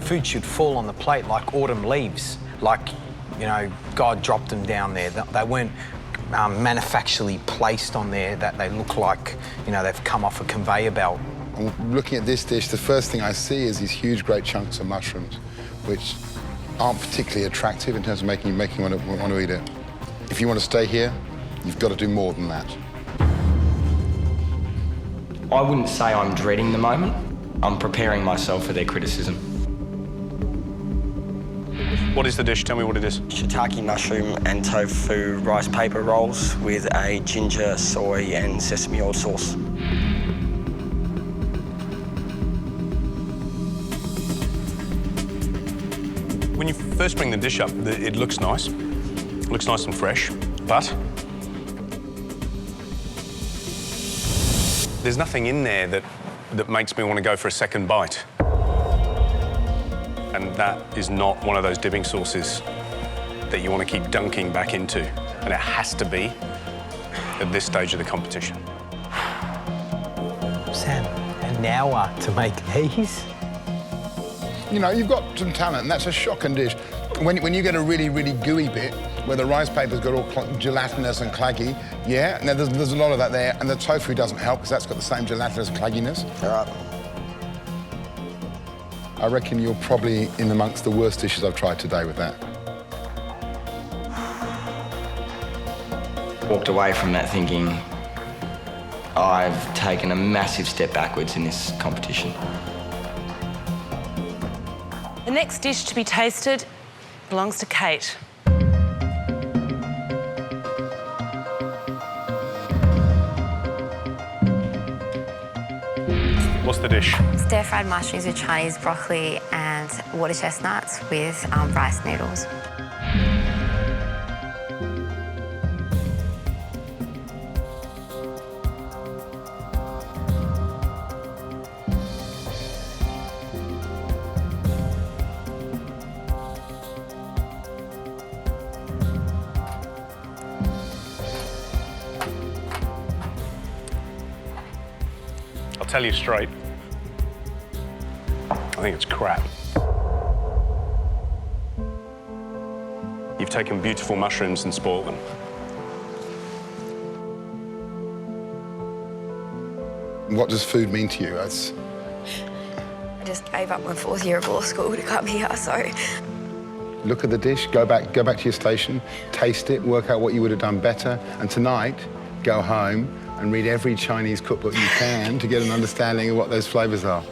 Food should fall on the plate like autumn leaves. Like, God dropped them down there. They weren't manufacturally placed on there, that they look like, they've come off a conveyor belt. Looking at this dish, the first thing I see is these huge, great chunks of mushrooms, which aren't particularly attractive in terms of making you want to eat it. If you want to stay here, you've got to do more than that. I wouldn't say I'm dreading the moment. I'm preparing myself for their criticism. What is the dish? Tell me what it is. Shiitake mushroom and tofu rice paper rolls with a ginger, soy, and sesame oil sauce. When you first bring the dish up, it looks nice. It looks nice and fresh, but there's nothing in there that makes me want to go for a second bite. And that is not one of those dipping sauces that you want to keep dunking back into. And it has to be at this stage of the competition. Sam, an hour to make these? You've got some talent, and that's a shocking dish. When you get a really, really gooey bit, where the rice paper's got all gelatinous and claggy, yeah, now there's a lot of that there, and the tofu doesn't help, because that's got the same gelatinous clagginess. All right. I reckon you're probably in amongst the worst dishes I've tried today with that. Walked away from that thinking, I've taken a massive step backwards in this competition. The next dish to be tasted belongs to Kate. What's the dish? Stir-fried mushrooms with Chinese broccoli and water chestnuts with rice noodles. tell you straight, I think it's crap. You've taken beautiful mushrooms and spoiled them. What does food mean to you? I just gave up my 4th year of law school to come here, so... Look at the dish, go back to your station, taste it, work out what you would have done better, and tonight, go home and read every Chinese cookbook you can to get an understanding of what those flavours are.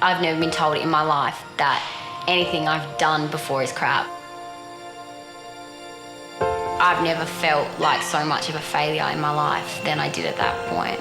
I've never been told in my life that anything I've done before is crap. I've never felt like so much of a failure in my life than I did at that point.